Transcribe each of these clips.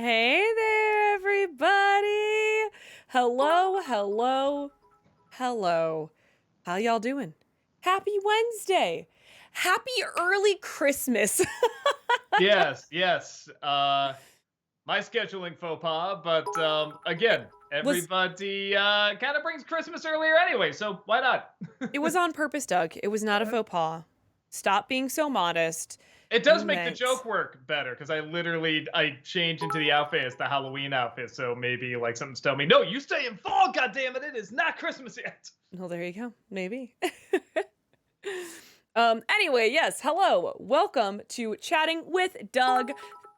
Hey there, everybody. Hello, hello, hello. How y'all doing? Happy Wednesday. Happy early Christmas. Yes, yes. My scheduling faux pas, but again, was everybody kind of brings Christmas earlier anyway, so why not? It was on purpose, Doug. It was not a faux pas. Stop being so modest. It You does make the meant joke work better because I changed into the outfit as the Halloween outfit, so maybe like something's telling me, no, you stay in fall. God damn it, it is not Christmas yet. Well, there you go. Maybe. Anyway, yes, hello. Welcome to Chatting with Doug.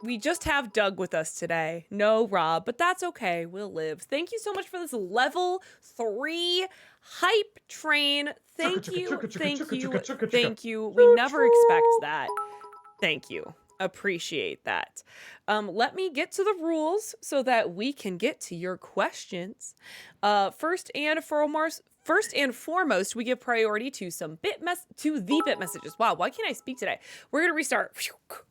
We just have Doug with us today. No Rob, but that's okay. We'll live. Thank you so much for this level 3 hype train. Thank you. Thank you. Thank you. We never expect that. Thank you. Appreciate that. Let me get to the rules so that we can get to your questions. First and foremost, we give priority to the bit messages. Wow, why can't I speak today? We're gonna restart.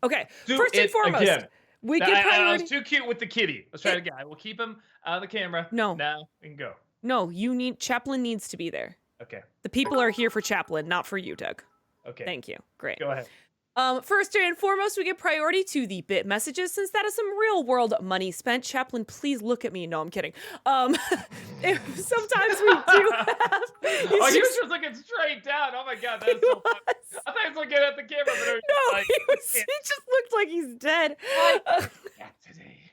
Okay. Do First and it foremost, again. we give I was priority. too cute with the kitty. Let's try it again. I will keep him on the camera No, now and go. no, Chaplin needs to be there. Okay. The people are here for Chaplin, not for you, Doug. Okay. Thank you. Great. Go ahead. First and foremost, we give priority to the bit messages since that is some real world money spent. Chaplin, please look at me. No, I'm kidding. Sometimes we do have. Oh, he was just looking straight down. Oh my god, that's so funny. I thought he was looking at the camera, but it was No, like, he just looked like he's dead. Not today.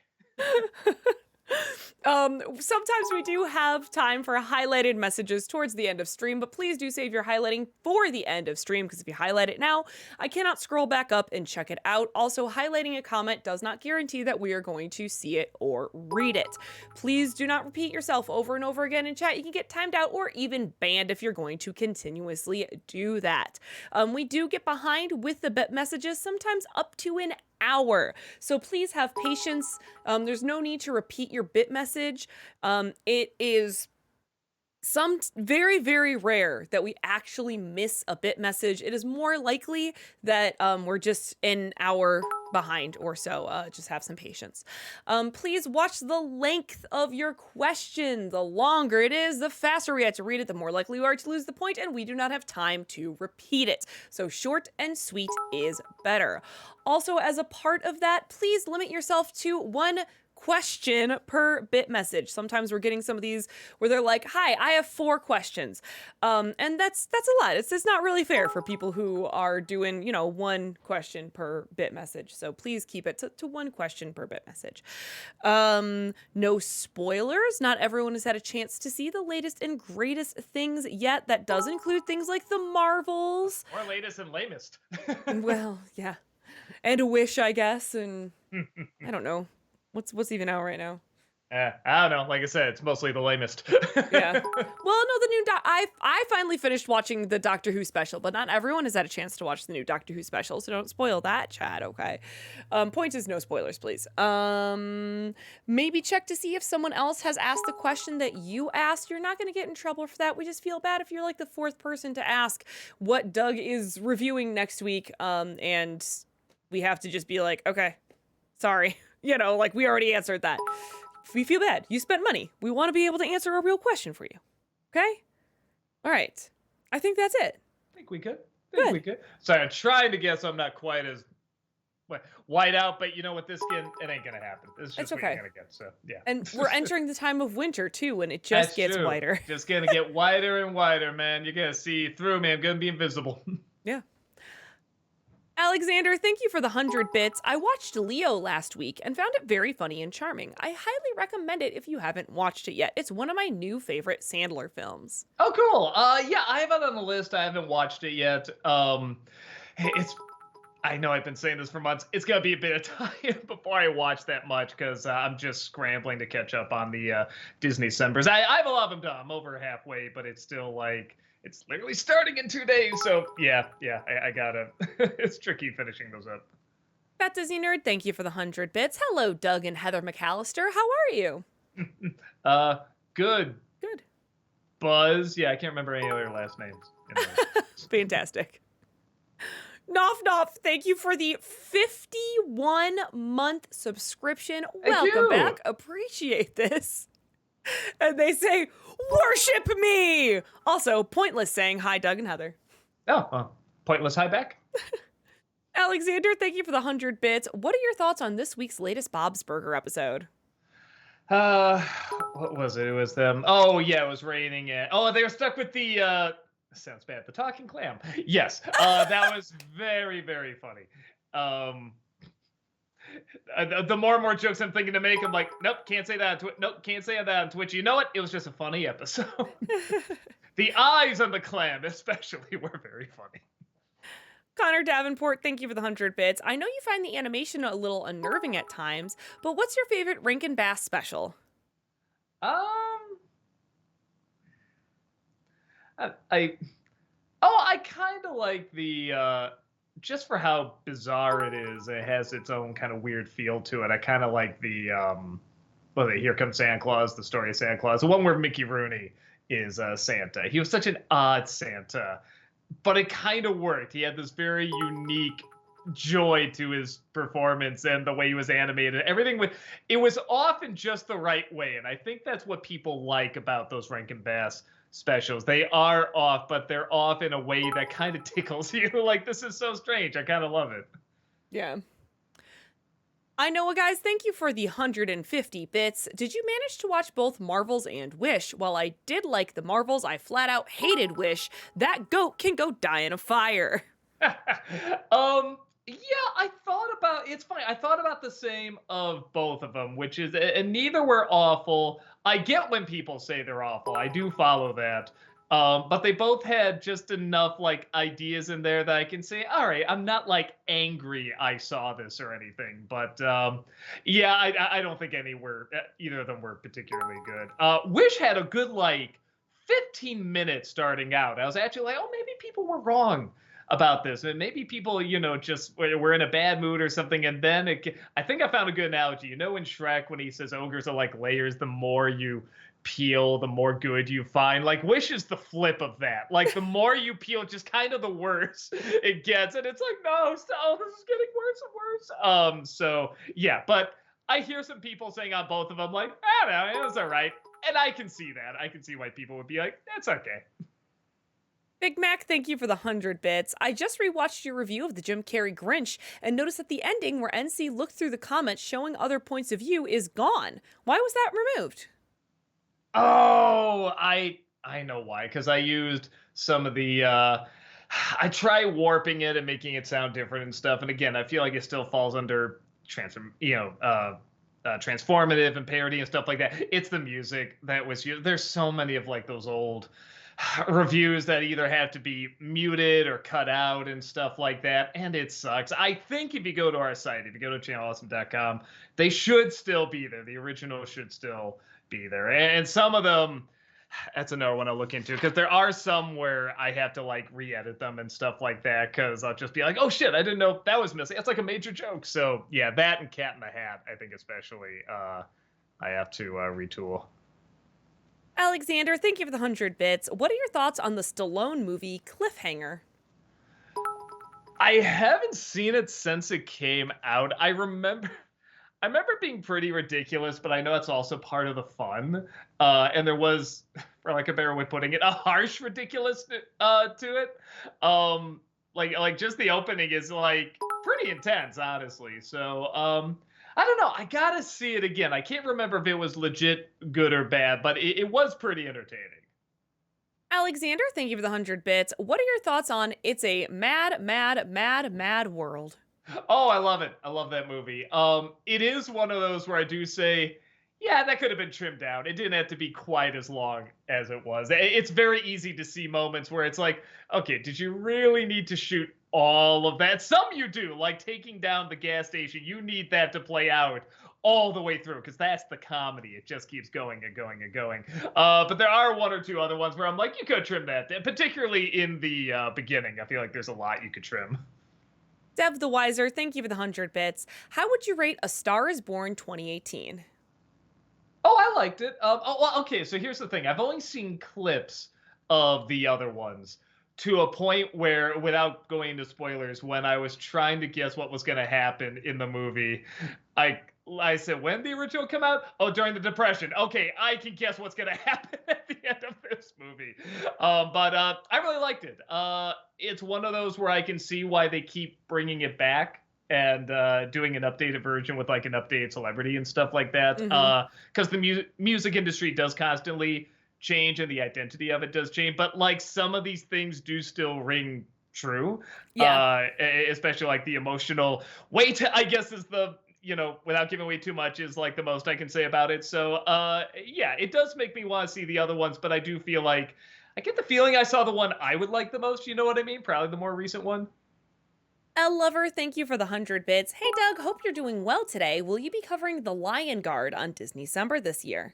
Sometimes we do have time for highlighted messages towards the end of stream, but please do save your highlighting for the end of stream because if you highlight it now, I cannot scroll back up and check it out. Also, highlighting a comment does not guarantee that we are going to see it or read it. Please do not repeat yourself over and over again in chat. You can get timed out or even banned if you're going to continuously do that. We do get behind with the bit messages, sometimes up to an hour. So please have patience. There's no need to repeat your bit message. It is very, very rare that we actually miss a bit message. It is more likely that we're just an hour behind or so. Just have some patience. Please watch the length of your question. The longer it is, the faster we have to read it, the more likely you are to lose the point, and we do not have time to repeat it. So short and sweet is better. Also, as a part of that, please limit yourself to one question per bit message. Sometimes we're getting some of these where they're like, hi, I have 4 questions. And that's a lot. It's not really fair for people who are doing, one question per bit message. So please keep it to one question per bit message. No spoilers. Not everyone has had a chance to see the latest and greatest things yet. That does include things like the Marvels. Or latest and lamest. Well, yeah. And a Wish, I guess. And I don't know. What's even out right now? I don't know. Like I said, it's mostly the lamest. Yeah. Well, no, the new I finally finished watching the Doctor Who special, but not everyone has had a chance to watch the new Doctor Who special, so don't spoil that, Chad. Okay. Point is no spoilers, please. Maybe check to see if someone else has asked the question that you asked. You're not going to get in trouble for that. We just feel bad if you're like the 4th person to ask what Doug is reviewing next week, and we have to just be like, okay, sorry. We already answered that. We feel bad. You spent money. We want to be able to answer a real question for you. Okay? All right. I think that's it. I think we could. We could. Sorry, I'm trying to guess I'm not quite as white out, but you know what? This skin, it ain't going to happen. It's just okay. what you're going to get. So, yeah. And we're entering the time of winter, too, and it just gets whiter. Just going to get whiter and whiter, man. You're going to see through me. I'm going to be invisible. Yeah. Alexander, thank you for the 100 bits. I watched Leo last week and found it very funny and charming. I highly recommend it if you haven't watched it yet. It's one of my new favorite Sandler films. Oh, cool. Yeah, I have it on the list. I haven't watched it yet. I know I've been saying this for months. It's going to be a bit of time before I watch that much because I'm just scrambling to catch up on the Disney Decembers. I have a lot of them done. I'm over halfway, but it's still like... It's literally starting in 2 days, so yeah, I gotta. It's tricky finishing those up. Fat Disney Nerd, thank you for the 100 bits. Hello, Doug and Heather McAllister. How are you? Good. Good. Buzz, yeah, I can't remember any other last names. Fantastic. Noff Noff, thank you for the 51-month subscription. Thank Welcome you. back. Appreciate this. And they say, worship me! Also, Pointless saying, hi, Doug and Heather. Oh, well, pointless high back. Alexander, thank you for the 100 bits. What are your thoughts on this week's latest Bob's Burger episode? What was it? It was them. Oh yeah, it was raining. Oh, they were stuck with the. Sounds bad. The talking clam. Yes. That was very, very funny. The more and more jokes I'm thinking to make, I'm like, nope, can't say that. Nope, can't say that on Twitch. You know what? It was just a funny episode. The eyes on the clam, especially, were very funny. Connor Davenport, thank you for the 100 bits. I know you find the animation a little unnerving at times, but what's your favorite Rankin Bass special? I kind of like the just for how bizarre it is. It has its own kind of weird feel to it. I kind of like the Here Comes Santa Claus, the story of Santa Claus, the one where Mickey Rooney is Santa. He was such an odd Santa, but it kind of worked. He had this very unique joy to his performance and the way he was animated. It was off in just the right way, and I think that's what people like about those Rankin Bass specials. They are off, but they're off in a way that kind of tickles you. Like, this is so strange. I kind of love it. Yeah. I know, guys, thank you for the 150 bits. Did you manage to watch both Marvels and Wish? While I did like the Marvels, I flat out hated Wish. That goat can go die in a fire. Yeah, it's funny. I thought about the same of both of them, which is, and neither were awful. I get when people say they're awful. I do follow that. But they both had just enough like ideas in there that I can say, all right, I'm not like angry I saw this or anything. But yeah, I don't think either of them were particularly good. Wish had a good like 15 minutes starting out. I was actually like, oh, maybe people were wrong about this, and maybe people, just were in a bad mood or something. And then I think I found a good analogy. In Shrek, when he says ogres are like layers, the more you peel, the more good you find. Like, Wish is the flip of that. Like, the more you peel, just kind of the worse it gets. And it's like, no, this is getting worse and worse. So yeah, but I hear some people saying on both of them, like, I don't know, it was all right. And I can see that. I can see why people would be like, that's okay. Big Mac, thank you for the 100 bits. I just rewatched your review of the Jim Carrey Grinch and noticed that the ending where NC looked through the comments showing other points of view is gone. Why was that removed? Oh, I know why. Because I used some of the I try warping it and making it sound different and stuff. And again, I feel like it still falls under transformative and parody and stuff like that. It's the music that was used. There's so many of like those old reviews that either have to be muted or cut out and stuff like that, and it sucks. I think if you go to our site, if you go to channelawesome.com, they should still be there. The original should still be there, and some of them, that's another one I'll look into, because there are some where I have to like re-edit them and stuff like that, because I'll just be like, oh shit, I didn't know that was missing. It's like a major joke. So yeah, that and Cat in the Hat, I think especially, I have to retool. Alexander, thank you for the 100 bits. What are your thoughts on the Stallone movie Cliffhanger? I haven't seen it since it came out. I remember being pretty ridiculous, but I know it's also part of the fun. And there was, for like a better way of putting it, a harsh ridiculous to it. Like just the opening is like pretty intense, honestly. So I don't know. I gotta see it again. I can't remember if it was legit good or bad, but it was pretty entertaining. Alexander, thank you for the 100 bits. What are your thoughts on It's a Mad, Mad, Mad, Mad World? Oh, I love it. I love that movie. It is one of those where I do say, yeah, that could have been trimmed down. It didn't have to be quite as long as it was. It's very easy to see moments where it's like, okay, did you really need to shoot all of that? Some you do, like taking down the gas station. You need that to play out all the way through, because that's the comedy. It just keeps going and going and going. But there are one or two other ones where I'm like, you could trim that, particularly in the beginning. I feel like there's a lot you could trim. Dev the Wiser, thank you for the 100 bits. How would you rate A Star is Born 2018? Oh, I liked it. Well, okay, so here's the thing. I've only seen clips of the other ones. to a point where, without going into spoilers, when I was trying to guess what was going to happen in the movie, I I said, when did the original come out? Oh, during the Depression. Okay, I can guess what's going to happen at the end of this movie. But I really liked it. It's one of those where I can see why they keep bringing it back and doing an updated version with like an updated celebrity and stuff like that. Hmm. Because the music industry does constantly change and the identity of it does change. But like some of these things do still ring true, Yeah. especially like the emotional weight, I guess is the, without giving away too much, is like the most I can say about it. So yeah, it does make me want to see the other ones, but I do feel like I get the feeling I saw the one I would like the most, you know what I mean? Probably the more recent one. L Lover, thank you for the 100 bits. Hey Doug, hope you're doing well today. Will you be covering The Lion Guard on Disney December this year?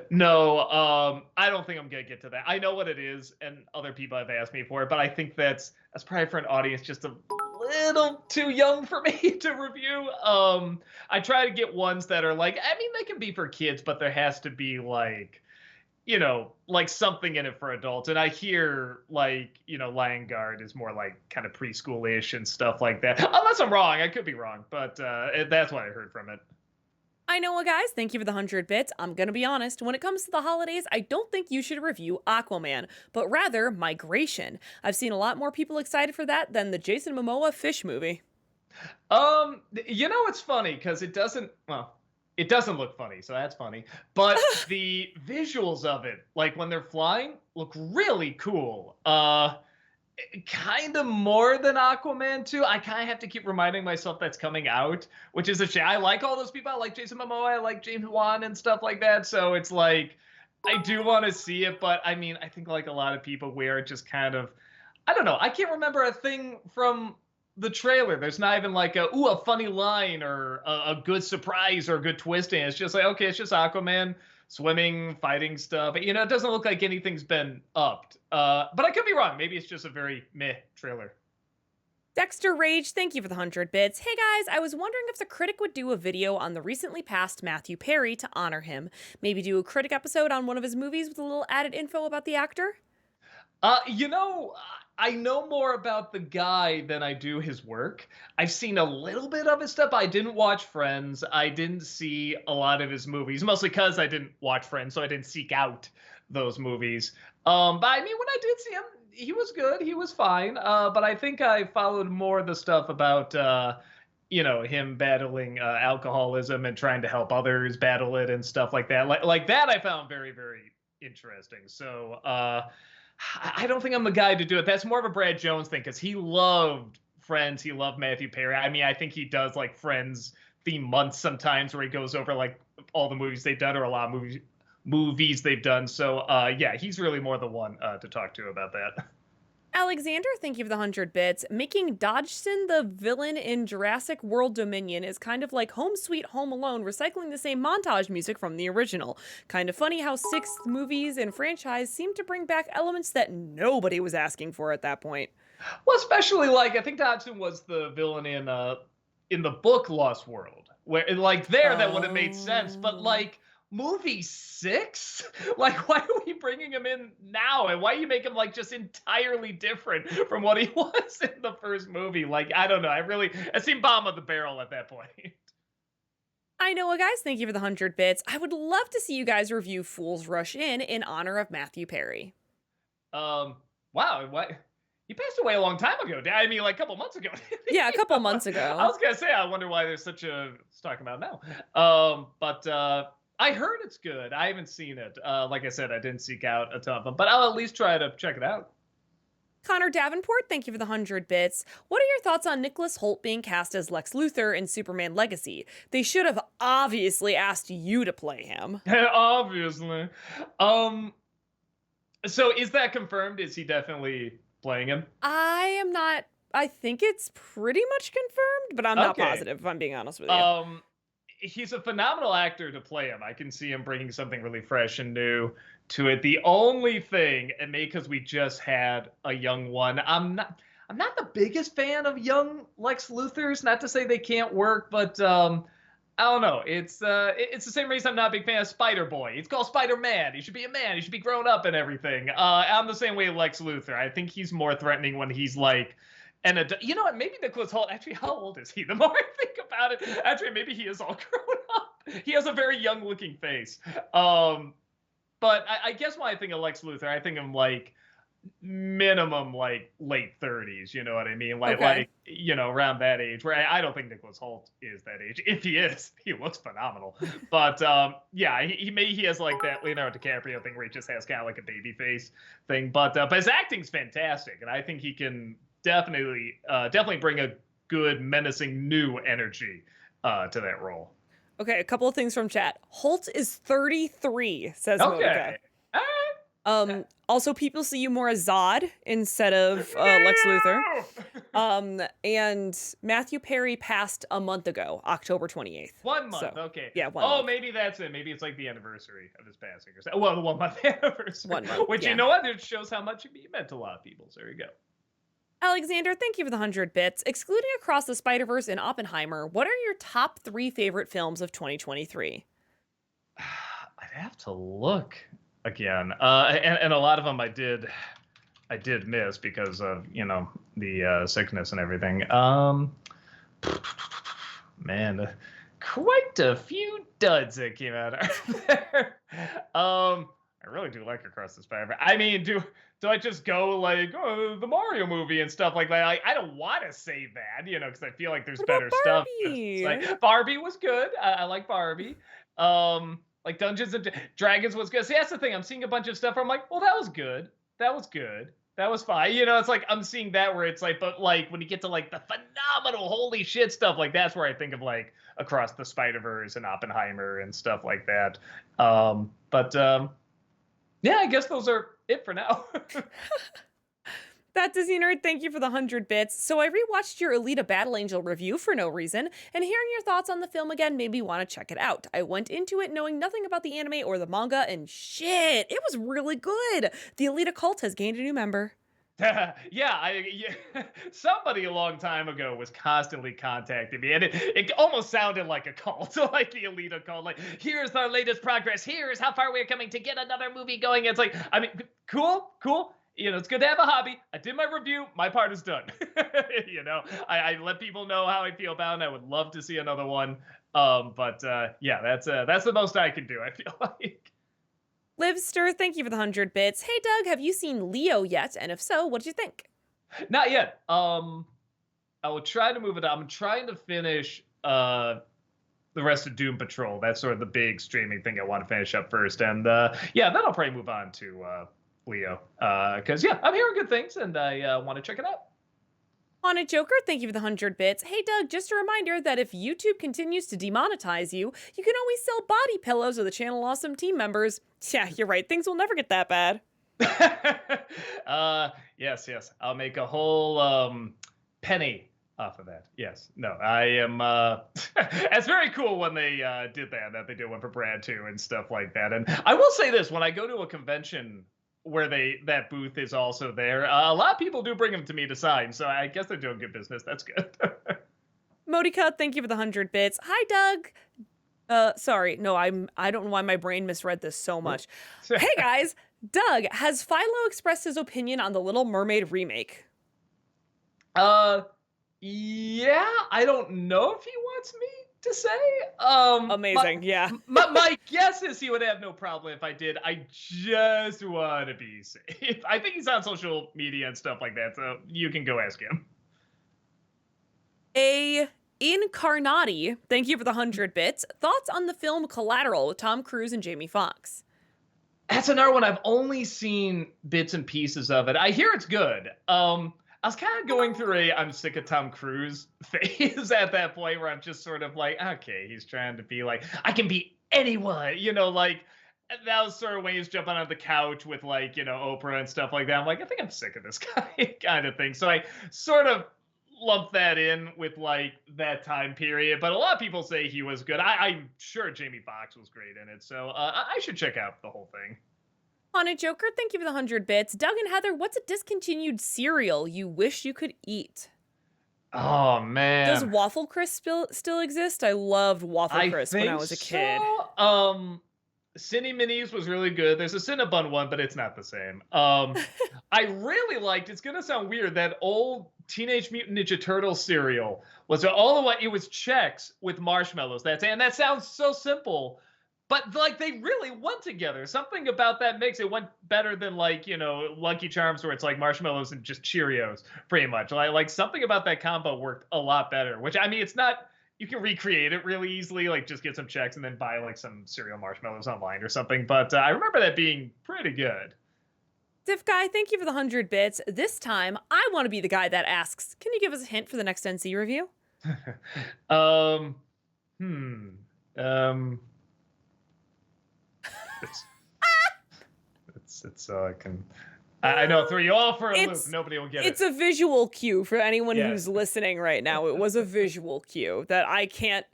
No, I don't think I'm gonna get to that. I know what it is, and other people have asked me for it, but I think that's probably for an audience just a little too young for me to review. I try to get ones that are like, I mean, they can be for kids, but there has to be like, like something in it for adults. And I hear like, Lion Guard is more like kind of preschool-ish and stuff like that. Unless I'm wrong, I could be wrong, but that's what I heard from it. I know what, guys. Thank you for the 100 bits. I'm gonna be honest. When it comes to the holidays, I don't think you should review Aquaman, but rather Migration. I've seen a lot more people excited for that than the Jason Momoa fish movie. It's funny because it doesn't look funny, so that's funny. But the visuals of it, like when they're flying, look really cool. Kind of more than Aquaman 2. I kind of have to keep reminding myself that's coming out, which is a shame. I like all those people. I like Jason Momoa, I like James Wan and stuff like that. So it's like I do want to see it, but I mean, I think like a lot of people, we're just kind of, I don't know. I can't remember a thing from the trailer. There's not even like a funny line or a good surprise or a good twist. And it's just like, okay, it's just Aquaman swimming, fighting stuff. It doesn't look like anything's been upped. But I could be wrong. Maybe it's just a very meh trailer. Dexter Rage, thank you for the 100 bits. Hey guys, I was wondering if the critic would do a video on the recently passed Matthew Perry to honor him. Maybe do a critic episode on one of his movies with a little added info about the actor? Uh, you know, I know more about the guy than I do his work. I've seen a little bit of his stuff. I didn't watch Friends. I didn't see a lot of his movies, mostly because I didn't watch Friends, so I didn't seek out those movies. But I mean, when I did see him, he was good. He was fine. But I think I followed more the stuff about, him battling alcoholism and trying to help others battle it and stuff like that. Like that, I found very, very interesting. So, I don't think I'm the guy to do it. That's more of a Brad Jones thing because he loved Friends. He loved Matthew Perry. I mean, I think he does like Friends theme months sometimes where he goes over like all the movies they've done or a lot of movies they've done. So yeah, he's really more the one to talk to about that. Alexander, thank you for the 100 bits. Making Dodgson the villain in Jurassic World Dominion is kind of like Home Sweet Home Alone, recycling the same montage music from the original. Kind of funny how six movies and franchise seem to bring back elements that nobody was asking for at that point. Well, especially like I think Dodson was the villain in the book Lost World, where like there that would have made sense, but Oh. like movie six, like why are we bringing him in now, and why you make him like just entirely different from what he was in the first movie? Like I don't know, I seemed bottom of the barrel at that point. I know what, guys. Thank you for the 100 bits. I would love to see you guys review Fools Rush In honor of Matthew Perry. Wow, what? He passed away a long time ago. I mean, like a couple months ago. Yeah, a couple months I ago. was gonna say, I wonder why there's such a let's talk about now. But I heard it's good. I haven't seen it. Like I said, I didn't seek out a ton of them, but I'll at least try to check it out. Connor Davenport, thank you for the 100 bits. What are your thoughts on Nicholas Holt being cast as Lex Luthor in Superman Legacy? They should have obviously asked you to play him. Obviously. Um. So is that confirmed? Is he definitely playing him? I am not. I think it's pretty much confirmed, but I'm not Okay. positive if I'm being honest with you. He's a phenomenal actor to play him. I can see him bringing something really fresh and new to it. The only thing, and maybe because we just had a young one, I'm not the biggest fan of young Lex Luthors. Not to say they can't work, but I don't know. It's the same reason I'm not a big fan of Spider Boy. It's called Spider Man. He should be a man. He should be grown up and everything. I'm the same way with Lex Luthor. I think he's more threatening when he's like an adult. You know what? Maybe Nicholas Hoult. Actually, how old is he? The more I think about it, actually, maybe he is all grown up. He has a very young looking face. But I guess when I think of Lex Luthor, I think of like minimum like late 30s, you know what I mean? Okay. Around that age. Where I don't think Nicholas Hoult is that age. If he is, he looks phenomenal. But yeah, he has like that Leonardo DiCaprio thing where he just has kind of like a baby face thing. But his acting's fantastic, and I think he can definitely bring a good menacing new energy to that role. Okay, a couple of things from chat. Holt is 33, says Monica. Okay. All right. Also, people see you more as Zod instead of Lex Luthor. And Matthew Perry passed a month ago, October 28th. 1 month, So, okay. yeah, 1 month. Maybe that's it. Maybe it's like the anniversary of his passing or something. Well, the 1 month anniversary. 1 month, Which, yeah. you know what? It shows how much he meant to a lot of people. So there you go. Alexander, thank you for the 100 bits. Excluding Across the Spider-Verse and Oppenheimer, what are your top 3 favorite films of 2023? I'd have to look again. And a lot of them I did miss because of, the sickness and everything. Man, quite a few duds that came out of there. I really do like Across the Spider-Verse. I mean, do I just go like, the Mario movie and stuff like that? I don't want to say that, because I feel like there's What better about stuff. Barbie? It's like Barbie was good. I like Barbie. Like Dungeons and Dragons was good. See, that's the thing. I'm seeing a bunch of stuff where I'm like, well, that was good. That was good. That was fine. It's like I'm seeing that where it's like, but like when you get to like the phenomenal holy shit stuff, like that's where I think of like Across the Spider-Verse and Oppenheimer and stuff like that. Yeah, I guess those are it for now. That Disney Nerd, thank you for the 100 bits. So I rewatched your Alita Battle Angel review for no reason, and hearing your thoughts on the film again made me want to check it out. I went into it knowing nothing about the anime or the manga, and shit, it was really good. The Alita cult has gained a new member. Yeah, somebody a long time ago was constantly contacting me, and it almost sounded like a cult, like the Alita cult. Like, here's our latest progress. Here's how far we're coming to get another movie going. It's like, I mean, cool. It's good to have a hobby. I did my review. My part is done. I let people know how I feel about it. I would love to see another one. Yeah, that's the most I can do, I feel like. Livster, thank you for the 100 bits. Hey, Doug, have you seen Leo yet? And if so, what did you think? Not yet. I will try to move it up. I'm trying to finish the rest of Doom Patrol. That's sort of the big streaming thing I want to finish up first. And yeah, then I'll probably move on to Leo. Because, yeah, I'm hearing good things, and I want to check it out. Haunted Joker, thank you for the 100 bits. Hey, Doug, just a reminder that if YouTube continues to demonetize you, you can always sell body pillows of the Channel Awesome team members. Yeah, you're right. Things will never get that bad. Yes. I'll make a whole penny off of that. Yes. No, I am. It's very cool when they did that they did one for Brad too and stuff like that. And I will say this: when I go to a convention where that booth is also there, a lot of people do bring them to me to sign. So I guess they're doing good business. That's good. Modica, thank you for the 100 bits. Hi, Doug. Sorry, no, I don't know why my brain misread this so much. Hey guys, Doug, has Philo expressed his opinion on the Little Mermaid remake? Yeah, I don't know if he wants me to say. Amazing, yeah. My guess is he would have no problem if I did. I just want to be safe. I think he's on social media and stuff like that, so you can go ask him. Incarnati, thank you for the 100 bits. Thoughts on the film Collateral with Tom Cruise and Jamie Foxx? That's another one. I've only seen bits and pieces of it. I hear it's good. I was kind of going through I'm sick of Tom Cruise phase at that point where I'm just sort of like, okay, he's trying to be like, I can be anyone, like that was sort of when he was jumping on the couch with like, Oprah and stuff like that. I'm like, I think I'm sick of this guy kind of thing. So I sort of lumped that in with like that time period. But a lot of people say he was good. I'm sure Jamie Foxx was great in it. So I should check out the whole thing. Haunted Joker, thank you for the 100 bits. Doug and Heather, what's a discontinued cereal you wish you could eat? Oh Does man. Waffle Crisp still exist? I loved Waffle I Crisp when I think was a kid. so. Cinny Minis was really good. There's a Cinnabon one, but it's not the same. I really liked. It's gonna sound weird. That old Teenage Mutant Ninja Turtle cereal was all the way. It was Chex with marshmallows. That sounds so simple, but like they really went together. Something about that mix. It went better than like Lucky Charms, where it's like marshmallows and just Cheerios, pretty much. Like something about that combo worked a lot better. Which I mean, it's not you can recreate it really easily, like just get some checks and then buy like some cereal marshmallows online or something. But I remember that being pretty good. Diff Guy, thank you for the 100 bits. This time, I want to be the guy that asks, can you give us a hint for the next NC review? um, hmm. Um, it's I can. I know, throw you all for a loop. Nobody will get it. It's a visual cue for anyone Yes. who's listening right now. It was a visual cue that I can't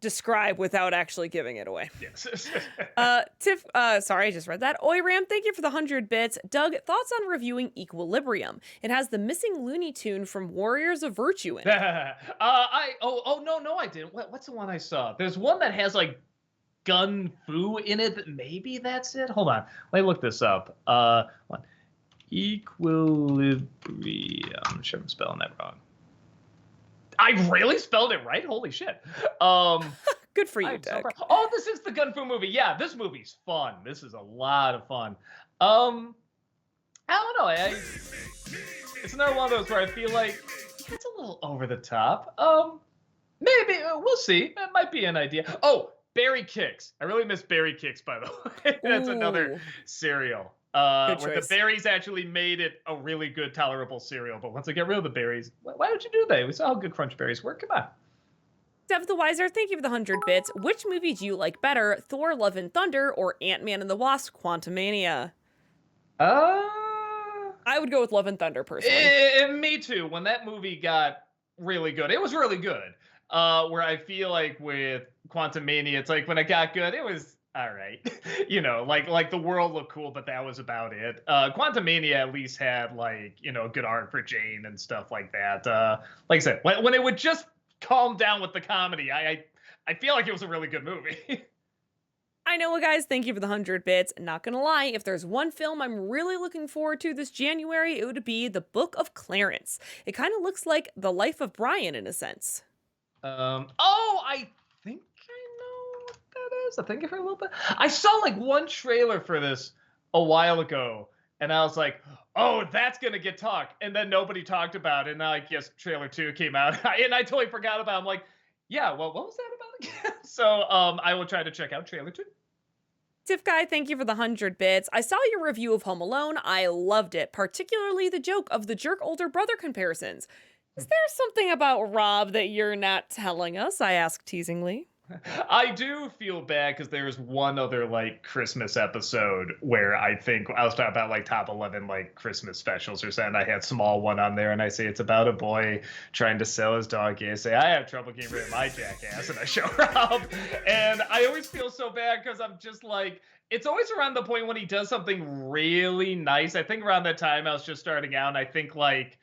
describe without actually giving it away. Yes. Tiff, sorry, I just read that. Oiram, thank you for the 100 bits. Doug, thoughts on reviewing Equilibrium? It has the missing Looney Tune from Warriors of Virtue in it. No, I didn't. What's the one I saw? There's one that has like gun fu in it. Maybe that's it. Hold on, let me look this up. One. Equilibrium. I'm sure I'm spelling that wrong. I really spelled it right. Holy shit. Good for you, Doug. Oh, this is the Gun Fu movie. Yeah, this movie's fun. This is a lot of fun. I don't know. It's another one of those where I feel like it's a little over the top. Maybe we'll see. It might be an idea. Oh, Berry Kicks. I really miss Berry Kicks, by the way. That's another cereal. Where the berries actually made it a really good, tolerable cereal. But once I get rid of the berries, why don't you do that? We saw how good Crunch Berries work. Come on. Dev the Wiser, thank you for the 100 bits. Which movie do you like better, Thor: Love and Thunder or Ant-Man and the Wasp: Quantumania? I would go with Love and Thunder, personally. Me too. When that movie got really good, it was really good. Where I feel like with Quantumania, it's like when it got good, it was all right. Like the world looked cool, but that was about it. Quantumania at least had like, good art for Jane and stuff like that. Like I said, when it would just calm down with the comedy, I feel like it was a really good movie. I know, guys, thank you for the 100 bits. Not gonna lie, if there's one film I'm really looking forward to this January, it would be The Book of Clarence. It kind of looks like the life of Brian in a sense. I think I know what that is. I think I've heard a little bit. I saw like one trailer for this a while ago, and I was like, "Oh, that's gonna get talk," and then nobody talked about it. And I guess trailer 2 came out, and I totally forgot about it. I'm like, "Yeah, well, what was that about again?" So, I will try to check out trailer 2. Tiff Guy, thank you for the 100 bits. I saw your review of Home Alone. I loved it, particularly the joke of the jerk older brother comparisons. Is there something about Rob that you're not telling us? I asked teasingly. I do feel bad because there's one other like Christmas episode where I think I was talking about like top 11 like Christmas specials or something. I had small one on there and I say it's about a boy trying to sell his dog. I say I have trouble getting rid of my jackass, and I show Rob, and I always feel so bad because I'm just like, it's always around the point when he does something really nice. I think around that time I was just starting out, and I think like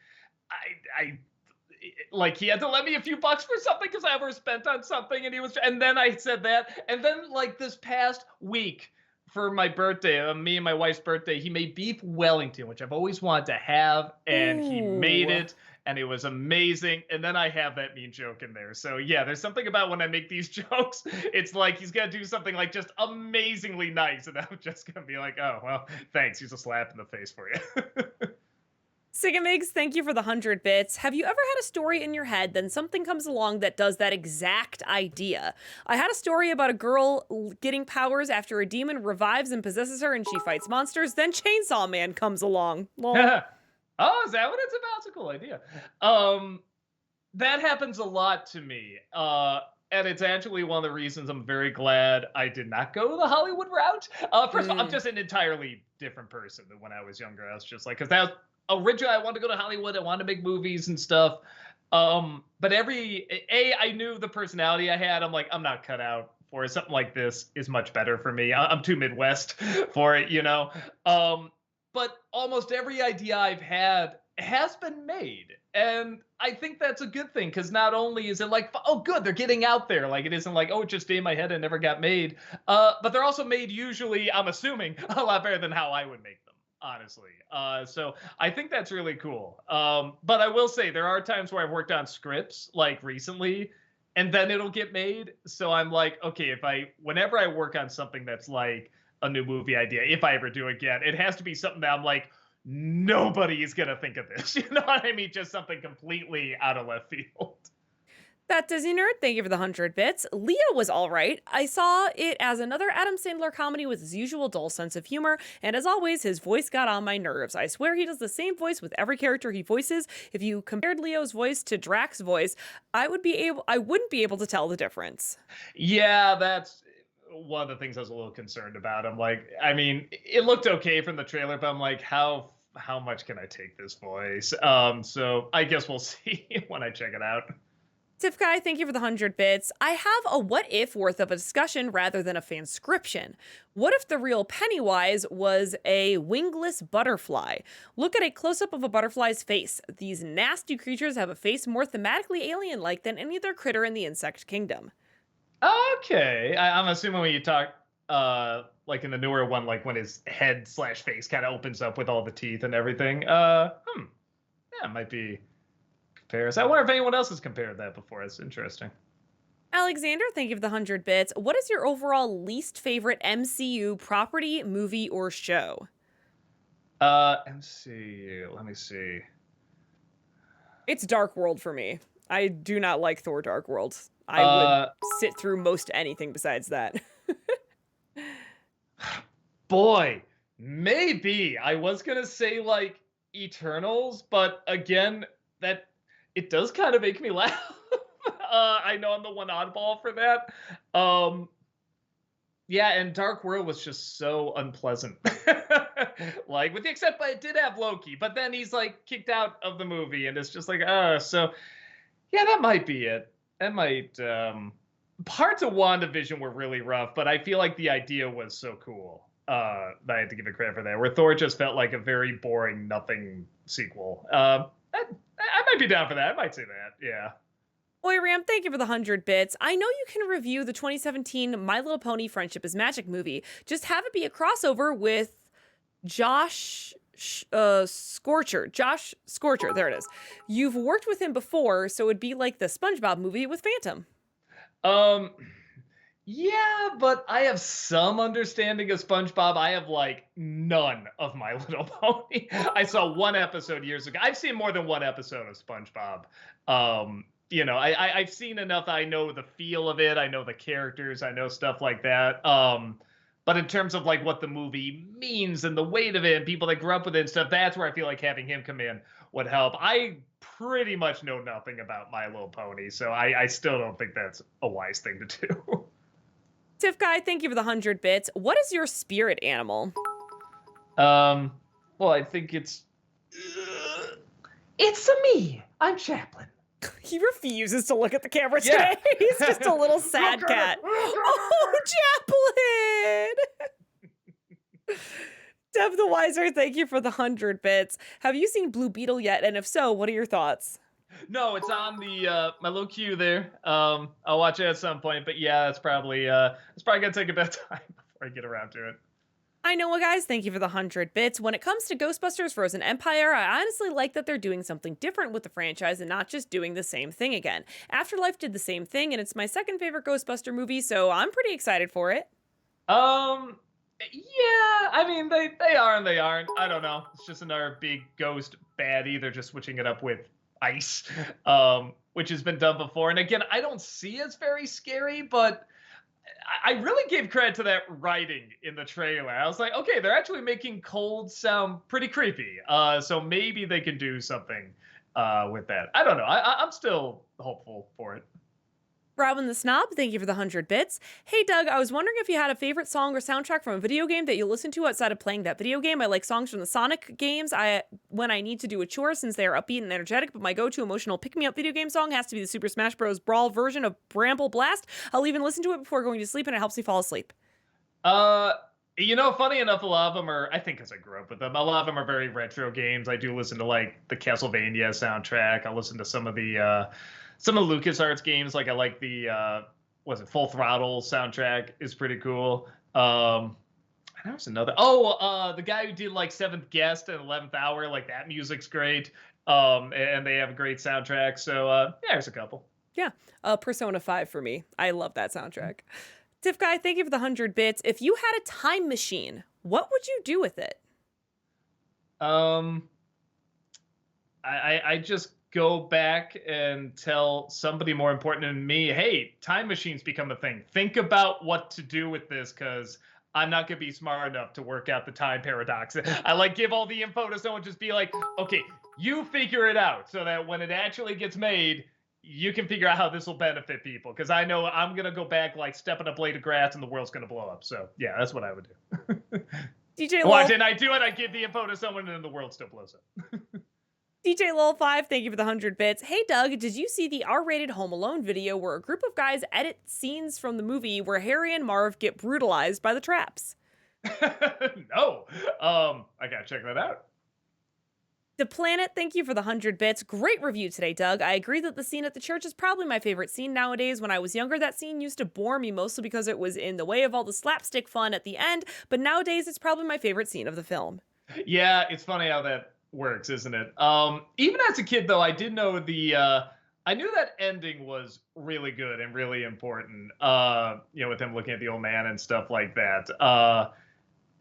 I like he had to lend me a few bucks for something because I overspent on something, and then I said that, and then like this past week for my birthday, me and my wife's birthday, he made beef Wellington, which I've always wanted to have, and he made it, and it was amazing. And then I have that mean joke in there. So yeah, there's something about when I make these jokes, it's like he's gonna do something like just amazingly nice, and I'm just gonna be like, oh well, thanks. Here's a slap in the face for you. Sigamigs, thank you for the 100 bits. Have you ever had a story in your head, then something comes along that does that exact idea? I had a story about a girl getting powers after a demon revives and possesses her and she fights monsters, then Chainsaw Man comes along. Well, oh, is that what it's about? It's a cool idea. That happens a lot to me. And it's actually one of the reasons I'm very glad I did not go the Hollywood route. First of all, I'm just an entirely different person than when I was younger. I was just like, because that was originally I wanted to go to Hollywood. I wanted to make movies and stuff. But I knew the personality I had. I'm like, I'm not cut out for it. Something like this is much better for me. I'm too Midwest for it, But almost every idea I've had has been made. And I think that's a good thing because not only is it like, oh, good, they're getting out there. Like, it isn't like, oh, it just stayed in my head and never got made. But they're also made usually, I'm assuming, a lot better than how I would make them, honestly. So I think that's really cool. But I will say, there are times where I've worked on scripts, like recently, and then it'll get made. So I'm like, okay, whenever I work on something that's like a new movie idea, if I ever do again, it has to be something that I'm like, nobody is going to think of this. You know what I mean? Just something completely out of left field. That Disney nerd, thank you for the 100 bits. Leo was all right. I saw it as another Adam Sandler comedy with his usual dull sense of humor, and as always, his voice got on my nerves. I swear he does the same voice with every character he voices. If you compared Leo's voice to Drax's voice, I wouldn't be able to tell the difference. Yeah, that's one of the things I was a little concerned about. I'm like, I mean, it looked okay from the trailer, but I'm like, how much can I take this voice? So I guess we'll see when I check it out. Tiff Guy, thank you for the 100 bits. I have a what if worth of a discussion rather than a fanscription. What if the real Pennywise was a wingless butterfly? Look at a close-up of a butterfly's face. These nasty creatures have a face more thematically alien-like than any other critter in the insect kingdom. Okay, I'm assuming when you talk, like in the newer one, like when his head/face kind of opens up with all the teeth and everything. Yeah, it might be comparison. I wonder if anyone else has compared that before. It's interesting. Alexander, thank you for the 100 bits. What is your overall least favorite MCU property, movie, or show? MCU. Let me see. It's Dark World for me. I do not like Thor Dark World. I would sit through most anything besides that. Boy, maybe. I was going to say like Eternals, but again, that it does kind of make me laugh. I know I'm the one oddball for that. Yeah, and Dark World was just so unpleasant. Like, with the except, but it did have Loki, but then he's like kicked out of the movie, and it's just like, so yeah, that might be it. That might. Parts of WandaVision were really rough, but I feel like the idea was so cool that I had to give it credit for that. Where Thor just felt like a very boring, nothing sequel. I might be down for that. I might say that. Yeah. Oi Ram, thank you for the 100 bits. I know you can review the 2017 My Little Pony Friendship is Magic movie. Just have it be a crossover with Josh Scorcher. Josh Scorcher, there it is. You've worked with him before, so it'd be like the SpongeBob movie with Phantom. Yeah, but I have some understanding of SpongeBob. I have like none of My Little Pony. I saw one episode years ago. I've seen more than one episode of SpongeBob. You know, I've seen enough that I know the feel of it. I know the characters. I know stuff like that. But in terms of like what the movie means and the weight of it and people that grew up with it and stuff, that's where I feel like having him come in would help. I pretty much know nothing about My Little Pony, so I still don't think that's a wise thing to do. Tiff Guy, thank you for the 100 bits. What is your spirit animal? Well, I think it's me. I'm Chaplin. He refuses to look at the camera today. Yeah. He's just a little sad cat. Oh, Chaplin! Deb the Wiser, thank you for the 100 bits. Have you seen Blue Beetle yet? And if so, what are your thoughts? No, it's on the my little queue there. I'll watch it at some point, but yeah, it's probably gonna take a bit of time before I get around to it. I know what, guys. Thank you for the 100 bits. When it comes to Ghostbusters Frozen Empire, I honestly like that they're doing something different with the franchise and not just doing the same thing again. Afterlife did the same thing, and it's my second favorite Ghostbuster movie, so I'm pretty excited for it. Yeah, I mean, they are and they aren't. I don't know. It's just another big ghost baddie. They're just switching it up with ice, which has been done before. And again, I don't see it as very scary, but I really gave credit to that writing in the trailer. I was like, okay, they're actually making cold sound pretty creepy. So maybe they can do something with that. I don't know. I'm still hopeful for it. Robin the Snob, thank you for the 100 bits. Hey, Doug, I was wondering if you had a favorite song or soundtrack from a video game that you listen to outside of playing that video game. I like songs from the Sonic games when I need to do a chore since they are upbeat and energetic, but my go-to emotional pick-me-up video game song has to be the Super Smash Bros. Brawl version of Bramble Blast. I'll even listen to it before going to sleep, and it helps me fall asleep. Funny enough, a lot of them are, I think because I grew up with them, a lot of them are very retro games. I do listen to like the Castlevania soundtrack. I listen to some of LucasArts games. Like I like the was it Full Throttle soundtrack is pretty cool. There's another. The guy who did like Seventh Guest and 11th Hour, like that music's great. And they have a great soundtrack. So yeah, there's a couple. Yeah, Persona 5 for me. I love that soundtrack. Tiff Guy, thank you for the 100 bits. If you had a time machine, what would you do with it? I just go back and tell somebody more important than me, hey, time machines become a thing. Think about what to do with this, because I'm not gonna be smart enough to work out the time paradox. I like give all the info to someone, just be like, okay, you figure it out, so that when it actually gets made, you can figure out how this will benefit people. Because I know I'm gonna go back like stepping a blade of grass and the world's gonna blow up. So yeah, that's what I would do. DJ Why Lol, didn't I do it? I give the info to someone and then the world still blows up. DJ Lol 5, thank you for the 100 bits. Hey Doug, did you see the R-rated Home Alone video where a group of guys edit scenes from the movie where Harry and Marv get brutalized by the traps? No. I gotta check that out. The Planet, thank you for the 100 bits. Great review today, Doug. I agree that the scene at the church is probably my favorite scene nowadays. When I was younger, that scene used to bore me mostly because it was in the way of all the slapstick fun at the end, but nowadays it's probably my favorite scene of the film. Yeah, it's funny how that works, isn't it? Even as a kid, though, I did know I knew that ending was really good and really important. With him looking at the old man and stuff like that.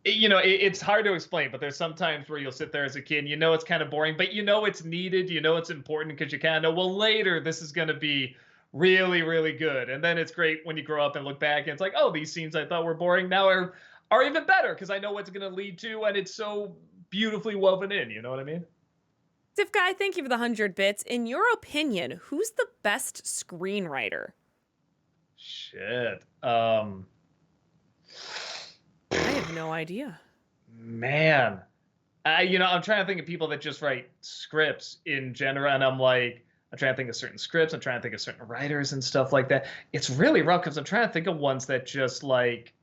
It's hard to explain, but there's some times where you'll sit there as a kid and it's kind of boring, but it's needed, it's important, because you kind of know, well, later this is going to be really, really good. And then it's great when you grow up and look back and it's like, oh, these scenes I thought were boring now are even better because I know what's going to lead to, and it's so beautifully woven in, you know what I mean? Tiff Guy, thank you for the 100 bits. In your opinion, who's the best screenwriter? Shit. I have no idea. Man, I'm trying to think of people that just write scripts in general, and I'm trying to think of certain scripts. I'm trying to think of certain writers and stuff like that. It's really rough because I'm trying to think of ones that just like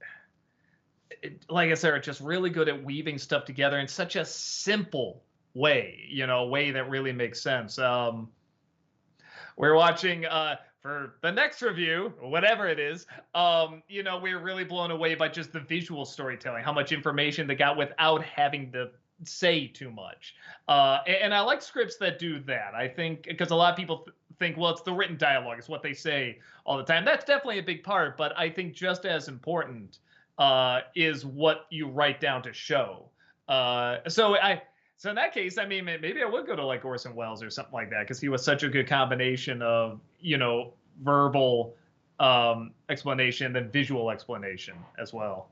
I said, are just really good at weaving stuff together in such a simple way, a way that really makes sense. We're watching for the next review, whatever it is, we're really blown away by just the visual storytelling, how much information they got without having to say too much. And I like scripts that do that. I think because a lot of people think, well, it's the written dialogue, it's what they say all the time. That's definitely a big part, but I think just as important is what you write down to show. So in that case, I mean, maybe I would go to like Orson Welles or something like that, because he was such a good combination of, verbal explanation and visual explanation as well.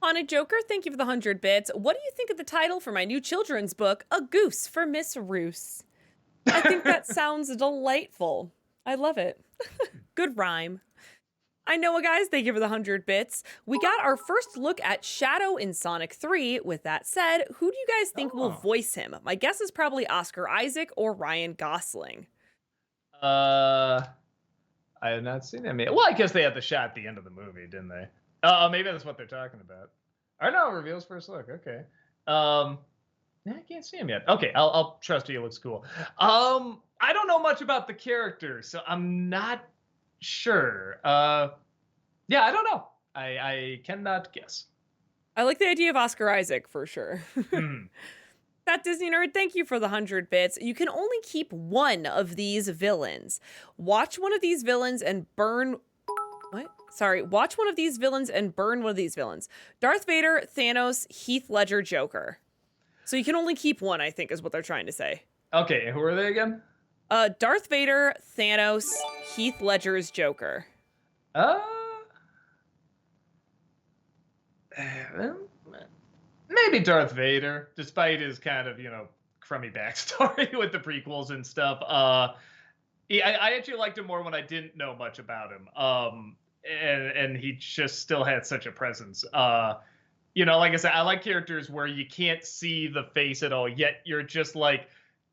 Haunted Joker, thank you for the 100 bits. What do you think of the title for my new children's book, A Goose for Miss Roos? I think that sounds delightful. I love it. Good rhyme. I know, guys, thank you for the 100 bits. We got our first look at Shadow in Sonic 3. With that said, who do you guys think will voice him? My guess is probably Oscar Isaac or Ryan Gosling. I have not seen him yet. Well, I guess they had the shot at the end of the movie, didn't they? Maybe that's what they're talking about. Or no, reveals first look. Okay. I can't see him yet. Okay, I'll trust you. It looks cool. I don't know much about the character, so I'm not sure. Yeah, I don't know. I cannot guess. I like the idea of Oscar Isaac for sure. That Disney Nerd, thank you for the 100 bits. You can only keep one of these villains. Watch one of these villains and burn... What? Sorry. Watch one of these villains and burn one of these villains. Darth Vader, Thanos, Heath Ledger, Joker. So you can only keep one, I think, is what they're trying to say. Okay, who are they again? Darth Vader, Thanos, Heath Ledger's Joker. Maybe Darth Vader, despite his kind of, crummy backstory with the prequels and stuff. I actually liked him more when I didn't know much about him. And he just still had such a presence. Like I said, I like characters where you can't see the face at all, yet you're just like,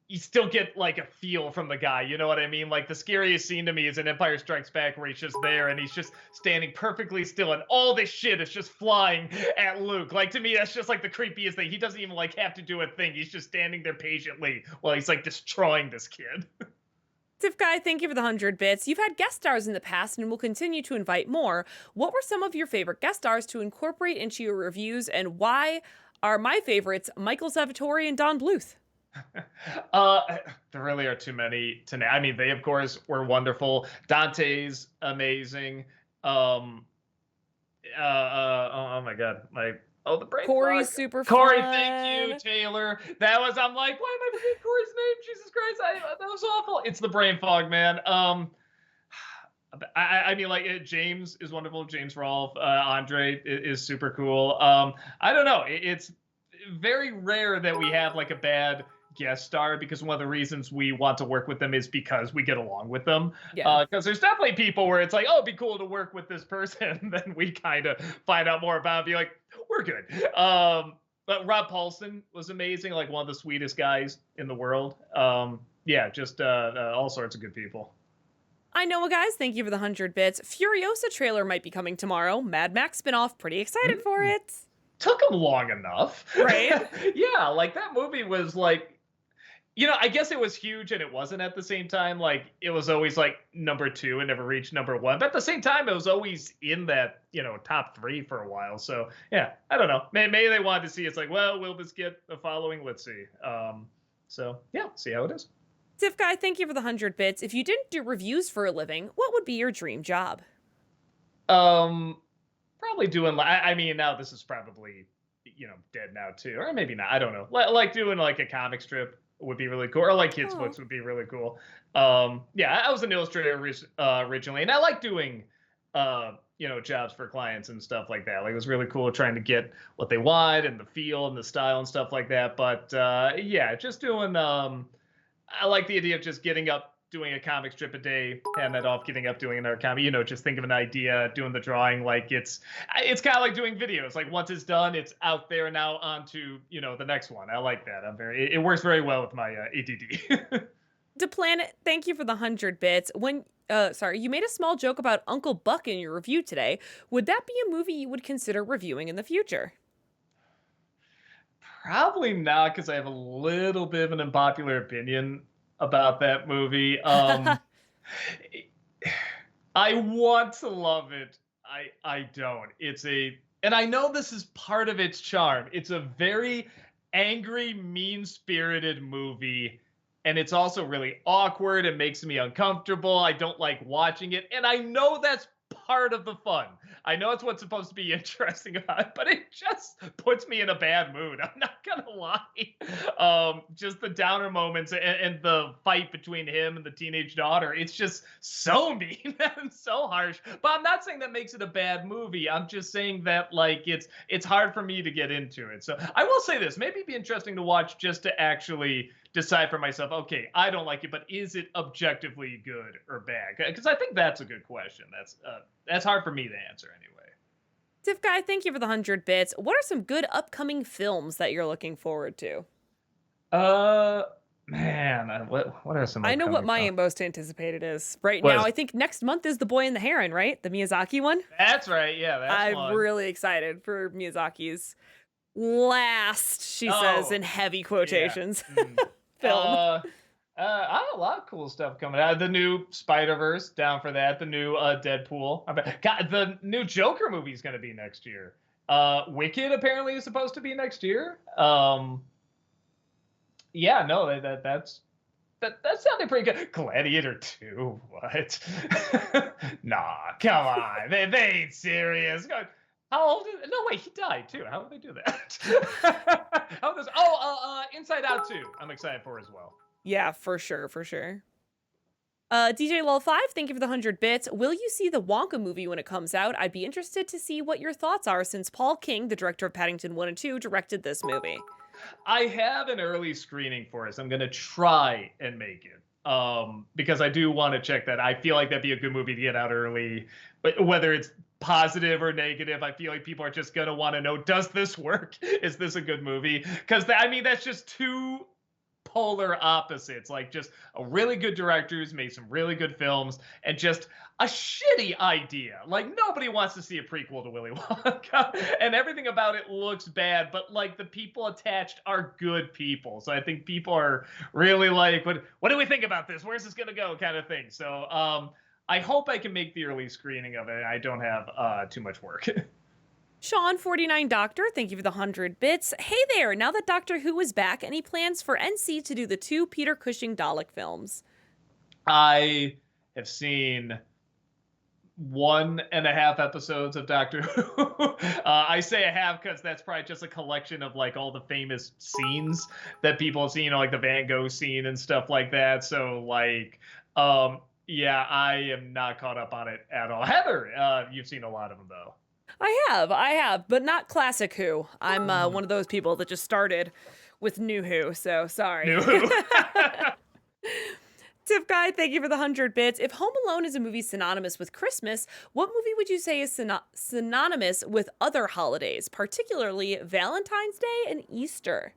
you still get like a feel from the guy. You know what I mean? Like the scariest scene to me is in Empire Strikes Back where he's just there and he's just standing perfectly still and all this shit is just flying at Luke. Like to me, that's just like the creepiest thing. He doesn't even like have to do a thing. He's just standing there patiently while he's like destroying this kid. Tiff Guy, thank you for the 100 bits. You've had guest stars in the past and will continue to invite more. What were some of your favorite guest stars to incorporate into your reviews, and why are my favorites Michael Salvatore and Don Bluth? Uh, there really are too many to name. I mean, they of course were wonderful. Dante's amazing. Um, oh my god, the brain Corey's fog. super Corey, fun. thank you, Taylor. That was I'm like, why am I forgetting Corey's name? Jesus Christ, that was awful. It's the brain fog, man. I mean, like James is wonderful. James Rolfe, Andre is super cool. I don't know. It's very rare that we have like a bad guest star because one of the reasons we want to work with them is because we get along with them. Yeah. Because there's definitely people where it's like, oh, it'd be cool to work with this person. Then we kind of find out more about it and be like, we're good. But Rob Paulson was amazing, like one of the sweetest guys in the world. Yeah, just all sorts of good people. I know, guys. Thank you for the 100 bits. Furiosa trailer might be coming tomorrow. Mad Max spinoff. Pretty excited for it. Took him long enough. Right? Yeah, like that movie was like, I guess it was huge and it wasn't at the same time. Like it was always like number 2 and never reached number 1. But at the same time, it was always in that, top 3 for a while. So yeah, I don't know. Maybe they wanted to see. It's like, well, will this get a following? Let's see. So yeah, see how it is. Tiff Guy, thank you for the 100 bits. If you didn't do reviews for a living, what would be your dream job? Probably doing. I mean, now this is probably, dead now too, or maybe not. I don't know. Like doing like a comic strip would be really cool, or like kids books would be really cool. Yeah, I was an illustrator originally, and I like doing, jobs for clients and stuff like that. Like it was really cool trying to get what they want and the feel and the style and stuff like that. But yeah, just doing. I like the idea of just getting up, doing a comic strip a day, hand that off, getting up, doing another comic, just think of an idea, doing the drawing. Like it's kind of like doing videos. Like once it's done, it's out there now onto, the next one. I like that. It works very well with my ADD. DePlanet, thank you for the 100 bits. You made a small joke about Uncle Buck in your review today. Would that be a movie you would consider reviewing in the future? Probably not, because I have a little bit of an unpopular opinion about that movie. I want to love it. I don't. And I know this is part of its charm. It's a very angry, mean-spirited movie, and it's also really awkward. It makes me uncomfortable. I don't like watching it, and I know that's part of the fun. I know it's what's supposed to be interesting about it, but it just puts me in a bad mood. I'm not gonna lie. Just the downer moments and the fight between him and the teenage daughter. It's just so mean and so harsh. But I'm not saying that makes it a bad movie. I'm just saying that like it's hard for me to get into it. So I will say this: maybe it'd be interesting to watch just to actually decide for myself, okay, I don't like it, but is it objectively good or bad? Because I think that's a good question. That's hard for me to answer anyway. Tiff Guy, thank you for the 100 bits. What are some good upcoming films that you're looking forward to? Man, what are some? I know what my most anticipated is right now. I think next month is The Boy and the Heron, right? The Miyazaki one. That's right. Yeah, I'm really excited for Miyazaki's last, she says in heavy quotations. Yeah. Film. I have a lot of cool stuff coming out. The new Spider-Verse, down for that. The new Deadpool. God, the new Joker movie is going to be next year. Wicked apparently is supposed to be next year. Yeah, no, that's sounded pretty good. Gladiator 2, what? Nah, come on. They ain't serious. How old is? No, wait, he died too. How would they do that? Inside Out 2. I'm excited for as well. Yeah, for sure. DJ Lull 5, thank you for the 100 bits. Will you see the Wonka movie when it comes out? I'd be interested to see what your thoughts are since Paul King, the director of Paddington 1 and 2, directed this movie. I have an early screening for us. I'm going to try and make it. Because I do want to check that. I feel like that'd be a good movie to get out early. But whether it's positive or negative, I feel like people are just going to want to know, does this work? Is this a good movie? Because, that's just too polar opposites. Like just a really good director who's made some really good films, and just a shitty idea. Like nobody wants to see a prequel to Willy Wonka, and everything about it looks bad. But like the people attached are good people, so I think people are really like, what do we think about this? Where's this gonna go? Kind of thing. So I hope I can make the early screening of it. I don't have too much work. Sean49 Doctor, thank you for the 100 bits. Hey there, now that Doctor Who is back, any plans for NC to do the 2 Peter Cushing Dalek films? I have seen 1.5 episodes of Doctor Who. I say a half because that's probably just a collection of like all the famous scenes that people have seen, like the Van Gogh scene and stuff like that. So like, yeah, I am not caught up on it at all. Heather, you've seen a lot of them though. I have, but not classic Who. I'm one of those people that just started with New Who, so sorry. New Who. Tiff Guy, thank you for the 100 bits. If Home Alone is a movie synonymous with Christmas, what movie would you say is synonymous with other holidays, particularly Valentine's Day and Easter?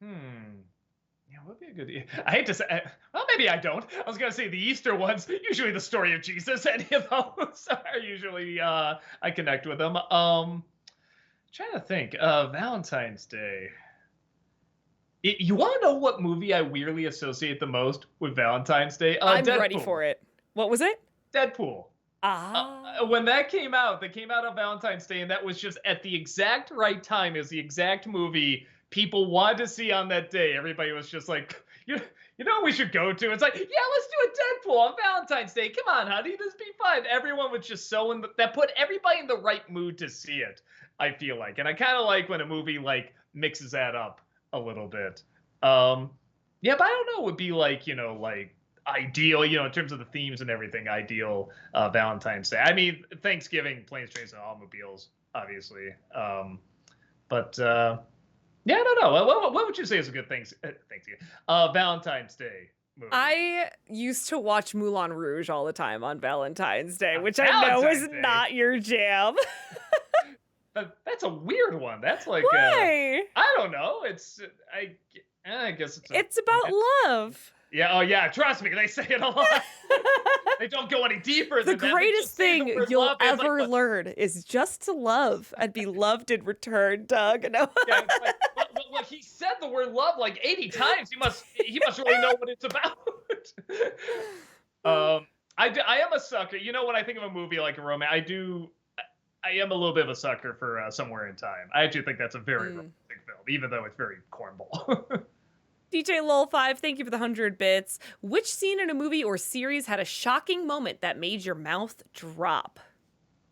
Yeah, would be a good. I hate to say. Well, maybe I don't. I was gonna say the Easter ones. Usually the story of Jesus. Any of those are usually I connect with them. Trying to think. Valentine's Day. You want to know what movie I weirdly associate the most with Valentine's Day? I'm Deadpool. ready for it. What was it? Deadpool. When that came out on Valentine's Day, and that was just at the exact right time. It was the exact movie people wanted to see on that day. Everybody was just like, you know what we should go to? It's like, yeah, let's do a Deadpool on Valentine's Day. Come on, honey, this be fun. Everyone was just so that put everybody in the right mood to see it, I feel like. And I kind of like when a movie like mixes that up a little bit. Yeah, but I don't know, it would be like, like ideal, in terms of the themes and everything, ideal Valentine's Day. I mean, Thanksgiving, Planes, Trains, and Automobiles, obviously. But yeah, I don't know. What would you say is a good Thanksgiving? Valentine's Day movie. I used to watch Moulin Rouge all the time on Valentine's Day, which I know is not your jam. That's a weird one. That's like why? I don't know. I guess it's about love. Yeah. Oh yeah. Trust me, they say it a lot. They don't go any deeper than that. The greatest thing you'll ever like, learn is just to love and be loved in return, Doug. No. Yeah, like, well, he said the word love like 80 times. He must really know what it's about. I am a sucker. When I think of a movie like a romance, I am a little bit of a sucker for Somewhere in Time. I actually think that's a very romantic film, even though it's very cornball. DJ Lol5, thank you for the 100 bits. Which scene in a movie or series had a shocking moment that made your mouth drop?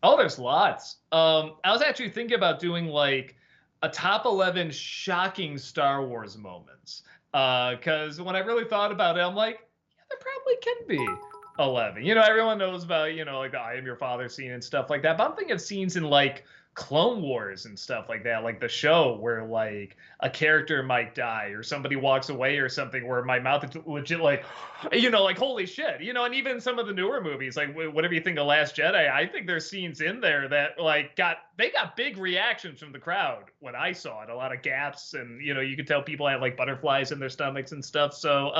Oh, there's lots. I was actually thinking about doing like a top 11 shocking Star Wars moments. Because when I really thought about it, I'm like, yeah, there probably can be 11. Everyone knows about, like the I Am Your Father scene and stuff like that. But I'm thinking of scenes in like Clone Wars and stuff like that, like the show where like a character might die or somebody walks away or something, where my mouth is legit like, like holy shit, and even some of the newer movies, like whatever you think of Last Jedi, I think there's scenes in there that like got big reactions from the crowd when I saw it. A lot of gaps, and you could tell people had like butterflies in their stomachs and stuff. So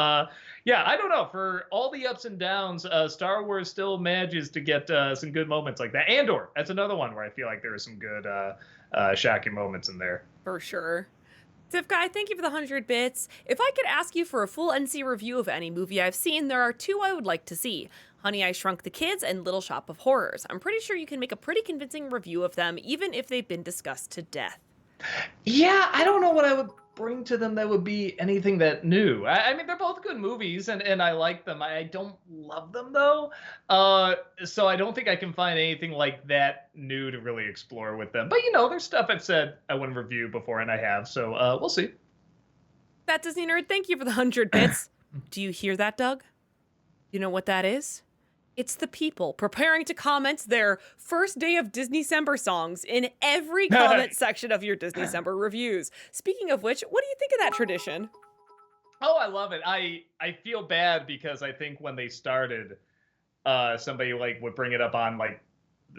yeah, I don't know, for all the ups and downs, Star Wars still manages to get some good moments like that. Andor, that's another one where I feel like there are some good shocking moments in there. For sure. Tiff Guy, thank you for the 100 bits. If I could ask you for a full NC review of any movie I've seen, there are 2 I would like to see. Honey, I Shrunk the Kids and Little Shop of Horrors. I'm pretty sure you can make a pretty convincing review of them, even if they've been discussed to death. Yeah, I don't know what I would bring to them that would be anything that new. I mean, they're both good movies, and I like them. I don't love them, though. So I don't think I can find anything like that new to really explore with them. But, there's stuff I've said I wouldn't review before, and I have. So we'll see. That Disney Nerd, thank you for the 100 bits. Do you hear that, Doug? You know what that is? It's the people preparing to comment their first day of Disney-cember songs in every comment section of your Disney-cember reviews. Speaking of which, what do you think of that tradition? Oh, I love it. I feel bad because I think when they started, somebody like would bring it up on like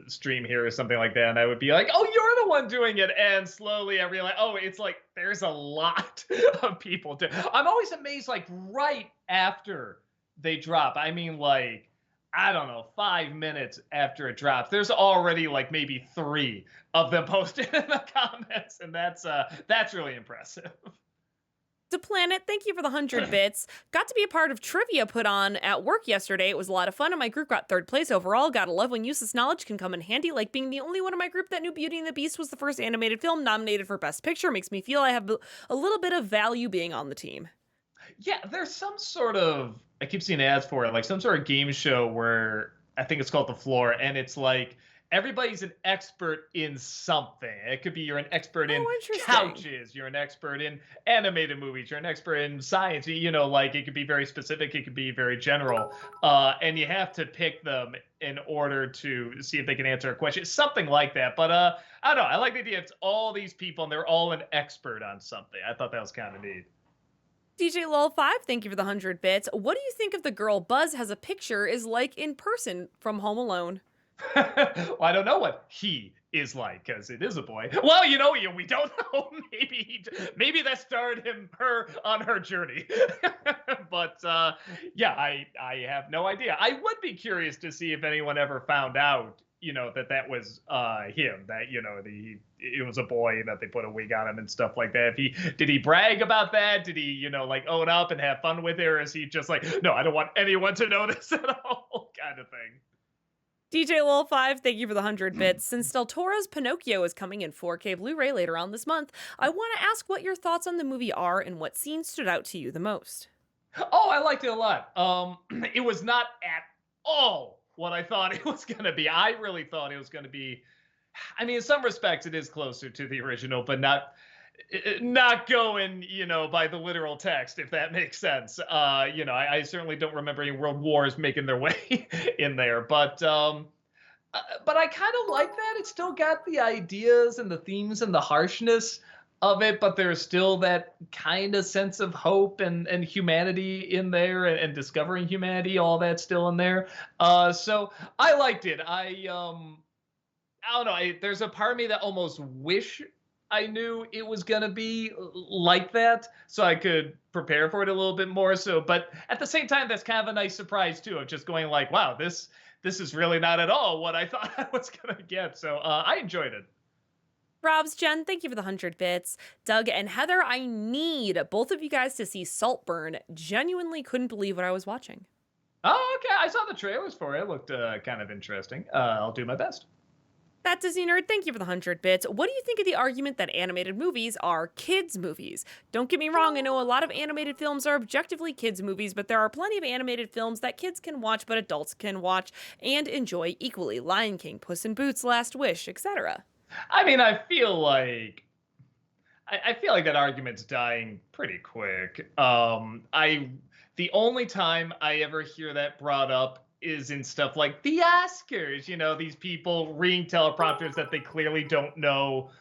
stream here or something like that, and I would be like, "Oh, you're the one doing it," and slowly I realize, oh, it's like there's a lot of people. I'm always amazed, like right after they drop. I mean, like I don't know, 5 minutes after it drops, there's already like maybe three of them posted in the comments, and that's really impressive. To Planet, thank you for the 100 bits. Got to be a part of trivia put on at work yesterday. It was a lot of fun, and my group got third place overall. Gotta love when useless knowledge can come in handy, like being the only one in my group that knew Beauty and the Beast was the first animated film nominated for Best Picture. Makes me feel I have a little bit of value being on the team. Yeah, there's some sort of, I keep seeing ads for it, like some sort of game show where I think it's called The Floor, and it's like everybody's an expert in something. It could be you're an expert in Oh, interesting. couches, you're an expert in animated movies, you're an expert in science. You know, like it could be very specific, it could be very general, and you have to pick them in order to see if they can answer a question, something like that. But I don't know. I like the idea. It's all these people, and they're all an expert on something. I thought that was kind of neat. DJ Lol 5, thank you for the 100 bits. What do you think of the girl Buzz has a picture is like in person from Home Alone? Well, I don't know what he is like because it is a boy. Well, you know, we don't know. Maybe that started her on her journey. But yeah, I have no idea. I would be curious to see if anyone ever found out, you know, that was him. That, you know, it was a boy that they put a wig on him and stuff like that. If did he brag about that? Did he, you know, like own up and have fun with it, or is he just like, no, I don't want anyone to know this at all, kind of thing? DJ Lol 5, thank you for the 100 bits. Since Del Toro's Pinocchio is coming in 4K Blu-ray later on this month, I want to ask what your thoughts on the movie are and what scenes stood out to you the most. Oh, I liked it a lot. It was not at all what I thought it was going to be. I really thought it was going to be, I mean, in some respects it is closer to the original, but not going, you know, by the literal text, if that makes sense. You know, I certainly don't remember any world wars making their way in there, but I kind of like that. It still got the ideas and the themes and the harshness of it, but there's still that kind of sense of hope and humanity in there, and discovering humanity, all that still in there. So I liked it. I don't know. There's a part of me that almost wish I knew it was gonna be like that, so I could prepare for it a little bit more. So, but at the same time, that's kind of a nice surprise too, of just going like, wow, this is really not at all what I thought I was gonna get. So I enjoyed it. Rob's Jen, thank you for the 100 bits. Doug and Heather, I need both of you guys to see Saltburn. Genuinely couldn't believe what I was watching. Oh, okay. I saw the trailers for it. It looked kind of interesting. I'll do my best. That Disney Nerd, thank you for the 100 bits. What do you think of the argument that animated movies are kids' movies? Don't get me wrong, I know a lot of animated films are objectively kids' movies, but there are plenty of animated films that kids can watch but adults can watch and enjoy equally. Lion King, Puss in Boots, Last Wish, etc. I mean, I feel like that argument's dying pretty quick. The only time I ever hear that brought up is in stuff like the Oscars. You know, these people reading teleprompters that they clearly don't know,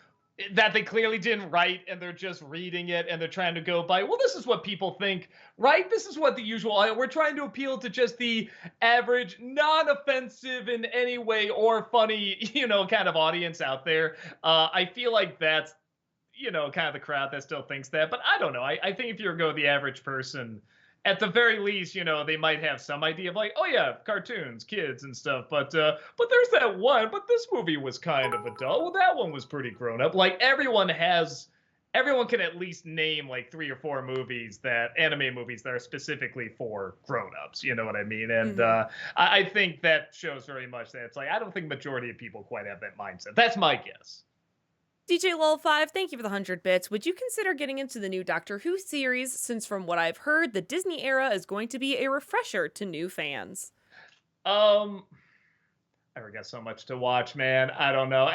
that they clearly didn't write, and they're just reading it, and they're trying to go by, well, this is what people think, right? This is what the usual, we're trying to appeal to just the average, non-offensive in any way or funny, you know, kind of audience out there. I feel like that's, you know, kind of the crowd that still thinks that. But I don't know. I think if you go the average person, at the very least, you know, they might have some idea of like, oh yeah, cartoons, kids and stuff. But there's that one. But this movie was kind of adult. Well, that one was pretty grown up. Like everyone can at least name like 3 or 4 movies, anime movies that are specifically for grown-ups. You know what I mean? And I think that shows very much that it's like, I don't think majority of people quite have that mindset. That's my guess. DJ Lol 5, thank you for the 100 bits. Would you consider getting into the new Doctor Who series, since from what I've heard, the Disney era is going to be a refresher to new fans? I got so much to watch, man. I don't know.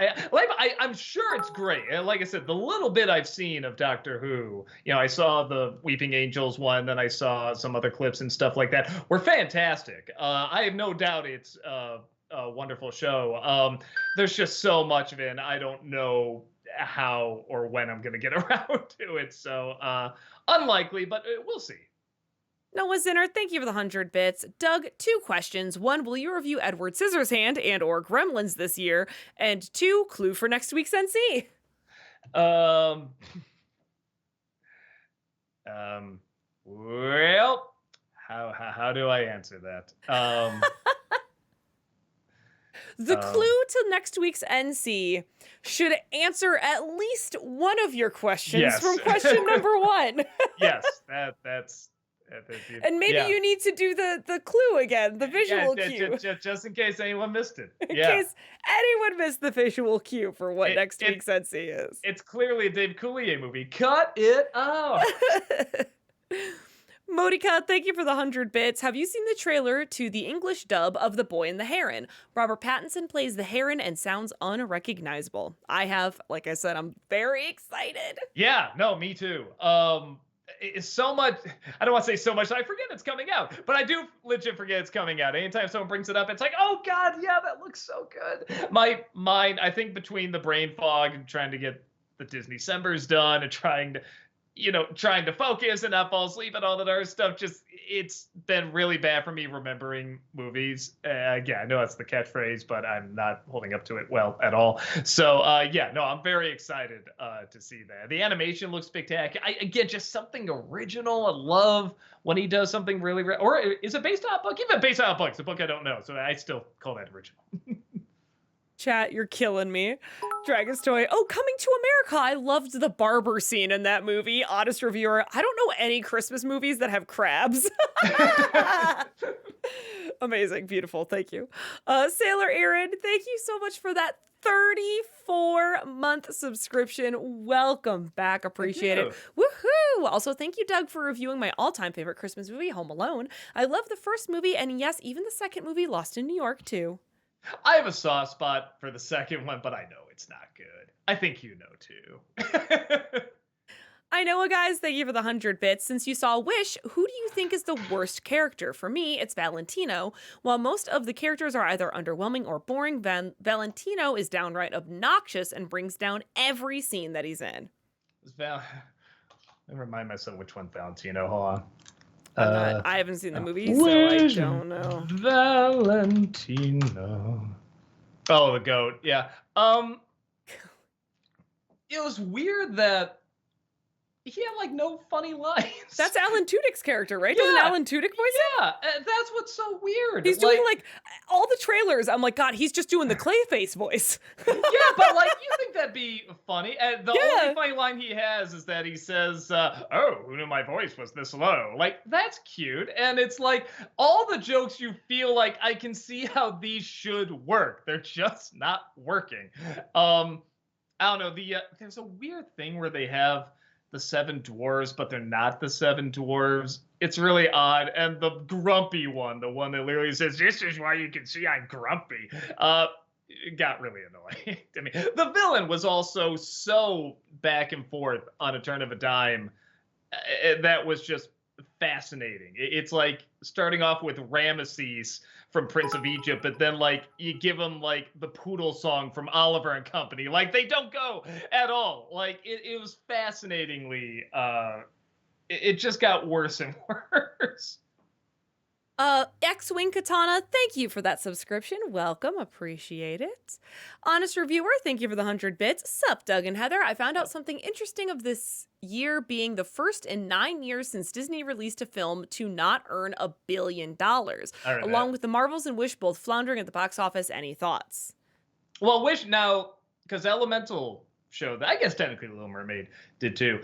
I'm sure it's great. And like I said, the little bit I've seen of Doctor Who, you know, I saw the Weeping Angels one, then I saw some other clips and stuff like that, were fantastic. I have no doubt it's a wonderful show. There's just so much of it, and I don't know how or when I'm going to get around to it. So unlikely, but we'll see. Noah Zinner, thank you for the 100 bits. Doug, 2 questions. One, will you review Edward Scissorhands and or Gremlins this year? And two, clue for next week's NC. Um, well, how do I answer that? The clue to next week's NC should answer at least one of your questions Yes. from question number 1. Yes, that's. And maybe you need to do the clue again, the visual cue. Just in case anyone missed it. In case anyone missed the visual cue for what next week's NC is. It's clearly a Dave Coulier movie. Cut it out. Modika, thank you for the 100 bits. Have you seen the trailer to the English dub of The Boy and the Heron? Robert Pattinson plays the heron and sounds unrecognizable. I have, like I said, I'm very excited. Yeah, no, me too. It's so much. I don't want to say so much. I forget it's coming out, but I do legit forget it's coming out. Anytime someone brings it up, it's like, oh God, yeah, that looks so good. My mind, I think, between the brain fog and trying to get the Disney Decembers done and trying to focus and not fall asleep and all that other stuff. Just, it's been really bad for me remembering movies. Again, I know that's the catchphrase, but I'm not holding up to it well at all. So, I'm very excited to see that. The animation looks spectacular. Again, just something original. I love when he does something really, or is it based on a book? Even based on a book. It's a book I don't know, so I still call that original. Chat, you're killing me. Dragon's Toy. Oh, Coming to America. I loved the barber scene in that movie. Honest reviewer. I don't know any Christmas movies that have crabs. Amazing. Beautiful. Thank you. Sailor Aaron, thank you so much for that 34-month subscription. Welcome back. Appreciate it. Woohoo! Also, thank you, Doug, for reviewing my all-time favorite Christmas movie, Home Alone. I love the first movie, and yes, even the second movie, Lost in New York, too. I have a soft spot for the second one, but I know it's not good. I think you know too. I know, guys. Thank you for the 100 bits. Since you saw Wish, who do you think is the worst character? For me, it's Valentino. While most of the characters are either underwhelming or boring, Valentino is downright obnoxious and brings down every scene that he's in. Let me remind myself which one Valentino. Hold on. I haven't seen the movie, so I don't know. Valentino. Oh, the goat. Yeah. It was weird that he had like no funny lines. That's Alan Tudyk's character, right? Yeah. Doesn't Alan Tudyk voice it? Yeah, that's what's so weird. He's doing like all the trailers. I'm like, God, he's just doing the Clayface voice. Yeah, but like, you think that'd be funny? And the only funny line he has is that he says, "Oh, who knew my voice was this low?" Like, that's cute. And it's like all the jokes you feel like I can see how these should work. They're just not working. I don't know. There's a weird thing where they have the 7 dwarves, but they're not the 7 dwarves. It's really odd. And the grumpy one, the one that literally says, "This is why you can see I'm grumpy," it got really annoying to me. The villain was also so back and forth on a turn of a dime. That was just fascinating. It's like starting off with Ramesses from Prince of Egypt, but then like you give him like the poodle song from Oliver and Company. Like, they don't go at all. Like, it was fascinatingly it just got worse and worse. X-Wing Katana, thank you for that subscription. Welcome, appreciate it. Honest Reviewer, thank you for the 100 bits. Sup, Doug and Heather. I found out something interesting of this year being the first in 9 years since Disney released a film to not earn $1 billion, along with the Marvels and Wish both floundering at the box office. Any thoughts? Well, Wish now, because Elemental showed that, I guess technically Little Mermaid did too,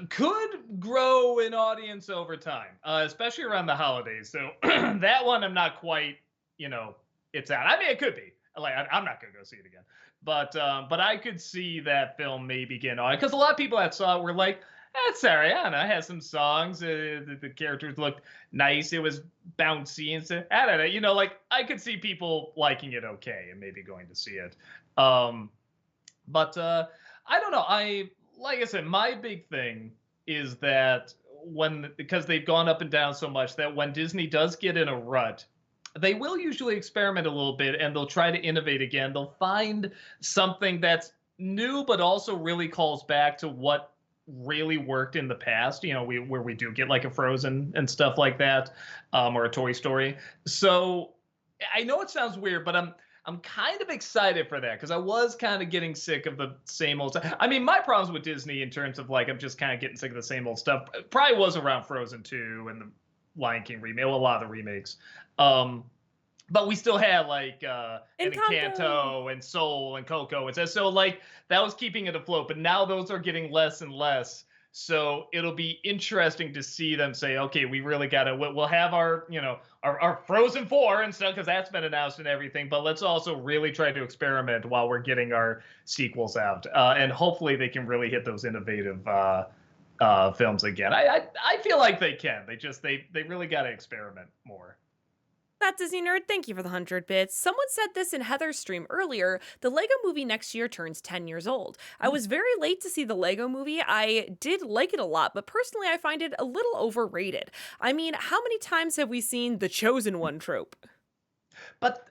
could grow in audience over time, especially around the holidays. So that one I'm not quite, it's out. I mean, it could be. Like, I'm not gonna go see it again, but I could see that film maybe getting on, because a lot of people that saw it were like, "That's Ariana, has some songs. The characters looked nice. It was bouncy and stuff." I don't know. Like, I could see people liking it okay and maybe going to see it. But I don't know. Like I said, my big thing is that because they've gone up and down so much, that when Disney does get in a rut, they will usually experiment a little bit and they'll try to innovate again. They'll find something that's new, but also really calls back to what really worked in the past. Where we do get like a Frozen and stuff like that, or a Toy Story. So I know it sounds weird, but I'm kind of excited for that because I was kind of getting sick of the same old stuff. I mean, my problems with Disney in terms of like I'm just kind of getting sick of the same old stuff probably was around Frozen 2 and the Lion King remake, well, a lot of the remakes. Um, but we still had like and Encanto. Encanto and Soul and Coco and so like that was keeping it afloat. But now those are getting less and less. So it'll be interesting to see them say, okay, we really got to. We'll have our our Frozen 4 and stuff because that's been announced and everything. But let's also really try to experiment while we're getting our sequels out, and hopefully they can really hit those innovative films again. I feel like they can. They really got to experiment more. That Disney nerd, thank you for the 100 bits. Someone said this in Heather's stream earlier. The Lego movie next year turns 10 years old. I was very late to see the Lego movie. I did like it a lot, but personally I find it a little overrated. I mean, how many times have we seen the chosen one trope? But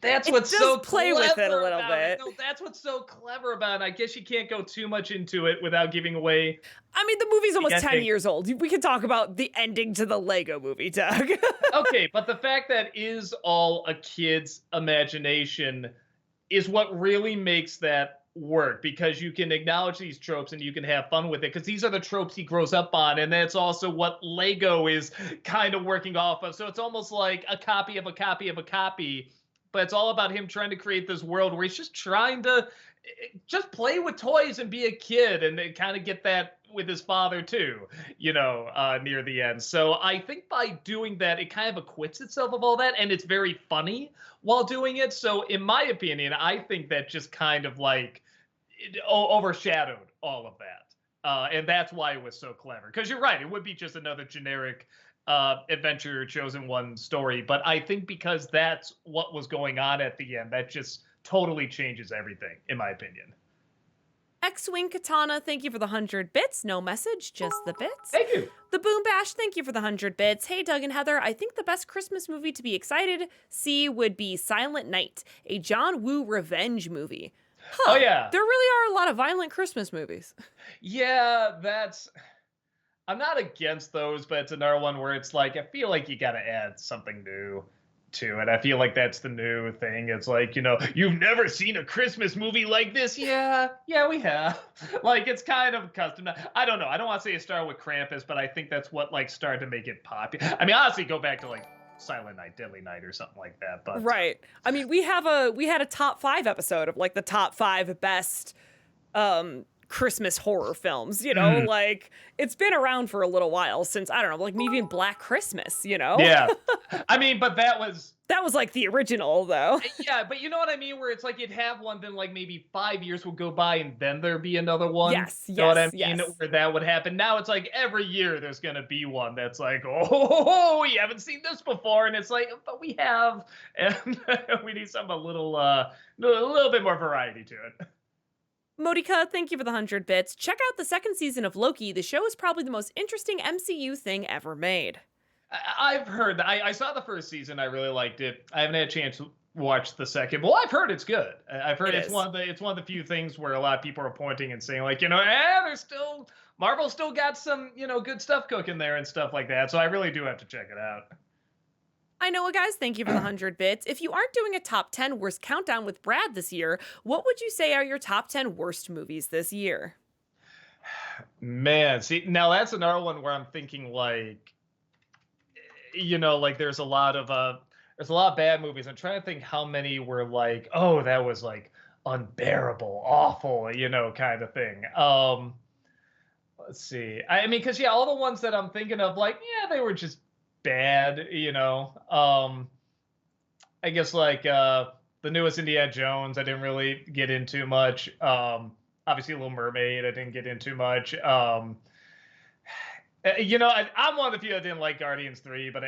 that's It what's does so play clever with it a little about it. bit. No, that's what's so clever about it. I guess you can't go too much into it without giving away I mean, the movie's the almost 10 ending. years old. We can talk about the ending to the Lego movie, Doug. Okay, but the fact that is all a kid's imagination is what really makes that work because you can acknowledge these tropes and you can have fun with it because these are the tropes he grows up on and that's also what Lego is kind of working off of. So it's almost like a copy of a copy of a copy, but it's all about him trying to create this world where he's just trying to just play with toys and be a kid and kind of get that with his father too, near the end. So I think by doing that, it kind of acquits itself of all that, and it's very funny while doing it. So in my opinion, I think that just kind of like overshadowed all of that, and that's why it was so clever. Because you're right, it would be just another generic adventure chosen one story, but I think because that's what was going on at the end, that just totally changes everything, in my opinion. X-Wing Katana, thank you for the 100 bits. No message, just the bits. Thank you. The Boom Bash, thank you for the 100 bits. Hey, Doug and Heather, I think the best Christmas movie to be excited see would be Silent Night, a John Woo revenge movie. Oh yeah. There really are a lot of violent Christmas movies. Yeah, I'm not against those, but it's another one where it's like I feel like you got to add something new to it. I feel like that's the new thing. It's like, you've never seen a Christmas movie like this. Yeah, we have. Like it's kind of custom. I don't know. I don't want to say it started with Krampus, but I think that's what like started to make it popular. I mean, honestly, go back to like Silent Night, Deadly Night, or something like that. But right. I mean, we had a top 5 episode of like the top 5 best Christmas horror films, like it's been around for a little while since, I don't know, like maybe even Black Christmas, Yeah. I mean, but that was like the original though. Yeah, but you know what I mean? Where it's like you'd have one, then like maybe 5 years would go by and then there'd be another one. Yes, You know what I mean? yes. Where that would happen. Now it's like every year there's going to be one that's like, oh, we haven't seen this before. And it's like, but we have. And we need a little bit more variety to it. Modika, thank you for the 100 bits. Check out the second season of Loki. The show is probably the most interesting MCU thing ever made. I've heard that. I saw the first season. I really liked it. I haven't had a chance to watch the second. Well, I've heard it's good. I've heard it's one of the few things where a lot of people are pointing and saying like, there's still Marvel still got some, good stuff cooking there and stuff like that. So I really do have to check it out. I know, guys, thank you for the 100 bits. If you aren't doing a top 10 worst countdown with Brad this year, what would you say are your top 10 worst movies this year? Man, see, now that's another one where I'm thinking like, like there's a lot of bad movies. I'm trying to think how many were like, oh, that was like unbearable, awful, kind of thing. Let's see. I mean, because all the ones that I'm thinking of, like, yeah, they were just bad, I guess like the newest Indiana Jones I didn't really get into much. Obviously Little Mermaid I didn't get into much. I'm one of the few that didn't like Guardians 3, but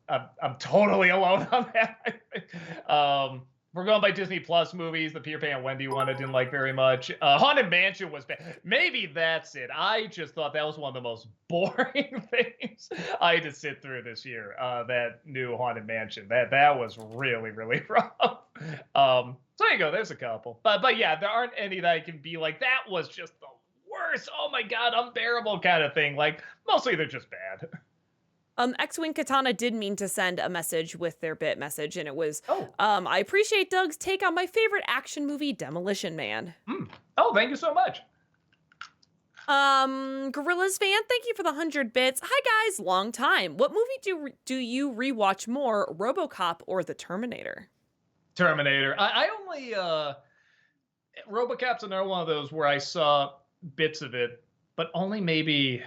I'm totally alone on that. We're going by Disney Plus movies. The Peter Pan and Wendy one I didn't like very much. Haunted Mansion was bad. Maybe that's it. I just thought that was one of the most boring things I had to sit through this year. That new Haunted Mansion. That was really, really rough. So there you go. There's a couple. But yeah, there aren't any that I can be like, that was just the worse. Oh my God, unbearable kind of thing. Like, mostly they're just bad. X-Wing Katana did mean to send a message with their bit message, and it was, Oh, I appreciate Doug's take on my favorite action movie, Demolition Man. oh, thank you so much. Gorillas fan, thank you for the 100 bits. Hi guys, long time. What movie do you rewatch more, RoboCop or The Terminator? Terminator. I only RoboCop's another one of those where I saw bits of it, but only maybe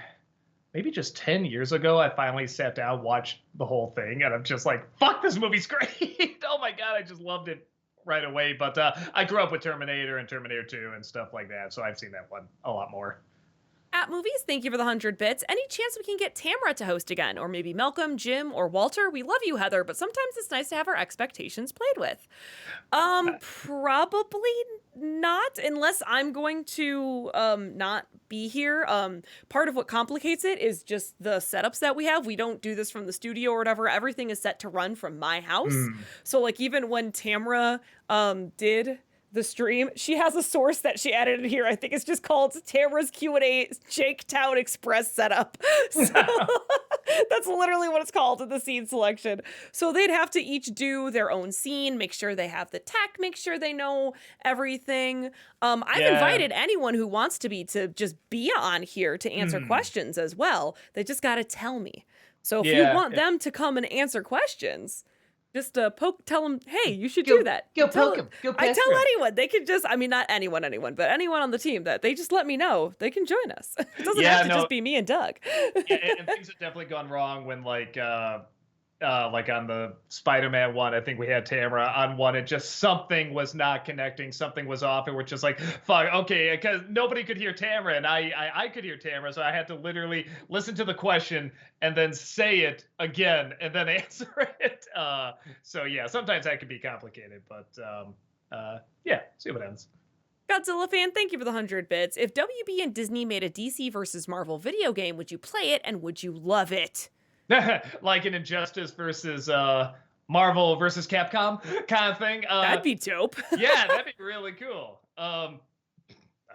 just 10 years ago I finally sat down, watched the whole thing, and I'm just like, fuck, this movie's great. Oh my God, I just loved it right away. But I grew up with Terminator and Terminator 2 and stuff like that, so I've seen that one a lot more. At Movies, thank you for the 100 bits. Any chance we can get Tamara to host again? Or maybe Malcolm, Jim, or Walter? We love you, Heather, but sometimes it's nice to have our expectations played with. Probably not, unless I'm going to not be here. Part of what complicates it is just the setups that we have. We don't do this from the studio or whatever. Everything is set to run from my house. So like even when Tamara did the stream, she has a source that she added in here. I think it's just called Tamara's Q&A Jake Town Express setup. So that's literally what it's called in the scene selection. So they'd have to each do their own scene, make sure they have the tech, make sure they know everything. I've invited anyone who wants to just be on here to answer questions as well. They just got to tell me. So if you want them to come and answer questions, just tell them, hey, you should do that. Go poke them. Go I pester tell 'em. anyone. They can just, I mean, not anyone, but anyone on the team that they just let me know. They can join us. It doesn't have to just be me and Doug. And things have definitely gone wrong when like on the Spider-Man one, I think we had Tamara on one, and just something was not connecting, something was off, and we're just like, fuck, okay, because nobody could hear Tamara, and I could hear Tamara, so I had to literally listen to the question and then say it again and then answer it. So yeah, sometimes that can be complicated, but yeah, see what happens. Godzilla fan, thank you for the 100 bits. If WB and Disney made a DC versus Marvel video game, would you play it and would you love it? Like an Injustice versus Marvel versus Capcom kind of thing. That'd be dope. Yeah, that'd be really cool. I'd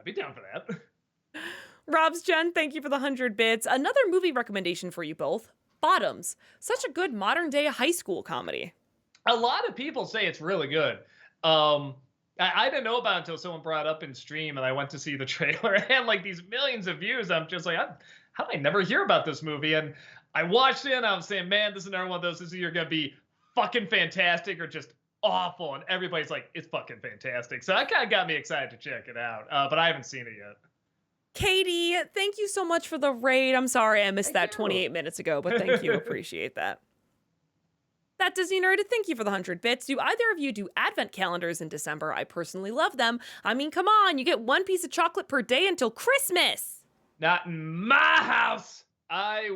be down for that. Rob's Jen, thank you for the 100 bits. Another movie recommendation for you both, Bottoms. Such a good modern day high school comedy. A lot of people say it's really good. I didn't know about it until someone brought it up in stream, and I went to see the trailer. It had like these millions of views. I'm just like, how did I never hear about this movie? And I watched it, and I was saying, man, this is another one of those. This is either going to be fucking fantastic or just awful. And everybody's like, it's fucking fantastic. So that kind of got me excited to check it out. But I haven't seen it yet. Katie, thank you so much for the raid. I'm sorry I missed Thank that you. 28 minutes ago, but thank you. Appreciate that. That Disney Nerd, thank you for the 100 bits. Do either of you do advent calendars in December? I personally love them. I mean, come on, you get one piece of chocolate per day until Christmas. Not in my house.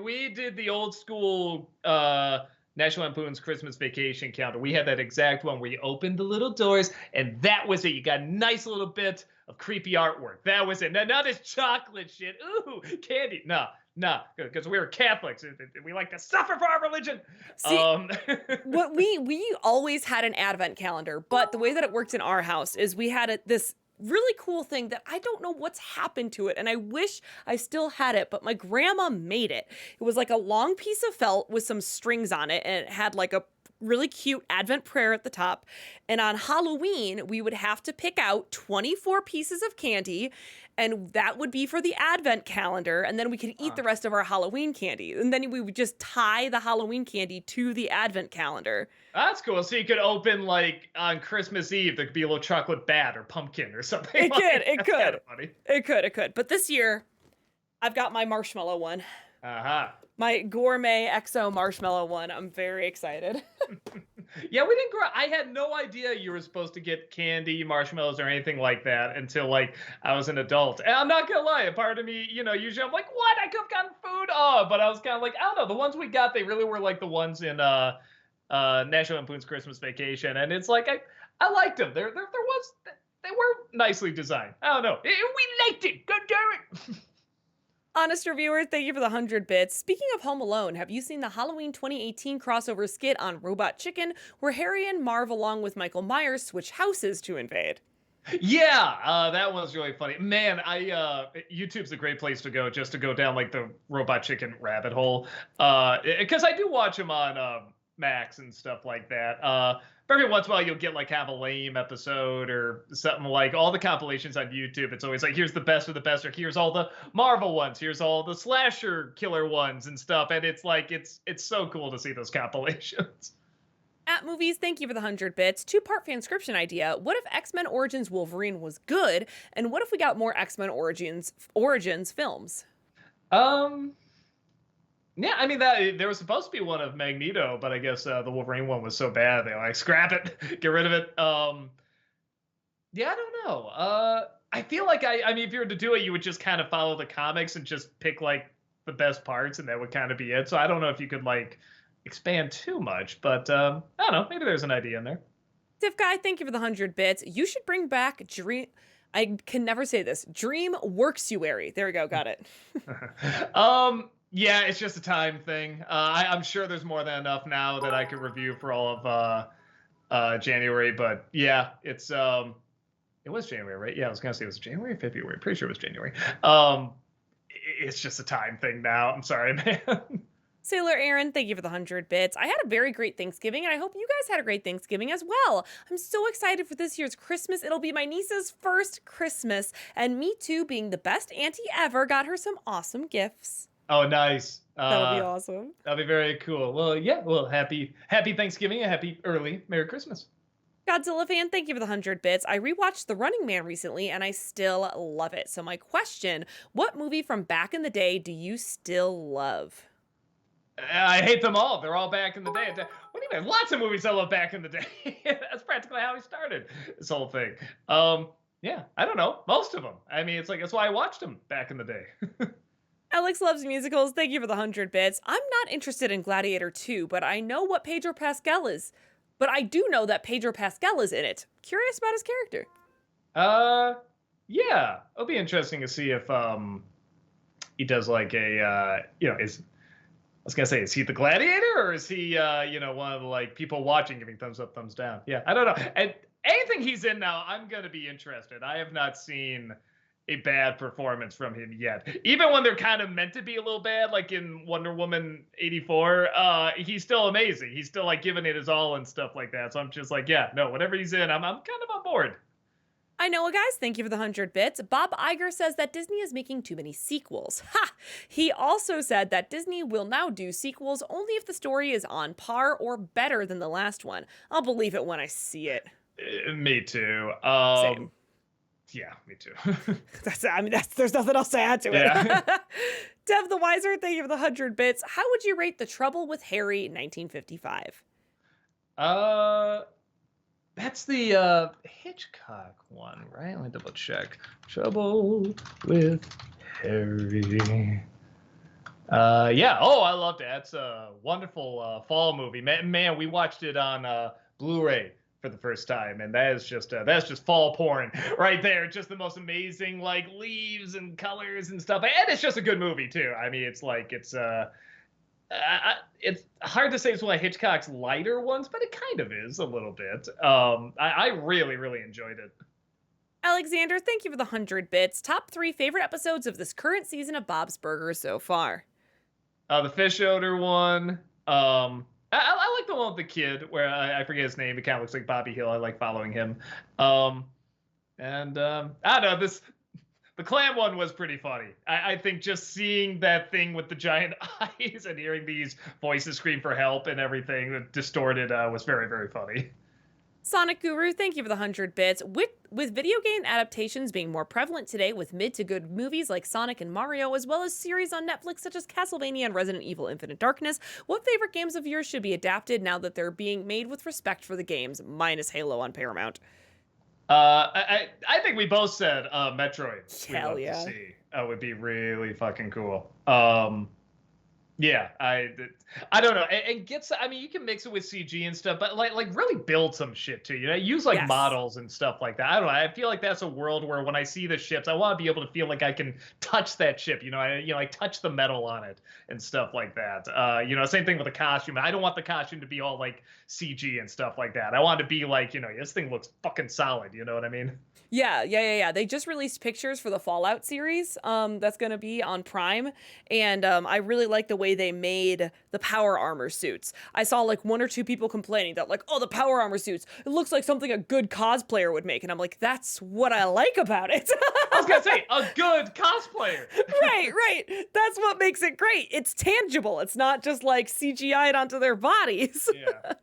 We did the old school National Lampoon's Christmas Vacation calendar. We had that exact one where you opened the little doors, and that was it. You got a nice little bit of creepy artwork. That was it. Now this chocolate shit. Ooh, candy. No, because we were Catholics. We like to suffer for our religion. See, what we always had an advent calendar, but the way that it worked in our house is we had this really cool thing that I don't know what's happened to it, and I wish I still had it, but my grandma made it. It was like a long piece of felt with some strings on it, and it had like a really cute advent prayer at the top. And on Halloween, we would have to pick out 24 pieces of candy, and that would be for the advent calendar, and then we could eat the rest of our Halloween candy. And then we would just tie the Halloween candy to the advent calendar. That's cool. So you could open like on Christmas Eve, there could be a little chocolate bat or pumpkin or something. It could. That's kinda funny. It could. But this year, I've got my marshmallow one. Uh-huh. My gourmet EXO marshmallow one. I'm very excited. Yeah, we didn't grow up. I had no idea you were supposed to get candy, marshmallows, or anything like that until like I was an adult. And I'm not gonna lie, a part of me, usually I'm like, what? I could have gotten food. Oh, but I was kind of like, I don't know. The ones we got, they really were like the ones in National Lampoon's Christmas Vacation, and it's like I liked them. They were nicely designed. I don't know. We liked it. God damn it. Honest reviewer, thank you for the 100 bits. Speaking of Home Alone, have you seen the Halloween 2018 crossover skit on Robot Chicken where Harry and Marv along with Michael Myers switch houses to invade? Yeah, that was really funny. Man, YouTube's a great place to go just to go down like the Robot Chicken rabbit hole. Because I do watch them on Max and stuff like that. Every once in a while you'll get like have a lame episode or something like all the compilations on YouTube. It's always like here's the best of the best, or here's all the Marvel ones, here's all the slasher killer ones and stuff. And it's like it's so cool to see those compilations. At Movies, thank you for the 100 bits. Two-part fanscription idea. What if X-Men Origins Wolverine was good? And what if we got more X-Men Origins films? Um Yeah, I mean that there was supposed to be one of Magneto, but I guess the Wolverine one was so bad they like scrap it, get rid of it. Yeah, I don't know. I feel like I mean if you were to do it, you would just kind of follow the comics and just pick like the best parts, and that would kind of be it. So I don't know if you could like expand too much, but I don't know. Maybe there's an idea in there. Tiff Guy, thank you for the 100 bits. You should bring back Dream. I can never say this. Dream Worksuary. There we go. Got it. Yeah, it's just a time thing. I'm sure there's more than enough now that I could review for all of January, but yeah, it was January, right? Yeah, I was gonna say it was January or February. Pretty sure it was January. It's just a time thing now. I'm sorry, man. Sailor Aaron, thank you for the 100 bits. I had a very great Thanksgiving, and I hope you guys had a great Thanksgiving as well. I'm so excited for this year's Christmas. It'll be my niece's first Christmas, and me too, being the best auntie ever, got her some awesome gifts. Oh, nice. That'll be awesome. That'll be very cool. Well, yeah. Well, happy Thanksgiving and happy early Merry Christmas. Godzilla fan, thank you for the 100 bits. I rewatched The Running Man recently, and I still love it. So my question, what movie from back in the day do you still love? I hate them all. They're all back in the day. What do you mean? Lots of movies I love back in the day. That's practically how we started this whole thing. Yeah, I don't know. Most of them. I mean, it's like that's why I watched them back in the day. Alex loves musicals. Thank you for the 100 bits. I'm not interested in Gladiator 2, but I know what Pedro Pascal is. But I do know that Pedro Pascal is in it. Curious about his character. Yeah, it'll be interesting to see if he does like a is I was gonna say, is he the gladiator or is he, one of the like people watching giving thumbs up, thumbs down? Yeah, I don't know. And anything he's in now, I'm gonna be interested. I have not seen a bad performance from him yet. Even when they're kind of meant to be a little bad, like in Wonder Woman 84, he's still amazing. He's still like giving it his all and stuff like that. So I'm just like, yeah, no, whatever he's in, I'm kind of on board. I know, guys. Thank you for the 100 bits. Bob Iger says that Disney is making too many sequels. Ha! He also said that Disney will now do sequels only if the story is on par or better than the last one. I'll believe it when I see it. Me too. Same. Yeah, me too. There's nothing else to add to it. Yeah. Dev the Wiser, thank you for the 100 bits. How would you rate The Trouble with Harry 1955? That's the Hitchcock one, right? Let me double check. Trouble with Harry. Yeah. Oh, I loved it. That's a wonderful fall movie. Man, we watched it on Blu-ray for the first time, and that's just fall porn right there. Just the most amazing like leaves and colors and stuff, and it's just a good movie too. I mean, it's hard to say it's one of Hitchcock's lighter ones, but it kind of is a little bit. I really, really enjoyed it. Alexander, thank you for the 100 bits. Top 3 favorite episodes of this current season of Bob's Burgers so far. The fish odor one. I like the one with the kid where I forget his name. It kind of looks like Bobby Hill. I like following him. I don't know, the clam one was pretty funny. I think just seeing that thing with the giant eyes and hearing these voices scream for help and everything that distorted was very, very funny. Sonic Guru, thank you for the 100 bits. With video game adaptations being more prevalent today with mid to good movies like Sonic and Mario, as well as series on Netflix such as Castlevania and Resident Evil Infinite Darkness, what favorite games of yours should be adapted now that they're being made with respect for the games, minus Halo on Paramount? I think we both said Metroid. Hell yeah. To see. Would be really fucking cool. Yeah, I don't know. And I mean, you can mix it with CG and stuff, but like really build some shit too. You know, use like Yes. models and stuff like that. I don't know. I feel like that's a world where when I see the ships, I want to be able to feel like I can touch that ship. Like touch the metal on it and stuff like that. Same thing with the costume. I don't want the costume to be all like CG and stuff like that. I want it to be like, this thing looks fucking solid. You know what I mean? Yeah. They just released pictures for the Fallout series. That's gonna be on Prime, and I really like the way they made the power armor suits. I saw like one or two people complaining that like, oh, the power armor suits, it looks like something a good cosplayer would make, and I'm like, that's what I like about it. I was gonna say a good cosplayer. Right. That's what makes it great. It's tangible. It's not just like CGI'd onto their bodies. Yeah.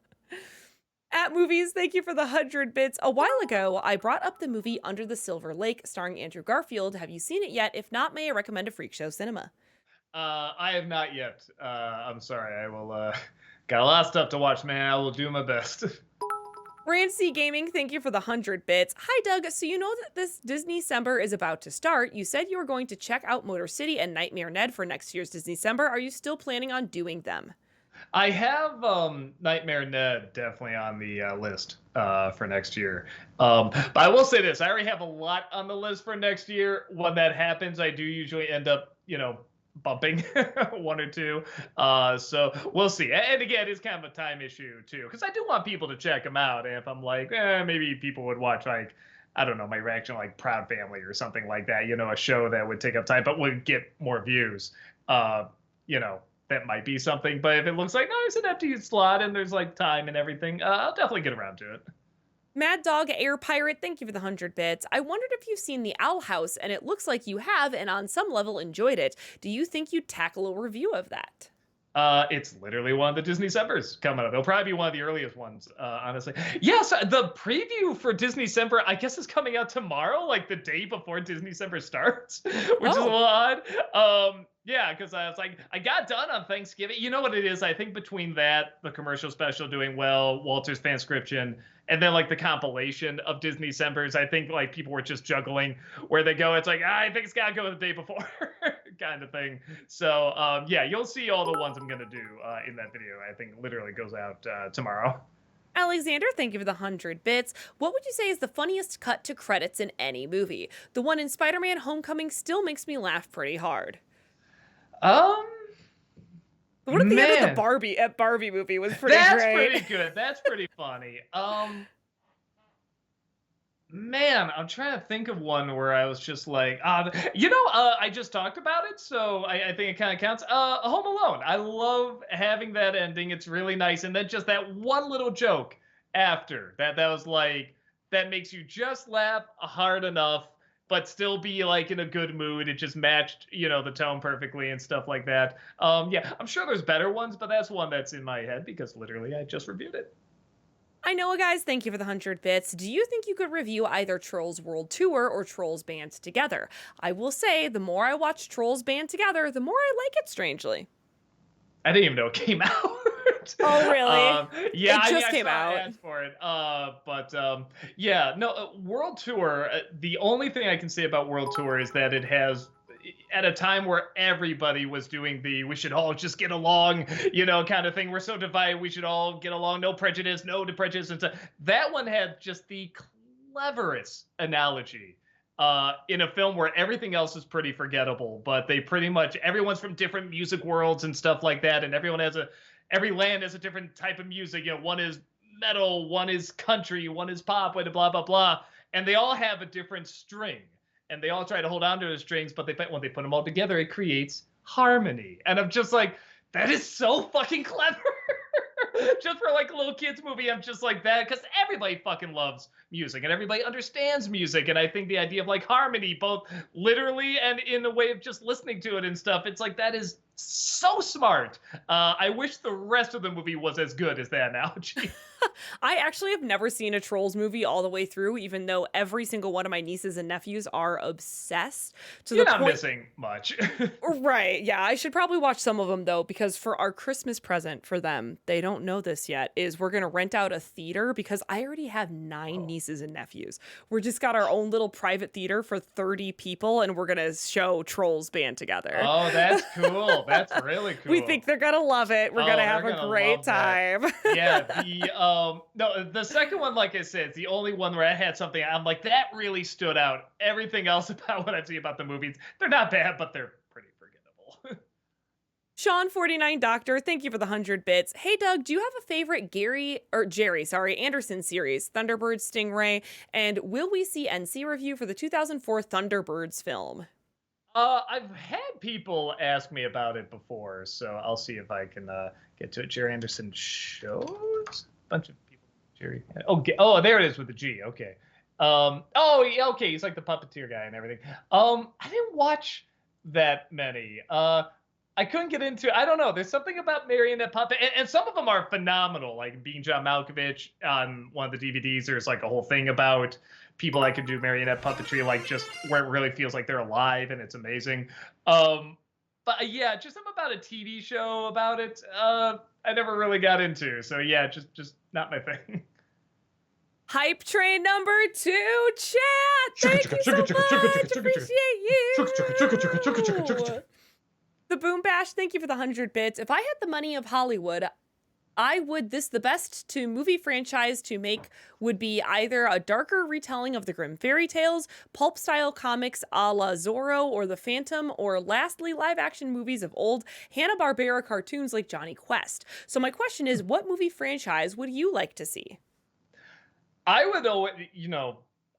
At movies, thank you for the 100 bits. A while ago, I brought up the movie Under the Silver Lake starring Andrew Garfield. Have you seen it yet? If not, may I recommend a Freak Show Cinema? I have not yet. I'm sorry. I will. Got a lot of stuff to watch, man. I will do my best. Rancy Gaming, thank you for the 100 bits. Hi, Doug. So you know that this Disney December is about to start. You said you were going to check out Motor City and Nightmare Ned for next year's Disney December. Are you still planning on doing them? I have Nightmare Ned definitely on the list for next year. But I will say this: I already have a lot on the list for next year. When that happens, I do usually end up, bumping one or two. So we'll see. And again, it's kind of a time issue too, because I do want people to check them out. And if I'm like, maybe people would watch like, I don't know, my reaction like Proud Family or something like that. A show that would take up time but would get more views. That might be something. But if it looks like, no, it's an empty slot and there's like time and everything, I'll definitely get around to it. Mad Dog Air Pirate, thank you for the 100 bits. I wondered if you've seen The Owl House, and it looks like you have, and on some level enjoyed it. Do you think you'd tackle a review of that? It's literally one of the Disney Decembers coming up. It'll probably be one of the earliest ones, honestly. Yes, the preview for Disney December, I guess, is coming out tomorrow, like the day before Disney December starts, which is a little odd. Yeah, because I was like, I got done on Thanksgiving. You know what it is? I think between that, the commercial special doing well, Walter's Fanscription, and then like the compilation of Disney Decembers, I think like people were just juggling where they go. It's like, I think it's got to go the day before kind of thing. So yeah, you'll see all the ones I'm going to do in that video. I think literally goes out tomorrow. Alexander, thank you for the 100 bits. What would you say is the funniest cut to credits in any movie? The one in Spider-Man Homecoming still makes me laugh pretty hard. Um, The one at the end of the Barbie movie was pretty That's great. pretty good. That's pretty funny. Man, I'm trying to think of one where I was just like, I just talked about it, so I think it kind of counts. Home Alone. I love having that ending. It's really nice, and then just that one little joke after that was like that makes you just laugh hard enough, but still be like in a good mood. It just matched, the tone perfectly and stuff like that. Yeah, I'm sure there's better ones, but that's one that's in my head because literally I just reviewed it. I know, guys, thank you for the 100 bits. Do you think you could review either Trolls World Tour or Trolls Band Together? I will say, the more I watch Trolls Band Together, the more I like it, strangely. I didn't even know it came out. Oh, really? Yeah, it just I came saw out. ads for it. Yeah, no, World Tour. The only thing I can say about World Tour is that it has, at a time where everybody was doing the "we should all just get along," kind of thing. We're so divided, we should all get along, no prejudice, no prejudice, and so that one had just the cleverest analogy. In a film where everything else is pretty forgettable, but they pretty much everyone's from different music worlds and stuff like that, and every land has a different type of music. One is metal, one is country, one is pop, blah blah blah, and they all have a different string, and they all try to hold on to the strings, but when they put them all together, it creates harmony. And I'm just like, that is so fucking clever. Just for like a little kids movie, I'm just like that, because everybody fucking loves music and everybody understands music, and I think the idea of like harmony, both literally and in the way of just listening to it and stuff, it's like that is so smart. I wish the rest of the movie was as good as that analogy. I actually have never seen a Trolls movie all the way through, even though every single one of my nieces and nephews are obsessed. You're not missing much. Right. Yeah, I should probably watch some of them, though, because for our Christmas present for them, they don't know this yet, is we're going to rent out a theater, because I already have 9 nieces and nephews. We're just got our own little private theater for 30 people, and we're going to show Trolls Band Together. Oh, that's cool. That's really We cool. think they're gonna love it. We're Oh, gonna they're have a gonna great love that. time. Yeah, no, the second one, like I said, is the only one where I had something I'm like, that really stood out. Everything else about what I've seen about the movies, they're not bad, but they're pretty forgettable. Sean 49 Doctor, thank you for the 100 bits. Hey Doug, do you have a favorite Jerry Anderson series, Thunderbirds, Stingray, and will we see NC review for the 2004 Thunderbirds film? I've had people ask me about it before, so I'll see if I can get to it. Jerry Anderson shows bunch of people. Jerry. Oh, there it is with the G. Okay. Oh, yeah, okay. He's like the puppeteer guy and everything. I didn't watch that many. I couldn't get into. I don't know. There's something about Marionette Puppet, and some of them are phenomenal. Like Being John Malkovich on one of the DVDs. There's like a whole thing about people that can do marionette puppetry, like just where it really feels like they're alive, and it's amazing. But yeah, just something about a TV show about it. I never really got into. So yeah, just not my thing. Hype train number 2, chat. Thank you so much. Appreciate you. The Boom Bash, thank you for the 100 bits. If I had the money of Hollywood, the best to movie franchise to make would be either a darker retelling of the Grimm fairy tales, pulp style comics a la Zorro or The Phantom, or lastly, live action movies of old Hanna-Barbera cartoons like Johnny Quest. So my question is, what movie franchise would you like to see? I would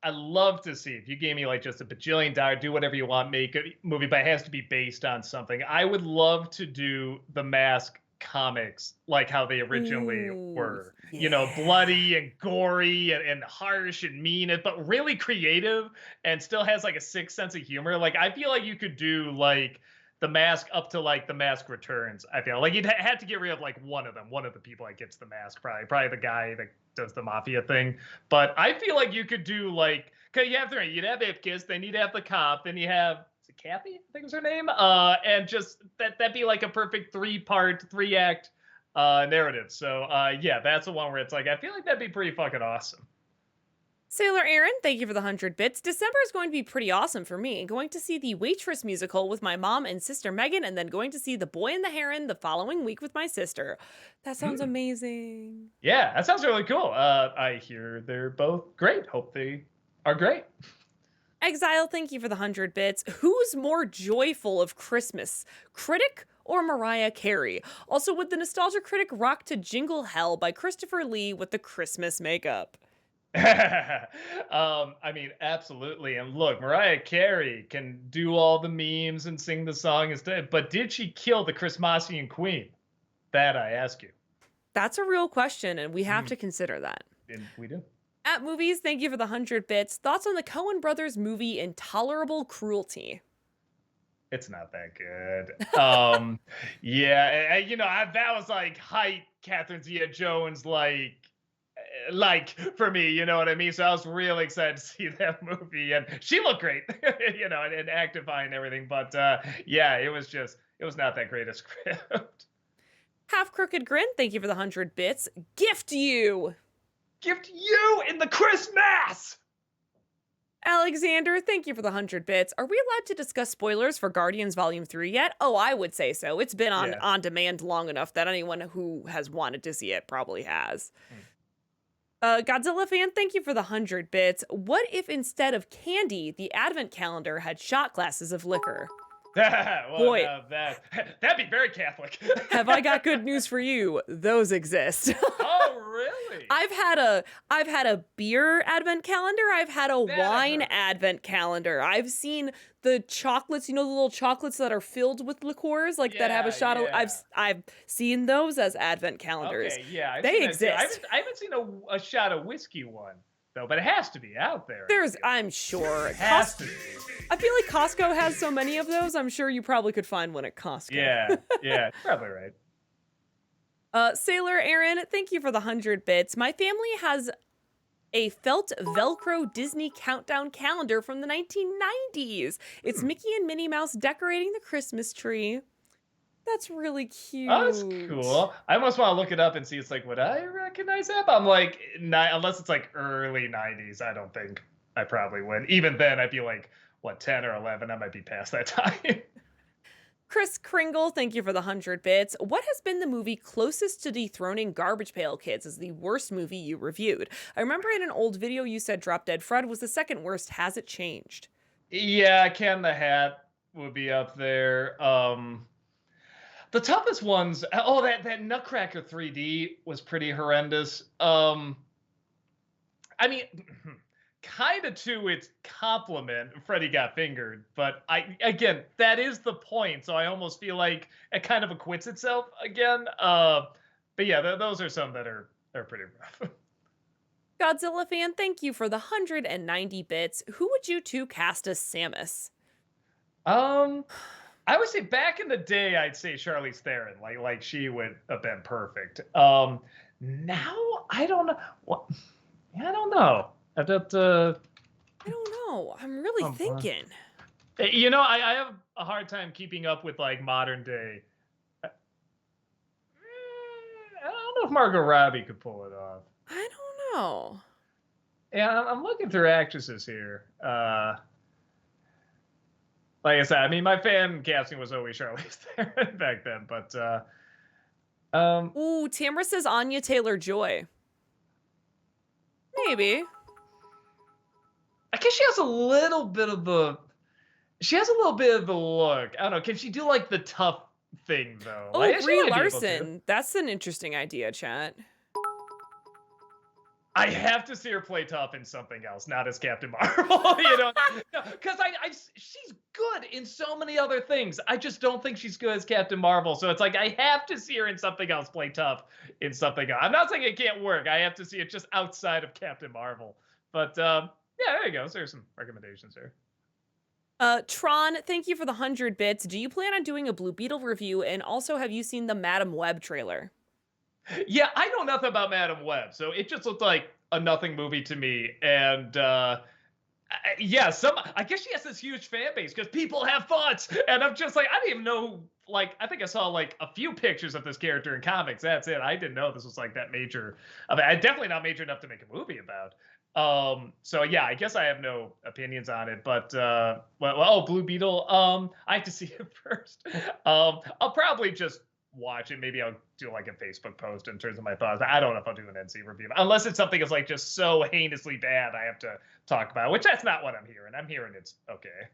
I'd love to see if you gave me like just a bajillion dollar, do whatever you want, make a movie, but it has to be based on something. I would love to do The Mask comics like how they originally were. Yeah. Bloody and gory and harsh and mean, but really creative and still has like a sick sense of humor. Like I feel like you could do like The Mask up to like The Mask Returns. I feel like you'd had to get rid of like one of the people that gets the mask, probably the guy that does the mafia thing. But I feel like you could do like, cause you have three. You'd have Ipkiss, then you'd have the cop, then you have Kathy, I think is her name. And just that'd be like a perfect 3-part, 3-act narrative. So yeah, that's the one where it's like I feel like that'd be pretty fucking awesome. Sailor Aaron, thank you for the 100 bits. December is going to be pretty awesome for me. Going to see the Waitress musical with my mom and sister Megan, and then going to see The Boy and the Heron the following week with my sister. That sounds amazing. Yeah, that sounds really cool. I hear they're both great. Hope they are great. Exile, thank you for the 100 bits. Who's more joyful of Christmas, Critic or Mariah Carey? Also, would the nostalgia critic rock to Jingle Hell by Christopher Lee with the Christmas makeup? I mean, absolutely. And look, Mariah Carey can do all the memes and sing the song instead, but did she kill the Christmasian queen? That I ask you. That's a real question, and we have to consider that. And we do. At Movies, thank you for the 100 bits. Thoughts on the Coen Brothers movie Intolerable Cruelty? It's not that good. Yeah, that was like height Catherine Zeta-Jones like for me, you know what I mean? So I was really excited to see that movie, and she looked great, and acting fine and everything. But yeah, it was not that great a script. Half Crooked Grin, thank you for the 100 bits. Gift you in the Christmas. Alexander, thank you for the 100 bits. Are we allowed to discuss spoilers for Guardians Volume 3 yet? Oh, I would say so. It's been on demand long enough that anyone who has wanted to see it probably has. Godzilla fan, thank you for the 100 bits. What if instead of candy, the advent calendar had shot glasses of liquor? Well, Boy, that'd be very Catholic. Have I got good news for you? Those exist. Oh, really? I've had a beer advent calendar. I've had a wine advent calendar. I've seen the chocolates, the little chocolates that are filled with liqueurs, that have a shot of. I've seen those as advent calendars. Okay, yeah, they exist. I haven't seen a shot of whiskey one though, but it has to be out there. I'm sure. It has to be. I feel like Costco has so many of those. I'm sure you probably could find one at Costco. Yeah, probably right. Sailor Aaron, thank you for the 100 bits. My family has a felt Velcro Disney countdown calendar from the 1990s. It's Mickey and Minnie Mouse decorating the Christmas tree. That's really cute. Oh, that's cool. I almost want to look it up and see. It's like, would I recognize that? But I'm like, unless it's like early 90s, I don't think I probably would. Even then, I'd be like, 10 or 11? I might be past that time. Chris Kringle, thank you for the 100 bits. What has been the movie closest to dethroning Garbage Pail Kids as the worst movie you reviewed? I remember in an old video you said Drop Dead Fred was the second worst. Has it changed? Yeah, Can the Hat would be up there. The toughest ones. Oh, that Nutcracker 3D was pretty horrendous. I mean, kind of to its compliment, Freddy got fingered. But that is the point. So I almost feel like it kind of acquits itself again. But yeah, those are some that are pretty rough. Godzilla fan, thank you for the 190 bits. Who would you two cast as Samus? I would say back in the day, I'd say Charlize Theron. Like she would have been perfect. Now I don't know. What? Yeah, I don't know. I don't. I don't know. I'm really thinking. You know, I have a hard time keeping up with like modern day. I don't know if Margot Robbie could pull it off. I don't know. Yeah, I'm looking through actresses here. Like I said, I mean, my fan casting was always Charlize Theron back then, but Ooh, Tamara says Anya Taylor-Joy. Maybe. I guess she has a little bit of the. She has a little bit of the look. I don't know. Can she do like the tough thing though? Oh, Like, Brie Larson. That's an interesting idea, chat. I have to see her play tough in something else, not as Captain Marvel. You know, because she's good in so many other things. I just don't think she's good as Captain Marvel. So it's like I have to see her in something else play tough in something else. I'm not saying it can't work. I have to see it just outside of Captain Marvel. But yeah, there you go. So there's some recommendations here. Tron, thank you for the 100 bits. Do you plan on doing a Blue Beetle review? And also, have you seen the Madam Web trailer? Yeah, I know nothing about Madam Web, so it just looked like a nothing movie to me. And yeah, I guess she has this huge fan base because people have thoughts, and I'm just like, I didn't even know. Like, I think I saw like a few pictures of this character in comics. That's it. I didn't know this was like that major. I mean, definitely not major enough to make a movie about. So yeah, I guess I have no opinions on it. But Blue Beetle. I have to see it first. I'll probably just watch it. Maybe I'll do like a Facebook post in terms of my thoughts. I don't know if I'll do an NC review unless it's something that's like just so heinously bad I have to talk about, which that's not what I'm hearing. I'm hearing it's okay.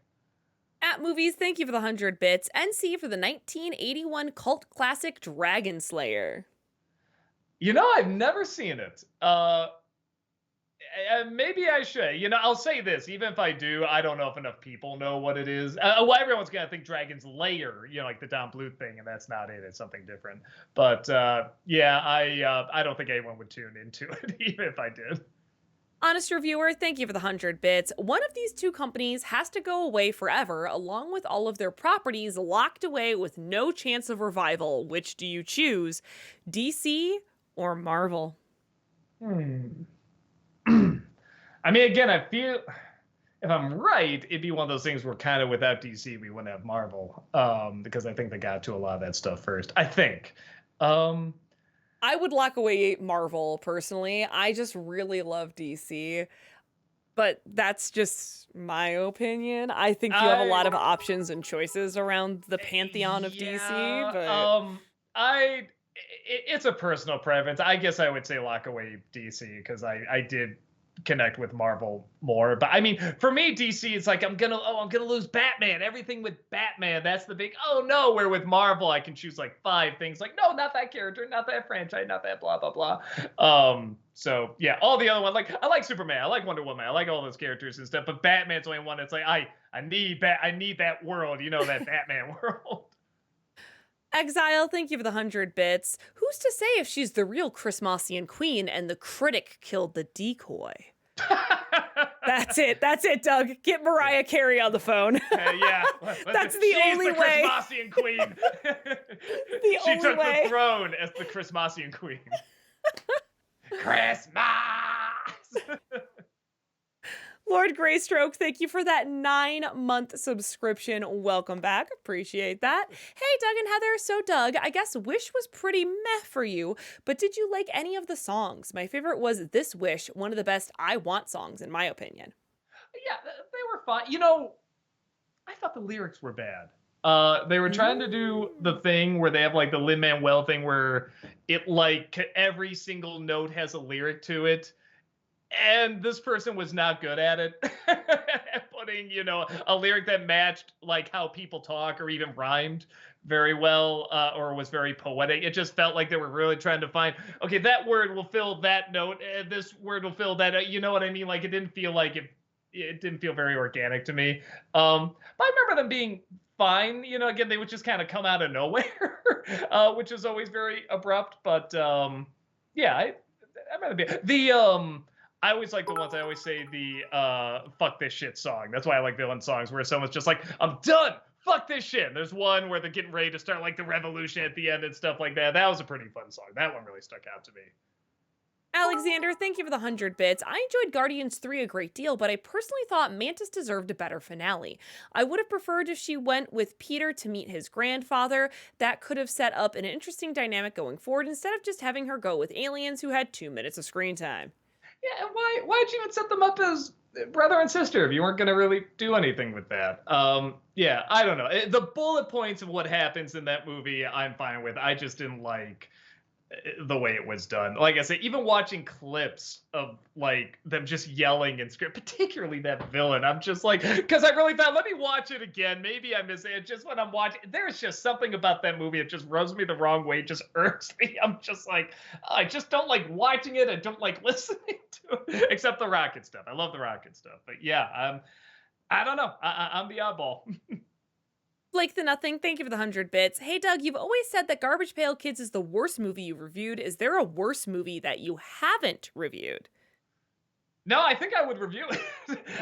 At Movies, thank you for the 100 bits. NC for the 1981 cult classic Dragon Slayer. You know, I've never seen it. Maybe I should. You know, I'll say this. Even if I do, I don't know if enough people know what it is. Well, everyone's going to think Dragon's Lair, you know, like the Don Bluth thing, and that's not it. It's something different. But yeah, I don't think anyone would tune into it, even if I did. Honest reviewer, thank you for the 100 bits. One of these two companies has to go away forever, along with all of their properties locked away with no chance of revival. Which do you choose, DC or Marvel? I mean, again, I feel if I'm right, it'd be one of those things where kind of without DC, we wouldn't have Marvel, because I think they got to a lot of that stuff first. I think. I would lock away Marvel personally. I just really love DC, but that's just my opinion. I think you have a lot of options and choices around the pantheon of DC. But it's a personal preference. I guess I would say lock away DC because I did connect with Marvel more. But I mean, for me, DC, it's like I'm gonna lose Batman. Everything with Batman, that's the big oh no. Where with Marvel, I can choose like 5 things. Like no, not that character, not that franchise, not that blah blah blah. So yeah, all the other ones, like I like Superman, I like Wonder Woman, I like all those characters and stuff. But Batman's the only one that's like I need that world, you know, that Batman world. Exile, thank you for the 100 bits. Who's to say if she's the real Christmasian queen and the critic killed the decoy? That's it, Doug. Get Mariah Carey on the phone. Yeah. That's the only way. Christmasian queen. She took the throne as the Christmasian queen. Christmas! Lord Greystroke, thank you for that 9-month subscription. Welcome back. Appreciate that. Hey, Doug and Heather. So, Doug, I guess Wish was pretty meh for you, but did you like any of the songs? My favorite was This Wish, one of the best I Want songs, in my opinion. Yeah, they were fine. You know, I thought the lyrics were bad. They were trying to do the thing where they have like the Lin-Manuel thing where it like every single note has a lyric to it. And this person was not good at it. At putting, a lyric that matched like how people talk or even rhymed very well, or was very poetic. It just felt like they were really trying to find, okay, that word will fill that note, and this word will fill that. You know what I mean? Like it didn't feel like it didn't feel very organic to me. But I remember them being fine. Again, they would just kind of come out of nowhere, which is always very abrupt. But yeah, I remember I always like the ones I always say the fuck this shit song. That's why I like villain songs where someone's just like, I'm done. Fuck this shit. And there's one where they're getting ready to start like the revolution at the end and stuff like that. That was a pretty fun song. That one really stuck out to me. Alexander, thank you for the 100 bits. I enjoyed Guardians 3 a great deal, but I personally thought Mantis deserved a better finale. I would have preferred if she went with Peter to meet his grandfather. That could have set up an interesting dynamic going forward instead of just having her go with aliens who had 2 minutes of screen time. Yeah, why'd you even set them up as brother and sister if you weren't gonna really do anything with that? Yeah, I don't know. The bullet points of what happens in that movie, I'm fine with. I just didn't like the way it was done. Like I said, even watching clips of like them just yelling and script, particularly that villain, I'm just like, because I really thought, let me watch it again. Maybe I miss it. Just when I'm watching, there's just something about that movie. It just rubs me the wrong way. It just irks me. I'm just like, I just don't like watching it. I don't like listening to it, except the Rocket stuff. I love the Rocket stuff. But yeah, I don't know. I'm the oddball. Blake the Nothing, thank you for the 100 bits. Hey Doug, you've always said that Garbage Pail Kids is the worst movie you've reviewed. Is there a worse movie that you haven't reviewed? No, I think I would review it.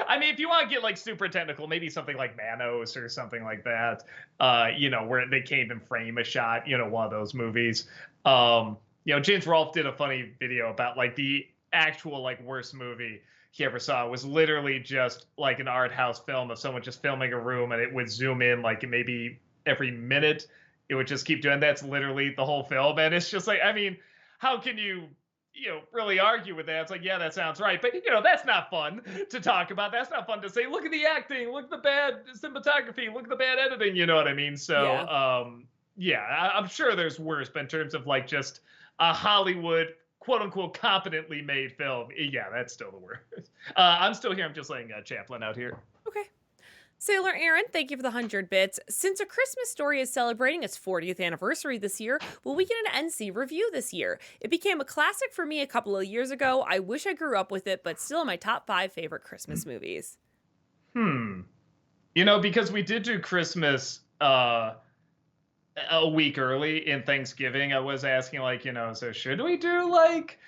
I mean, if you want to get like super technical, maybe something like Manos or something like that, where they can't even frame a shot, one of those movies. James Rolfe did a funny video about like the actual like worst movie he ever saw. It was literally just like an art house film of someone just filming a room, and it would zoom in like maybe every minute. It would just keep doing that's literally the whole film. And it's just like, I mean, how can you really argue with that? It's like, yeah, that sounds right. But, that's not fun to talk about. That's not fun to say, look at the acting, look at the bad cinematography, look at the bad editing. You know what I mean? So, yeah, I'm sure there's worse, but in terms of like just a Hollywood quote unquote competently made film, yeah, that's still the worst. I'm still here. I'm just laying Chaplin out here. Okay. Sailor Aaron, thank you for the 100 bits. Since A Christmas Story is celebrating its 40th anniversary this year, will we get an NC review this year? It became a classic for me a couple of years ago. I wish I grew up with it, but still in my top 5 favorite Christmas movies. Because we did do Christmas a week early in Thanksgiving, I was asking like, so should we do like,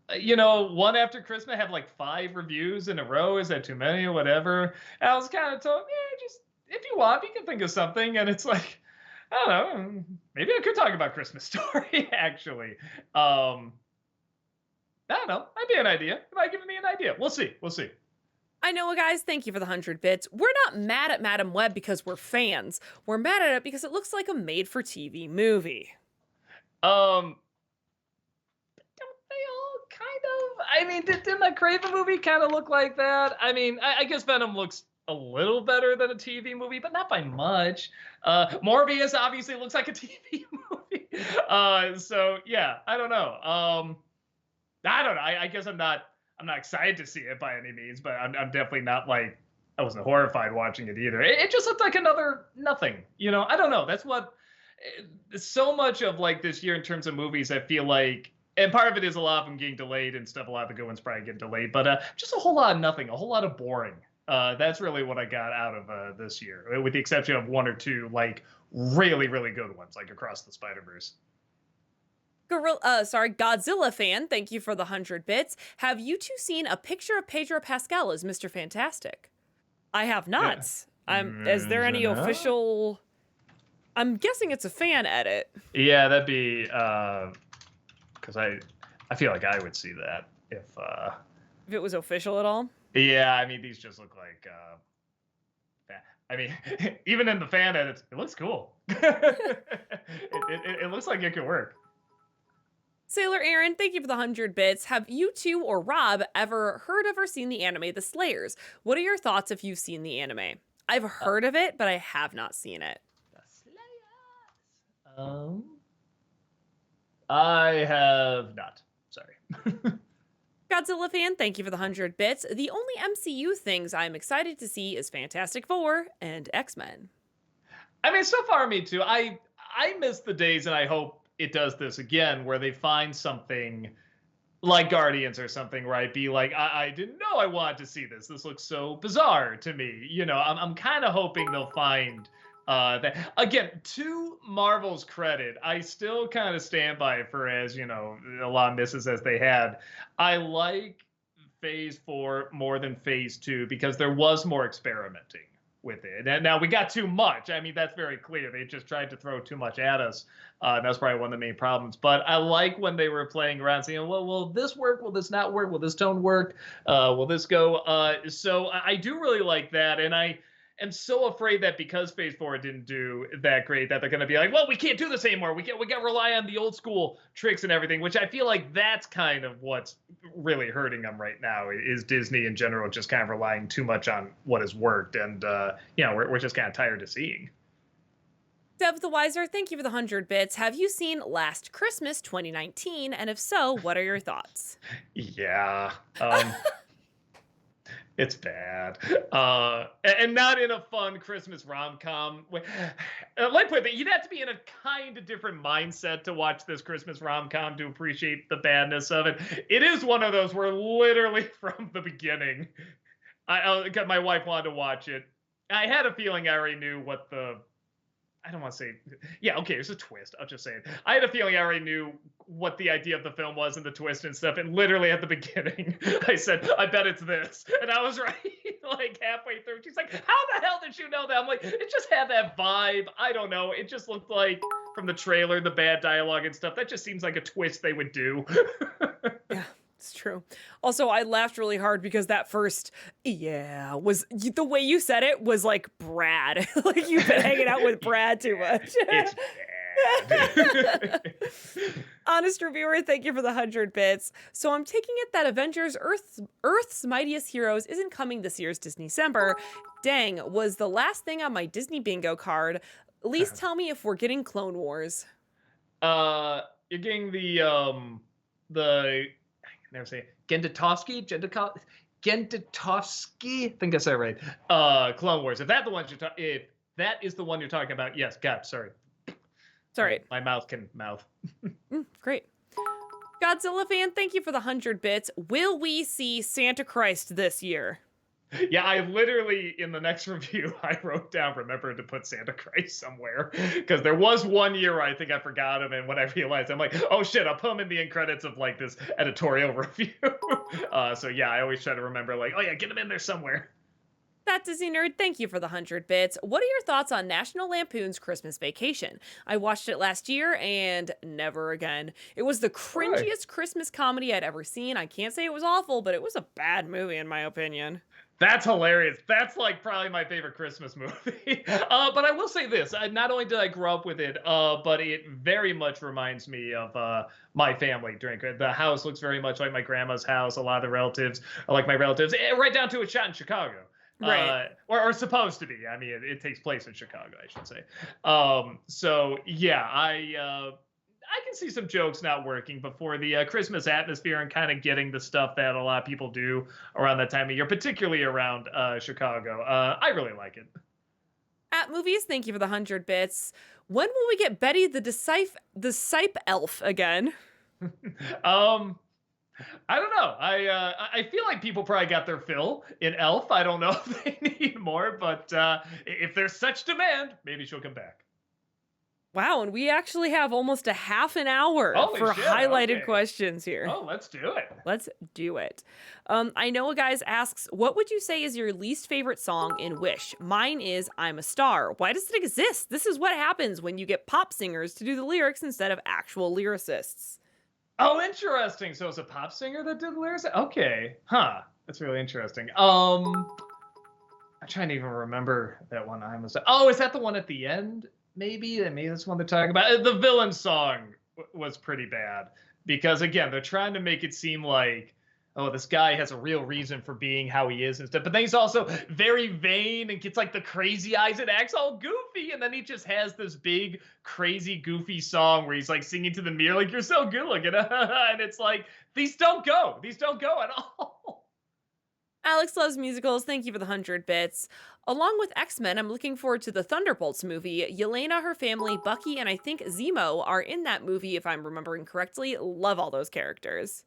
one after Christmas, have like 5 reviews in a row? Is that too many or whatever? And I was kind of told, yeah, just if you want, you can think of something. And it's like, I don't know, maybe I could talk about Christmas Story actually. I don't know, might be an idea. It might give me an idea. We'll see. I know, guys, thank you for the 100 bits. We're not mad at Madam Web because we're fans. We're mad at it because it looks like a made-for-TV movie. Don't they all kind of? I mean, didn't that Craven movie kind of look like that? I mean, I guess Venom looks a little better than a TV movie, but not by much. Morbius obviously looks like a TV movie. So yeah, I don't know. I don't know. I guess I'm not excited to see it by any means, but I'm definitely not like, I wasn't horrified watching it either. It just looked like another nothing. I don't know. That's what so much of like this year in terms of movies, I feel like, and part of it is a lot of them getting delayed and stuff. A lot of the good ones probably get delayed, but just a whole lot of nothing, a whole lot of boring. That's really what I got out of this year, with the exception of 1 or 2 like really, really good ones, like Across the Spider-Verse. Godzilla fan, thank you for the 100 bits. Have you two seen a picture of Pedro Pascal as Mr. Fantastic? I have not. Yeah. Is there any official? I'm guessing it's a fan edit. Yeah, that'd be because I feel like I would see that if it was official at all. Yeah, I mean these just look like. I mean, even in the fan edits, it looks cool. it looks like it could work. Sailor Aaron, thank you for the 100 bits. Have you two or Rob ever heard of or seen the anime The Slayers? What are your thoughts if you've seen the anime? I've heard of it, but I have not seen it. The Um, I have not. Sorry. Godzilla fan, thank you for the 100 bits. The only MCU things I'm excited to see is Fantastic Four and X-Men. I mean, so far, me too. I miss the days, and I hope it does this again, where they find something like Guardians or something, where I'd be like, I didn't know I wanted to see this. This looks so bizarre to me. You know, I'm kind of hoping they'll find that again. To Marvel's credit, I still kind of stand by it for as you know a lot of misses as they had. I like Phase 4 more than Phase 2 because there was more experimenting with it. And now we got too much. I mean, that's very clear. They just tried to throw too much at us. That's probably one of the main problems. But I like when they were playing around, saying, well, will this work? Will this not work? Will this tone work? Will this go? So I do really like that. And I am so afraid that because Phase 4 didn't do that great, that they're going to be like, well, we can't do this anymore. We got to rely on the old school tricks and everything, which I feel like that's kind of what's really hurting them right now is Disney in general just kind of relying too much on what has worked. And, we're just kind of tired of seeing. Dev the Wiser, thank you for the 100 bits. Have you seen Last Christmas 2019? And if so, what are your thoughts? Yeah. It's bad. And not in a fun Christmas rom-com. Like put it, you'd have to be in a kind of different mindset to watch this Christmas rom-com to appreciate the badness of it. It is one of those where literally from the beginning, my wife wanted to watch it. I had a feeling I already knew what I don't want to say, yeah, okay, there's a twist. I'll just say it. I had a feeling I already knew what the idea of the film was and the twist and stuff. And literally at the beginning, I said, I bet it's this. And I was right, like halfway through. She's like, how the hell did you know that? I'm like, it just had that vibe. I don't know. It just looked like from the trailer, the bad dialogue and stuff. That just seems like a twist they would do. Yeah. It's true. Also, I laughed really hard because that first, was the way you said it was like Brad. Like you've been hanging out with Brad too much. It's bad. Honest reviewer, thank you for the 100 bits. So I'm taking it that Avengers Earth's Mightiest Heroes isn't coming this year's Disney-cember. Dang, was the last thing on my Disney bingo card. At least tell me if we're getting Clone Wars. You're getting the never say Gendatovsky. I think I said it right. Clone Wars. If that is the one you're talking about, yes. God, sorry. Sorry. My mouth can mouth. Great. Godzilla fan, thank you for the 100 bits. Will we see Santa Christ this year? Yeah, I literally, in the next review, I wrote down, remember to put Santa Christ somewhere. Because there was one year I think I forgot him, and when I realized, I'm like, oh shit, I'll put him in the end credits of like this editorial review. So yeah, I always try to remember like, oh yeah, get him in there somewhere. That Disney Nerd, thank you for the 100 bits. What are your thoughts on National Lampoon's Christmas Vacation? I watched it last year and never again. It was the cringiest Christmas comedy I'd ever seen. I can't say it was awful, but it was a bad movie in my opinion. That's hilarious. That's like probably my favorite Christmas movie. But I will say this: not only did I grow up with it, but it very much reminds me of my family. The house looks very much like my grandma's house. A lot of the relatives are like my relatives, right down to it's shot in Chicago. Right. Or supposed to be. I mean, it takes place in Chicago, I should say. So yeah, I can see some jokes not working, but for the Christmas atmosphere and kind of getting the stuff that a lot of people do around that time of year, particularly around Chicago, I really like it. At Movies, thank you for the 100 bits. When will we get Betty the Sipe Elf again? I don't know. I feel like people probably got their fill in Elf. I don't know if they need more, but if there's such demand, maybe she'll come back. Wow, and we actually have almost a half an hour for shit, highlighted questions here. Oh, let's do it. Let's do it. I know a guy asks, what would you say is your least favorite song in Wish? Mine is I'm a Star. Why does it exist? This is what happens when you get pop singers to do the lyrics instead of actual lyricists. Oh, interesting. So it's a pop singer that did the lyrics? Okay. Huh. That's really interesting. I'm trying to even remember that one. Oh, is that the one at the end? Maybe that's one they're talking about. The villain song was pretty bad because again, they're trying to make it seem like oh, this guy has a real reason for being how he is and stuff. But then he's also very vain and gets like the crazy eyes and acts all goofy. And then he just has this big, crazy, goofy song where he's like singing to the mirror, like, you're so good looking. And it's like, these don't go. These don't go at all. Alex loves musicals. Thank you for the 100 bits. Along with X-Men, I'm looking forward to the Thunderbolts movie. Yelena, her family, Bucky, and I think Zemo are in that movie, if I'm remembering correctly. Love all those characters.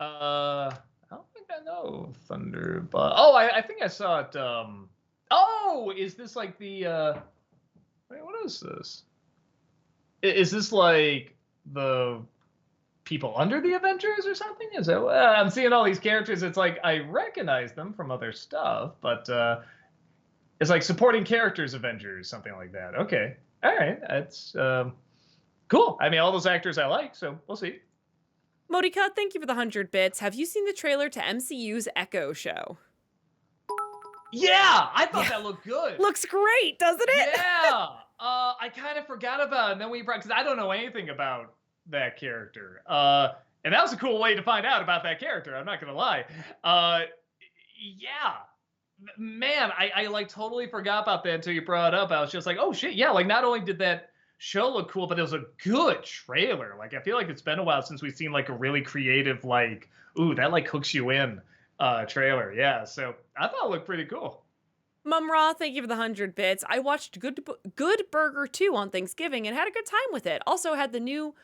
I don't think I know Thunderbolt. Oh, I think I saw it. Oh, is this like the? Wait, what is this? Is this like the people under the Avengers or something? Is it? I'm seeing all these characters. It's like I recognize them from other stuff, but it's like supporting characters Avengers, something like that. Okay, all right, that's cool. I mean, all those actors I like, so we'll see. Modika, thank you for the 100 bits. Have you seen the trailer to MCU's Echo show? Yeah, I thought that looked good. Looks great, doesn't it? Yeah. I kind of forgot about it. And then we brought, because I don't know anything about that character. And that was a cool way to find out about that character. I'm not going to lie. Yeah. Man, I like totally forgot about that until you brought it up. I was just like, oh shit. Yeah. Like not only did that show look cool, but it was a good trailer. Like I feel like it's been a while since we've seen like a really creative, like, ooh, that like hooks you in trailer. Yeah. So I thought it looked pretty cool. Mumra, thank you for the 100 bits. I watched Good Burger 2 on Thanksgiving and had a good time with it. Also had the new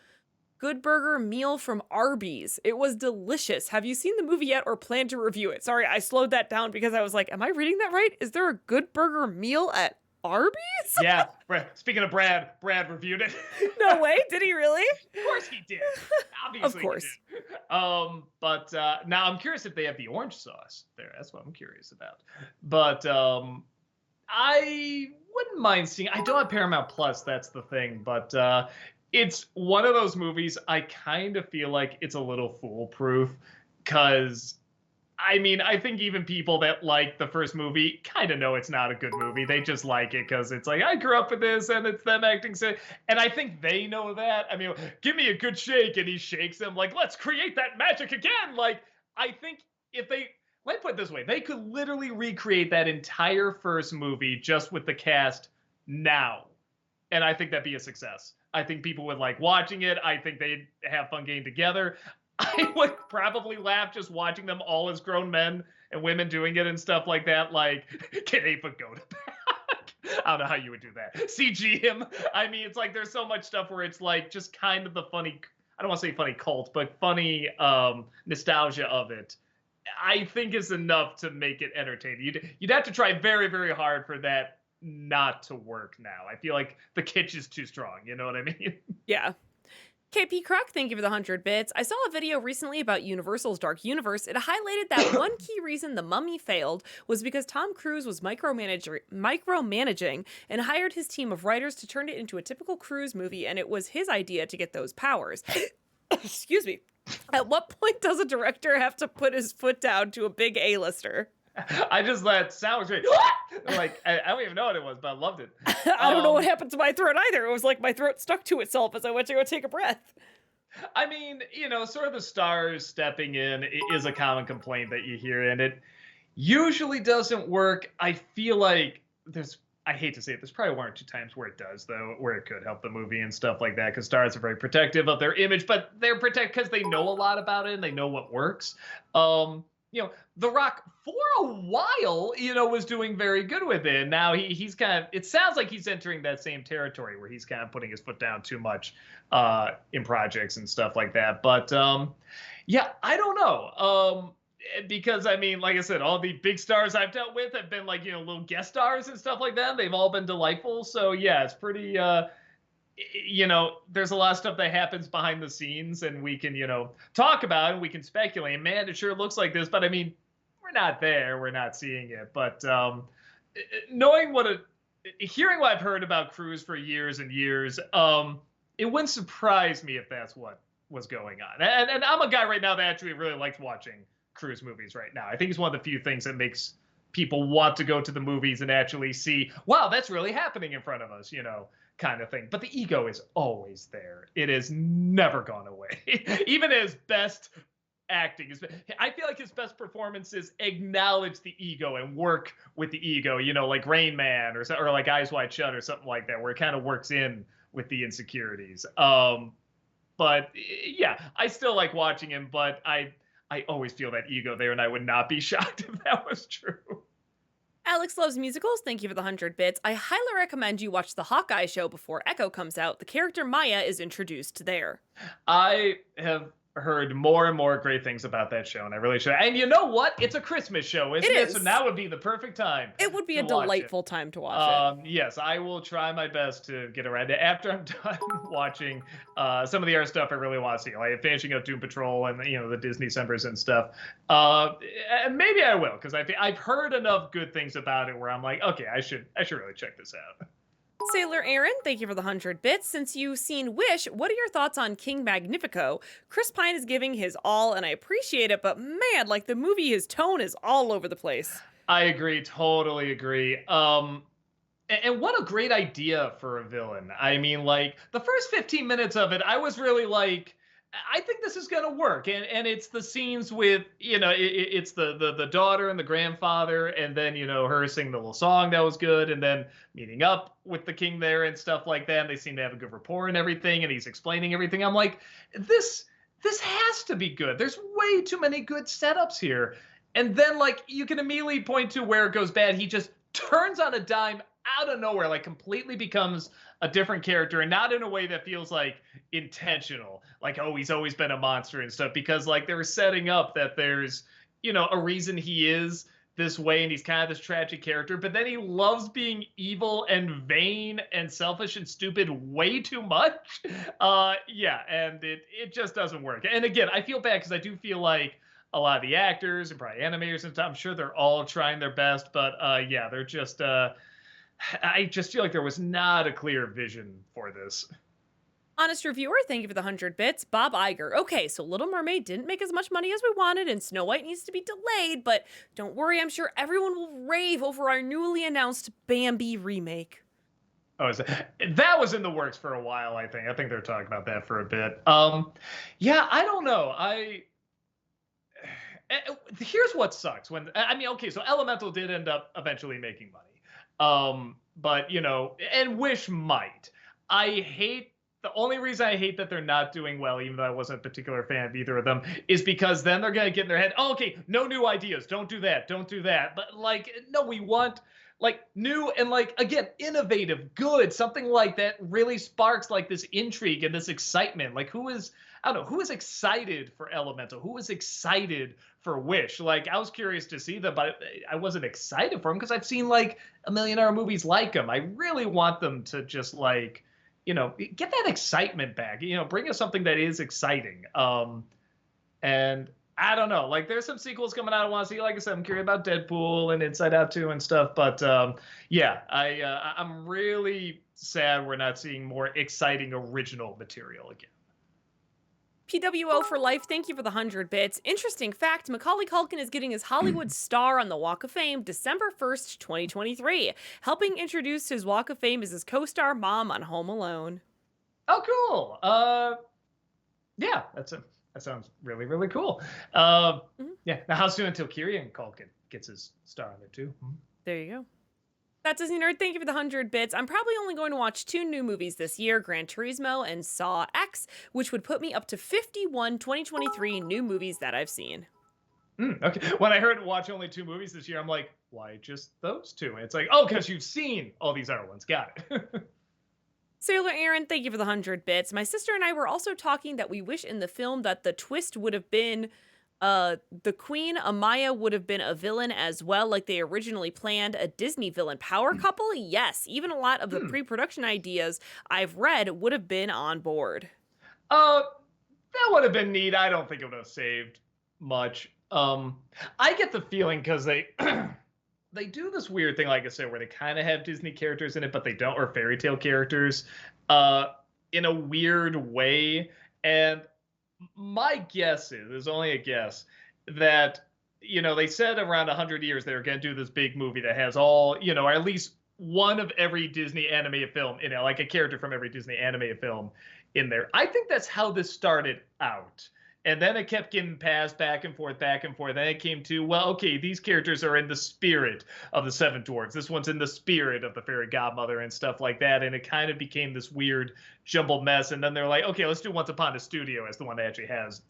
Good Burger meal from Arby's. It was delicious. Have you seen the movie yet or plan to review it? Sorry, I slowed that down because I was like, am I reading that right? Is there a Good Burger meal at Arby's? Yeah. Speaking of Brad reviewed it. No way. Did he really? Of course he did. Obviously Of course. He did. But now I'm curious if they have the orange sauce there. That's what I'm curious about. But I wouldn't mind seeing. I don't have Paramount Plus. That's the thing. But it's one of those movies. I kind of feel like it's a little foolproof because. I mean, I think even people that like the first movie kind of know it's not a good movie. They just like it because it's like, I grew up with this and it's them acting so. And I think they know that. I mean, give me a good shake. And he shakes them like, let's create that magic again. Like, I think if they, let me put it this way, they could literally recreate that entire first movie just with the cast now. And I think that'd be a success. I think people would like watching it. I think they'd have fun getting together. I would probably laugh just watching them all as grown men and women doing it and stuff like that. Like, can Ava go to back? I don't know how you would do that. CG him. I mean, it's like there's so much stuff where it's like just kind of the funny, I don't want to say funny cult, but funny nostalgia of it. I think is enough to make it entertaining. You'd have to try very, very hard for that not to work now. I feel like the kitsch is too strong. You know what I mean? Yeah. KP Croc, thank you for the 100 bits. I saw a video recently about Universal's Dark Universe. It highlighted that one key reason The Mummy failed was because Tom Cruise was micromanaging and hired his team of writers to turn it into a typical Cruise movie, and it was his idea to get those powers. Excuse me. At what point does a director have to put his foot down to a big A-lister? I just let sound was great. Like I don't even know what it was, but I loved it. I don't know what happened to my throat either. It was like my throat stuck to itself as I went to go take a breath. I mean, you know, sort of the stars stepping in is a common complaint that you hear, and it usually doesn't work. I feel like I hate to say it, there's probably one or two times where it does, though, where it could help the movie and stuff like that, because stars are very protective of their image, but they're protected because they know a lot about it and they know what works. You know, The Rock for a while, you know, was doing very good with it. Now he's kind of, it sounds like he's entering that same territory where he's kind of putting his foot down too much in projects and stuff like that. But yeah, I don't know. Because I mean, like I said, all the big stars I've dealt with have been like, you know, little guest stars and stuff like that. They've all been delightful. So yeah, it's pretty, you know, there's a lot of stuff that happens behind the scenes and we can, you know, talk about it and we can speculate. Man, it sure looks like this, but I mean, we're not there. We're not seeing it. But knowing hearing what I've heard about Cruise for years and years, it wouldn't surprise me if that's what was going on. And I'm a guy right now that actually really likes watching Cruise movies right now. I think it's one of the few things that makes people want to go to the movies and actually see, wow, that's really happening in front of us, you know, kind of thing. But the ego is always there. It has never gone away. Even as best acting. I feel like his best performances acknowledge the ego and work with the ego, like Rain Man or like Eyes Wide Shut or something like that, where it kind of works in with the insecurities. But yeah, I still like watching him, but I always feel that ego there, and I would not be shocked if that was true. Alex loves musicals. Thank you for the 100 bits. I highly recommend you watch the Hawkeye show before Echo comes out. The character Maya is introduced there. I have heard more and more great things about that show, and I really should. And you know what? It's a Christmas show, isn't it? So now would be the perfect time. It would be a delightful time to watch it. Yes, I will try my best to get around it after I'm done watching some of the other stuff I really want to see, like finishing up Doom Patrol and the Disney Decembers and stuff. And maybe I will, because I've heard enough good things about it where I'm like, okay, I should really check this out. Sailor Aaron, thank you for the 100 bits. Since you've seen Wish, what are your thoughts on King Magnifico? Chris Pine is giving his all, and I appreciate it, but man, like the movie, his tone is all over the place. I agree, totally agree. And what a great idea for a villain. I mean, like, the first 15 minutes of it, I was really like, I think this is going to work. And it's the scenes with, it's the daughter and the grandfather, and then, her singing the little song that was good, and then meeting up with the king there and stuff like that. And they seem to have a good rapport and everything, and he's explaining everything. I'm like, this has to be good. There's way too many good setups here. And then, like, you can immediately point to where it goes bad. He just turns on a dime out of nowhere, like completely becomes a different character, and not in a way that feels like intentional, like, oh, he's always been a monster and stuff, because like they were setting up that there's a reason he is this way, and he's kind of this tragic character, but then he loves being evil and vain and selfish and stupid way too much. Yeah, and it just doesn't work. And again, I feel bad because I do feel like a lot of the actors and probably animators and stuff, I'm sure they're all trying their best, but yeah, they're just I just feel like there was not a clear vision for this. Honest reviewer, thank you for the 100 bits. Bob Iger. Okay, so Little Mermaid didn't make as much money as we wanted, and Snow White needs to be delayed, but don't worry, I'm sure everyone will rave over our newly announced Bambi remake. Oh, that was in the works for a while, I think. I think they're talking about that for a bit. Yeah, I don't know. Here's what sucks. Okay, so Elemental did end up eventually making money. But and Wish might. The only reason I hate that they're not doing well, even though I wasn't a particular fan of either of them, is because then they're gonna get in their head, oh, okay, no new ideas, don't do that. But like, no, we want like new and like, again, innovative, good, something like that really sparks like this intrigue and this excitement. Like, who is excited for Elemental? Who is excited for Wish? Like, I was curious to see them, but I wasn't excited for them because I've seen like a million other movies like them. I really want them to just like, get that excitement back. Bring us something that is exciting. And I don't know. Like, there's some sequels coming out I want to see. Like I said, I'm curious about Deadpool and Inside Out 2 and stuff. But yeah, I'm really sad we're not seeing more exciting original material again. PWO for life, thank you for the 100 bits. Interesting fact, Macaulay Culkin is getting his Hollywood star on the Walk of Fame December 1st, 2023. Helping introduce his Walk of Fame is his co-star mom on Home Alone. Oh, cool. Yeah, that sounds really, really cool. Yeah, now how soon until Kieran Culkin gets his star on there too? There you go. That Disney Nerd, thank you for the 100 bits. I'm probably only going to watch 2 new movies this year, Gran Turismo and Saw X, which would put me up to 51 2023 new movies that I've seen. Okay. When I heard watch only 2 movies this year, I'm like, why just those 2? And it's like, oh, because you've seen all these other ones. Got it. Sailor Aaron, thank you for the 100 bits. My sister and I were also talking that we wish in the film that the twist would have been the Queen Amaya would have been a villain as well, like they originally planned, a Disney villain power couple. Yes, even a lot of the pre-production ideas I've read would have been on board. That would have been neat. I don't think it would have saved much. I get the feeling because they they do this weird thing, like I said, where they kind of have Disney characters in it, but they don't, or fairy tale characters, in a weird way. And my guess is, there's only a guess, that, they said around 100 years they were going to do this big movie that has all, or at least one of every Disney animated film in it, like a character from every Disney animated film in there. I think that's how this started out. And then it kept getting passed back and forth, back and forth. Then it came to, well, okay, these characters are in the spirit of the Seven Dwarfs. This one's in the spirit of the fairy godmother and stuff like that. And it kind of became this weird jumbled mess. And then they're like, okay, let's do Once Upon a Studio as the one that actually has,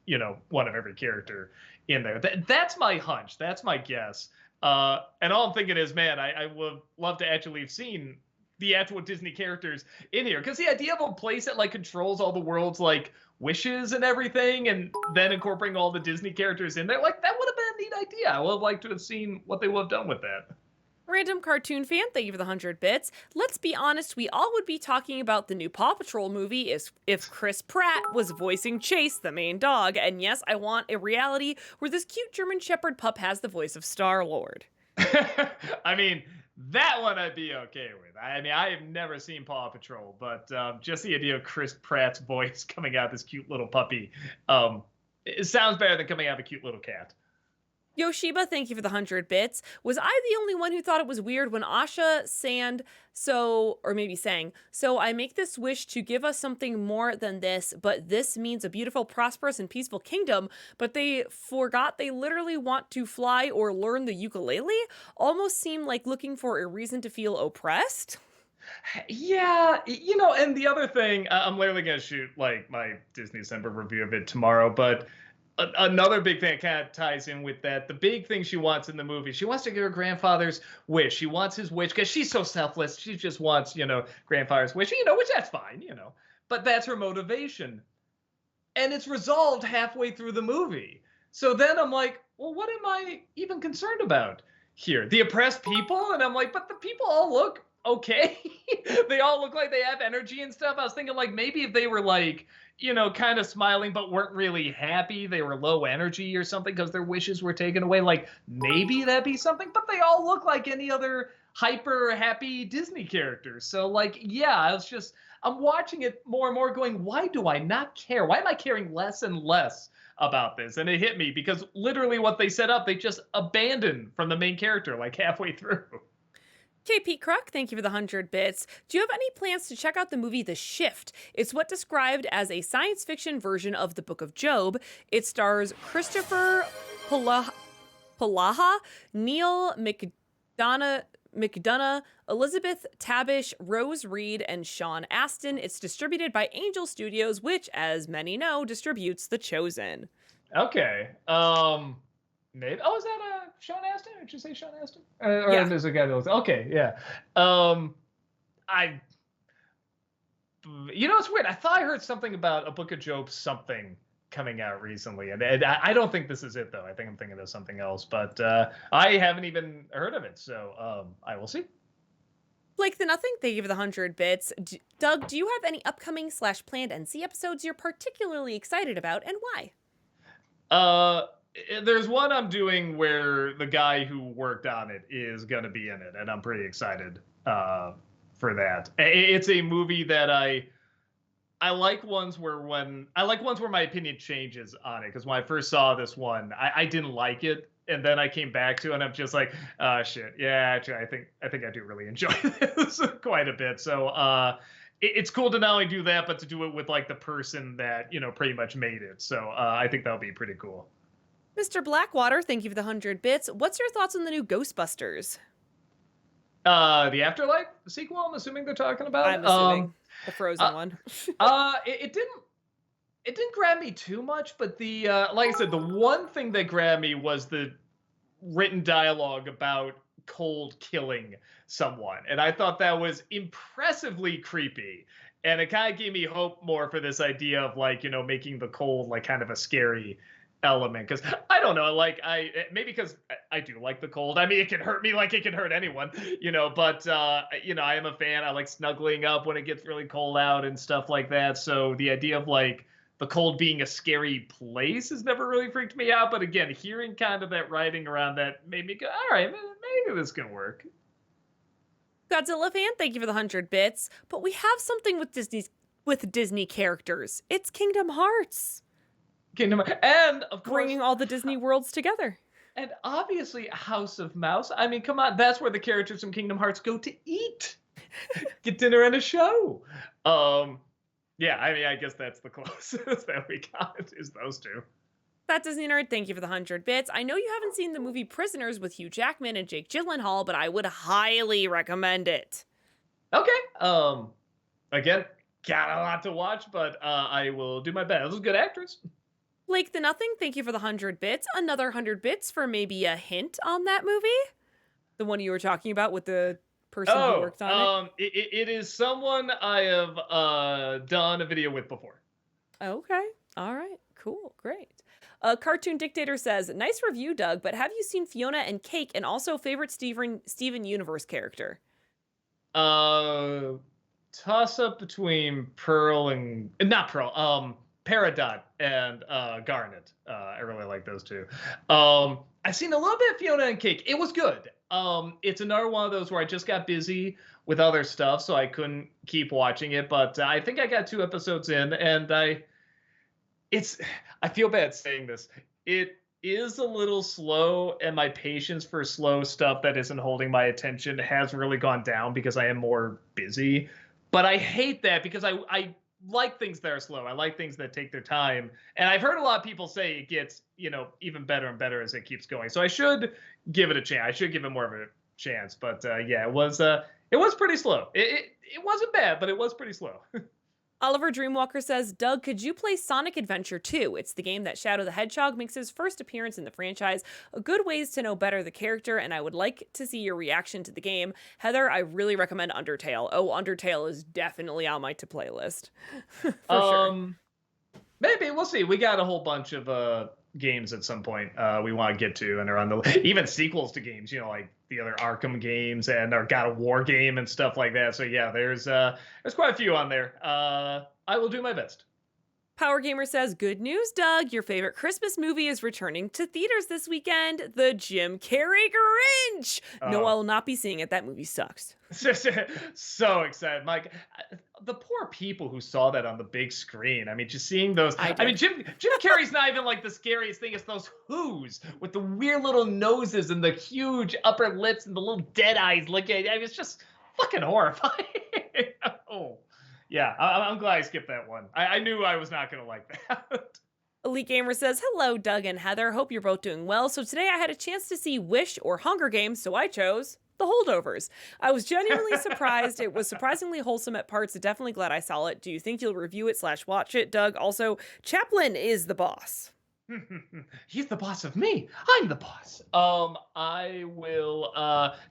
one of every character in there. That's my hunch. That's my guess. And all I'm thinking is, man, I would love to actually have seen the actual Disney characters in here, because the idea of a place that like controls all the world's like wishes and everything, and then incorporating all the Disney characters in there, like that would have been a neat idea. I would have liked to have seen what they would have done with that. Random cartoon fan, thank you for the 100 bits. Let's be honest, we all would be talking about the new Paw Patrol movie if Chris Pratt was voicing Chase, the main dog. And yes, I want a reality where this cute German Shepherd pup has the voice of Star-Lord. I mean, that one I'd be okay with. I mean, I have never seen Paw Patrol, but just the idea of Chris Pratt's voice coming out of this cute little puppy, it sounds better than coming out of a cute little cat. Yoshiba, thank you for the 100 bits. Was I the only one who thought it was weird when Asha sang, so I make this wish to give us something more than this, but this means a beautiful, prosperous, and peaceful kingdom, but they forgot they literally want to fly or learn the ukulele? Almost seemed like looking for a reason to feel oppressed. Yeah, and the other thing, I'm literally going to shoot like my Disney December review of it tomorrow, but another big thing that kind of ties in with that, the big thing she wants in the movie, she wants to get her grandfather's wish. She wants his wish because she's so selfless. She just wants, grandfather's wish, which that's fine, but that's her motivation. And it's resolved halfway through the movie. So then I'm like, well, what am I even concerned about here? The oppressed people? And I'm like, but the people all look okay. They all look like they have energy and stuff. I was thinking like maybe if they were like, kind of smiling but weren't really happy, they were low energy or something because their wishes were taken away, like maybe that'd be something. But they all look like any other hyper happy Disney characters. So like, yeah, I'm watching it more and more going, why do I not care? Why am I caring less and less about this? And it hit me because literally what they set up, they just abandoned from the main character like halfway through. KP Kruk, thank you for the 100 bits. Do you have any plans to check out the movie The Shift? It's what described as a science fiction version of the Book of Job. It stars Christopher Polaha, Neil McDonough, Elizabeth Tabish, Rose Reed, and Sean Astin. It's distributed by Angel Studios, which, as many know, distributes The Chosen. Okay. Maybe. Oh, is that Sean Astin? Did you say Sean Astin? Or yeah. There's a guy that looks. Okay, yeah. It's weird. I thought I heard something about a Book of Job something coming out recently, and I don't think this is it though. I think I'm thinking of something else, but I haven't even heard of it. So I will see. Blake the Nothing, thank you for the 100 bits. Doug, do you have any upcoming / planned NC episodes you're particularly excited about, and why? There's one I'm doing where the guy who worked on it is going to be in it, and I'm pretty excited for that. It's a movie that I like ones where my opinion changes on it, because when I first saw this one, I didn't like it, and then I came back to it, and I'm just like, shit, yeah, actually, I think I do really enjoy this quite a bit. So it's cool to not only do that, but to do it with like the person that pretty much made it. So I think that'll be pretty cool. Mr. Blackwater, thank you for the 100 bits. What's your thoughts on the new Ghostbusters? The Afterlife sequel, I'm assuming they're talking about. I'm assuming the Frozen one. It didn't grab me too much, but the like I said, the one thing that grabbed me was the written dialogue about cold killing someone, and I thought that was impressively creepy. And it kind of gave me hope more for this idea of like making the cold like kind of a scary element, because I don't know, like maybe because I do like the cold. I mean, it can hurt me like it can hurt anyone, but I am a fan. I like snuggling up when it gets really cold out and stuff like that. So the idea of like the cold being a scary place has never really freaked me out. But again, hearing kind of that writing around that made me go, all right, maybe this can work. Godzilla fan, thank you for the 100 bits. But we have something with Disney characters. It's Kingdom Hearts. And of course, bringing all the Disney worlds together. And obviously House of Mouse. I mean, come on, that's where the characters from Kingdom Hearts go to eat. Get dinner and a show. Yeah, I mean, I guess that's the closest that we got is those two. That Disney Nerd, thank you for the 100 bits. I know you haven't seen the movie Prisoners with Hugh Jackman and Jake Gyllenhaal, but I would highly recommend it. Okay. Again, got a lot to watch, but I will do my best. This is a good actress. Blake the Nothing, thank you for the 100 bits. Another 100 bits for maybe a hint on that movie? The one you were talking about with the person who worked on it? It is someone I have done a video with before. Okay. All right. Cool. Great. Cartoon Dictator says, nice review, Doug, but have you seen Fiona and Cake and also favorite Steven Universe character? Toss up between Pearl and not Pearl, Peridot and Garnet. I really like those two. I've seen a little bit of Fiona and Cake. It was good. It's another one of those where I just got busy with other stuff, so I couldn't keep watching it. But I think I got 2 episodes in, and I feel bad saying this. It is a little slow, and my patience for slow stuff that isn't holding my attention has really gone down because I am more busy. But I hate that because I like things that are slow. I like things that take their time. And I've heard a lot of people say it gets, even better and better as it keeps going. So I should give it a chance. I should give it more of a chance. But yeah, it was pretty slow. It wasn't bad, but it was pretty slow. Oliver Dreamwalker says, Doug, could you play Sonic Adventure 2? It's the game that Shadow the Hedgehog makes his first appearance in the franchise. A good ways to know better the character, and I would like to see your reaction to the game. Heather, I really recommend Undertale. Oh, Undertale is definitely on my to-play list. For sure. Maybe, we'll see. We got a whole bunch of games at some point we want to get to, and are on the even sequels to games, like the other Arkham games and our God of War game and stuff like that. So yeah, there's quite a few on there. I will do my best. Power Gamer says, good news, Doug. Your favorite Christmas movie is returning to theaters this weekend, the Jim Carrey Grinch. No, I will not be seeing it. That movie sucks. So excited, Mike. The poor people who saw that on the big screen. I mean, just seeing those. I mean, Jim Carrey's not even like the scariest thing. It's those Who's with the weird little noses and the huge upper lips and the little dead eyes looking. I mean, it's just fucking horrifying. Oh. Yeah, I'm glad I skipped that one. I knew I was not going to like that. Elite Gamer says, hello, Doug and Heather. Hope you're both doing well. So today I had a chance to see Wish or Hunger Games, so I chose The Holdovers. I was genuinely surprised. It was surprisingly wholesome at parts. Definitely glad I saw it. Do you think you'll review it / watch it, Doug? Also, Chaplin is the boss. He's the boss of me. I'm the boss. I will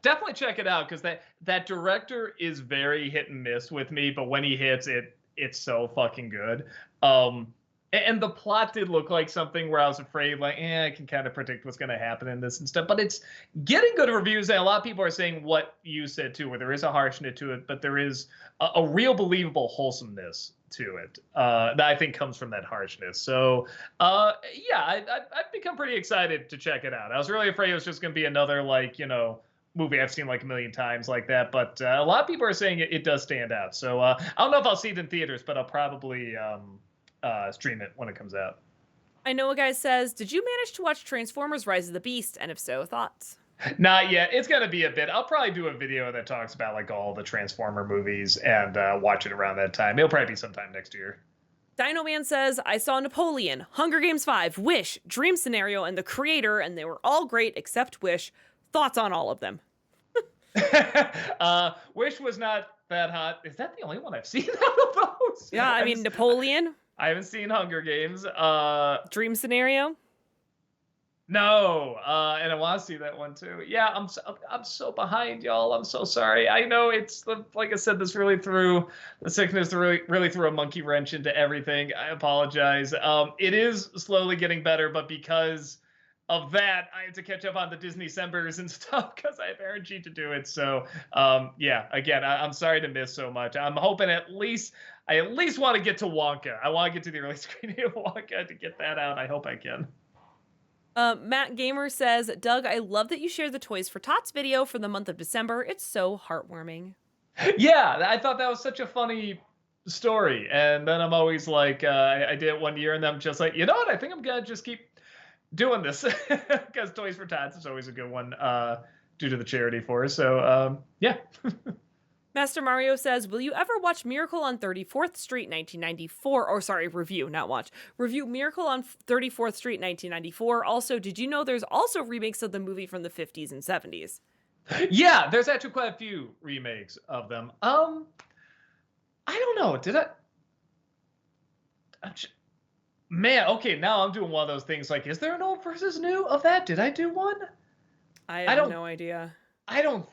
definitely check it out because that director is very hit and miss with me, but when he hits it, it's so fucking good. And the plot did look like something where I was afraid, like, I can kind of predict what's going to happen in this and stuff. But it's getting good reviews, and a lot of people are saying what you said too, where there is a harshness to it, but there is a real believable wholesomeness to it that I think comes from that harshness. So yeah, I've become pretty excited to check it out. I was really afraid it was just going to be another movie I've seen like a million times like that, but a lot of people are saying it does stand out. So I don't know if I'll see it in theaters, but I'll probably stream it when it comes out. I know a guy says, did you manage to watch Transformers Rise of the Beast? And if so, thoughts? Not yet. It's going to be a bit. I'll probably do a video that talks about like all the Transformer movies and watch it around that time. It'll probably be sometime next year. Dino Man says, I saw Napoleon, Hunger Games 5, Wish, Dream Scenario, and The Creator, and they were all great except Wish. Thoughts on all of them? Wish was not that hot. Is that the only one I've seen out of those? Yeah, I mean, Napoleon. I haven't seen Hunger Games. Dream Scenario. No, and I want to see that one too. Yeah, I'm so behind, y'all. I'm so sorry. I know it's like I said, this really threw the sickness really threw a monkey wrench into everything. I apologize. It is slowly getting better, but because of that, I have to catch up on the Disney Decembers and stuff because I have energy to do it. So yeah, again, I'm sorry to miss so much. I'm hoping I at least want to get to Wonka. I want to get to the early screening of Wonka to get that out. I hope I can. Matt Gamer says, Doug, I love that you shared the Toys for Tots video for the month of December. It's so heartwarming. Yeah, I thought that was such a funny story. And then I'm always like, I did it one year and I'm just like, you know what? I think I'm going to just keep doing this because Toys for Tots is always a good one due to the charity for us. So, yeah. Master Mario says, will you ever watch Miracle on 34th Street 1994? Or sorry, review, not watch. Review Miracle on 34th Street 1994. Also, did you know there's also remakes of the movie from the 50s and 70s? Yeah, there's actually quite a few remakes of them. I don't know. Did I? Man, okay, now I'm doing one of those things like, is there an old versus new of that? Did I do one? I I have don't- no idea. I don't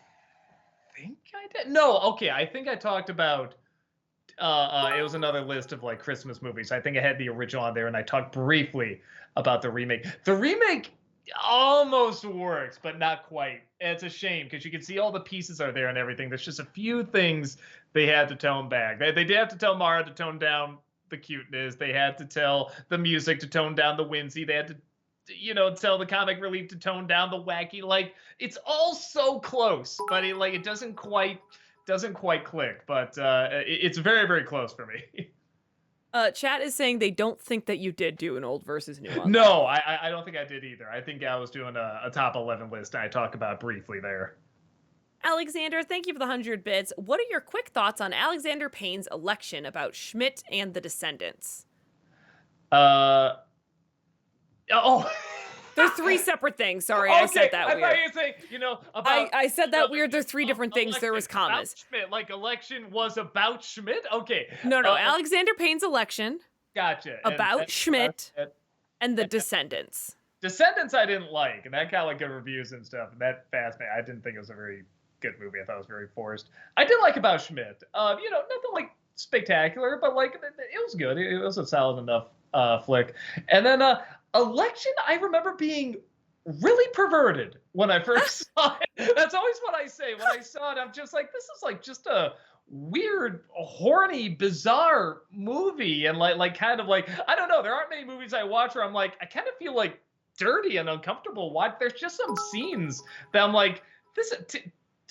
think I did. No, okay, I think I talked about it was another list of like Christmas movies. I think I had the original on there and I talked briefly about the remake. The remake almost works, but not quite. It's a shame because you can see all the pieces are there and everything. There's just a few things they had to tone back. They did have to tell Mara to tone down the cuteness. They had to tell the music to tone down the whimsy. They had to, tell the comic relief to tone down the wacky. Like, it's all so close, but it doesn't quite click. But it's very, very close for me. Chat is saying they don't think that you did do an old versus new one. No, I don't think I did either. I think I was doing a top 11 list. I talk about briefly there. Alexander, thank you for the 100 bits. What are your quick thoughts on Alexander Payne's election about Schmidt and the Descendants? Oh. They're three separate things. Sorry, Okay, I said that I weird. thought you were saying, about. I said that weird. They're three different things. There was election about commas. Schmidt, like election was about Schmidt? Okay. No, Alexander Payne's election Gotcha. about Schmidt and the Descendants. Descendants I didn't like, and that got like good reviews and stuff, and that fascinated. I didn't think it was a very good movie. I thought it was very forced. I did like about Schmidt. Nothing like spectacular, but like it was good. It was a solid enough flick. And then Election, I remember being really perverted when I first saw it. That's always what I say. When I saw it, I'm just like, this is like just a weird, horny, bizarre movie. And like kind of like, I don't know, there aren't many movies I watch where I'm like, I kind of feel like dirty and uncomfortable. There's just some scenes that I'm like,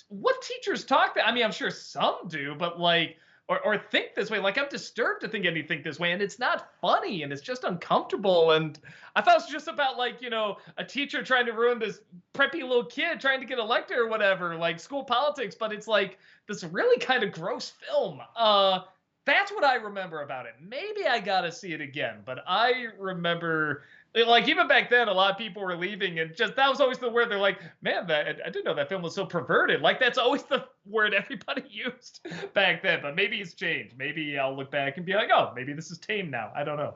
what teachers talk that? I mean, I'm sure some do, but like, or think this way. Like, I'm disturbed to think anything this way, and it's not funny, and it's just uncomfortable. And I thought it was just about like, a teacher trying to ruin this preppy little kid trying to get elected or whatever, like school politics. But it's like this really kind of gross film. That's what I remember about it. Maybe I gotta see it again, but I remember. Like, even back then, a lot of people were leaving, and just that was always the word. They're like, man, I didn't know that film was so perverted. Like, that's always the word everybody used back then. But maybe it's changed. Maybe I'll look back and be like, oh, maybe this is tame now. I don't know.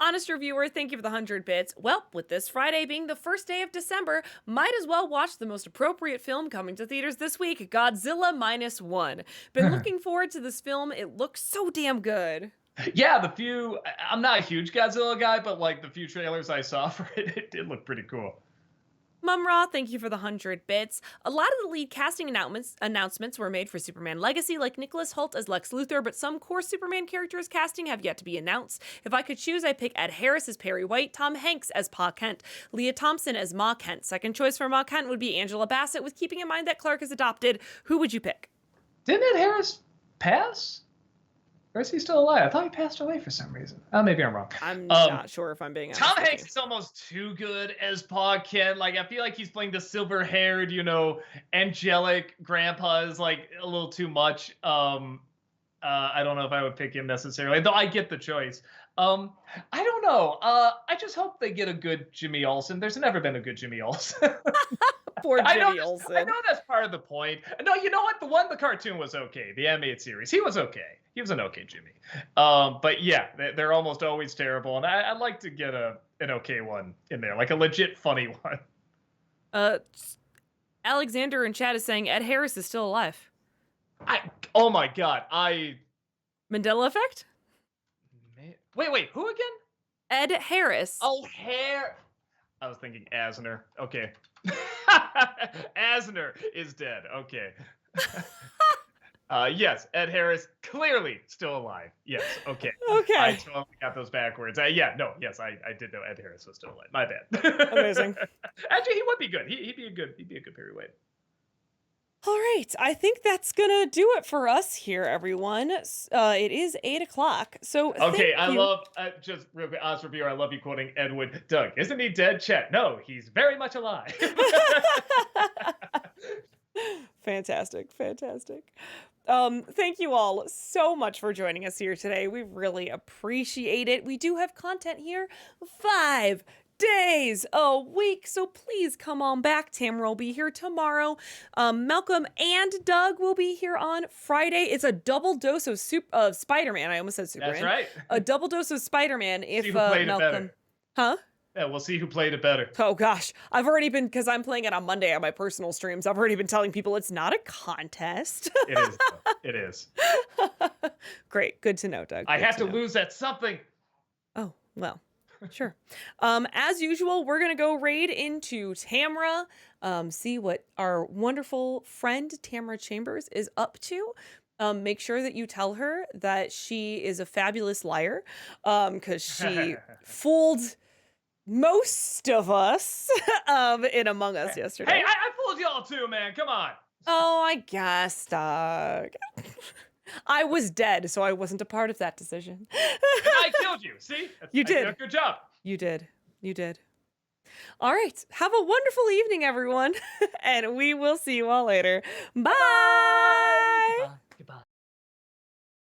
Honest reviewer, thank you for the 100 bits. Well, with this Friday being the first day of December, might as well watch the most appropriate film coming to theaters this week, Godzilla Minus One. Been looking forward to this film. It looks so damn good. Yeah, I'm not a huge Godzilla guy, but like the few trailers I saw for it did look pretty cool. Mumra, thank you for the 100 bits. A lot of the lead casting announcements were made for Superman Legacy, like Nicholas Hoult as Lex Luthor, but some core Superman characters casting have yet to be announced. If I could choose, I'd pick Ed Harris as Perry White, Tom Hanks as Pa Kent, Leah Thompson as Ma Kent. Second choice for Ma Kent would be Angela Bassett, with keeping in mind that Clark is adopted. Who would you pick? Didn't Ed Harris pass? Or is he still alive? I thought he passed away for some reason. Maybe I'm wrong. I'm not sure if I'm being honest. Tom Hanks is almost too good as Pa Kent. Like, I feel like he's playing the silver-haired, angelic grandpa is like a little too much. I don't know if I would pick him necessarily, though I get the choice. I don't know. I just hope they get a good Jimmy Olsen. There's never been a good Jimmy Olsen. Poor Jimmy Olsen. I know that's part of the point. No, you know what? The cartoon was okay. The animated series, he was okay. He was an okay Jimmy. But yeah, they're almost always terrible, and I'd like to get an okay one in there, like a legit funny one. Alexander in chat is saying Ed Harris is still alive. Oh my God, Mandela effect? Wait, who again? Ed Harris. Oh, I was thinking Asner. Okay. Asner is dead. Okay. Yes, Ed Harris, clearly still alive. Yes, okay. Okay. I totally got those backwards. Yes, I did know Ed Harris was still alive. My bad. Amazing. Actually, he would be good. He'd be a good Perry White. All right, I think that's gonna do it for us here, everyone. It is 8 o'clock, so okay. I love just real quick, honest reviewer. I love you quoting Edward. Doug, isn't he dead? Chet, no, he's very much alive. Fantastic, fantastic. Thank you all so much for joining us here today. We really appreciate it. We do have content here 5 days a week, so please come on back. Tamara will be here tomorrow. Malcolm and Doug will be here on Friday. It's a double dose of Spider-Man. I almost said Superman. That's right. A double dose of Spider-Man if See who played it Malcolm. better. Huh? Yeah, we'll see who played it better. Oh gosh, I've already been, because I'm playing it on Monday on my personal streams, I've already been telling people it's not a contest. It is. It is. Great, good to know, Doug. I Good have to know. lose at something. Oh, well, sure. As usual, we're going to go raid into Tamra, see what our wonderful friend Tamra Chambers is up to. Make sure that you tell her that she is a fabulous liar, because she fooled most of us in Among Us yesterday. Hey, I fooled y'all too, man. Come on. Oh, I guess, Doug. I was dead, so I wasn't a part of that decision. I killed you. See? You did. A good job. You did. You did. All right. Have a wonderful evening, everyone. And we will see you all later. Bye. Bye.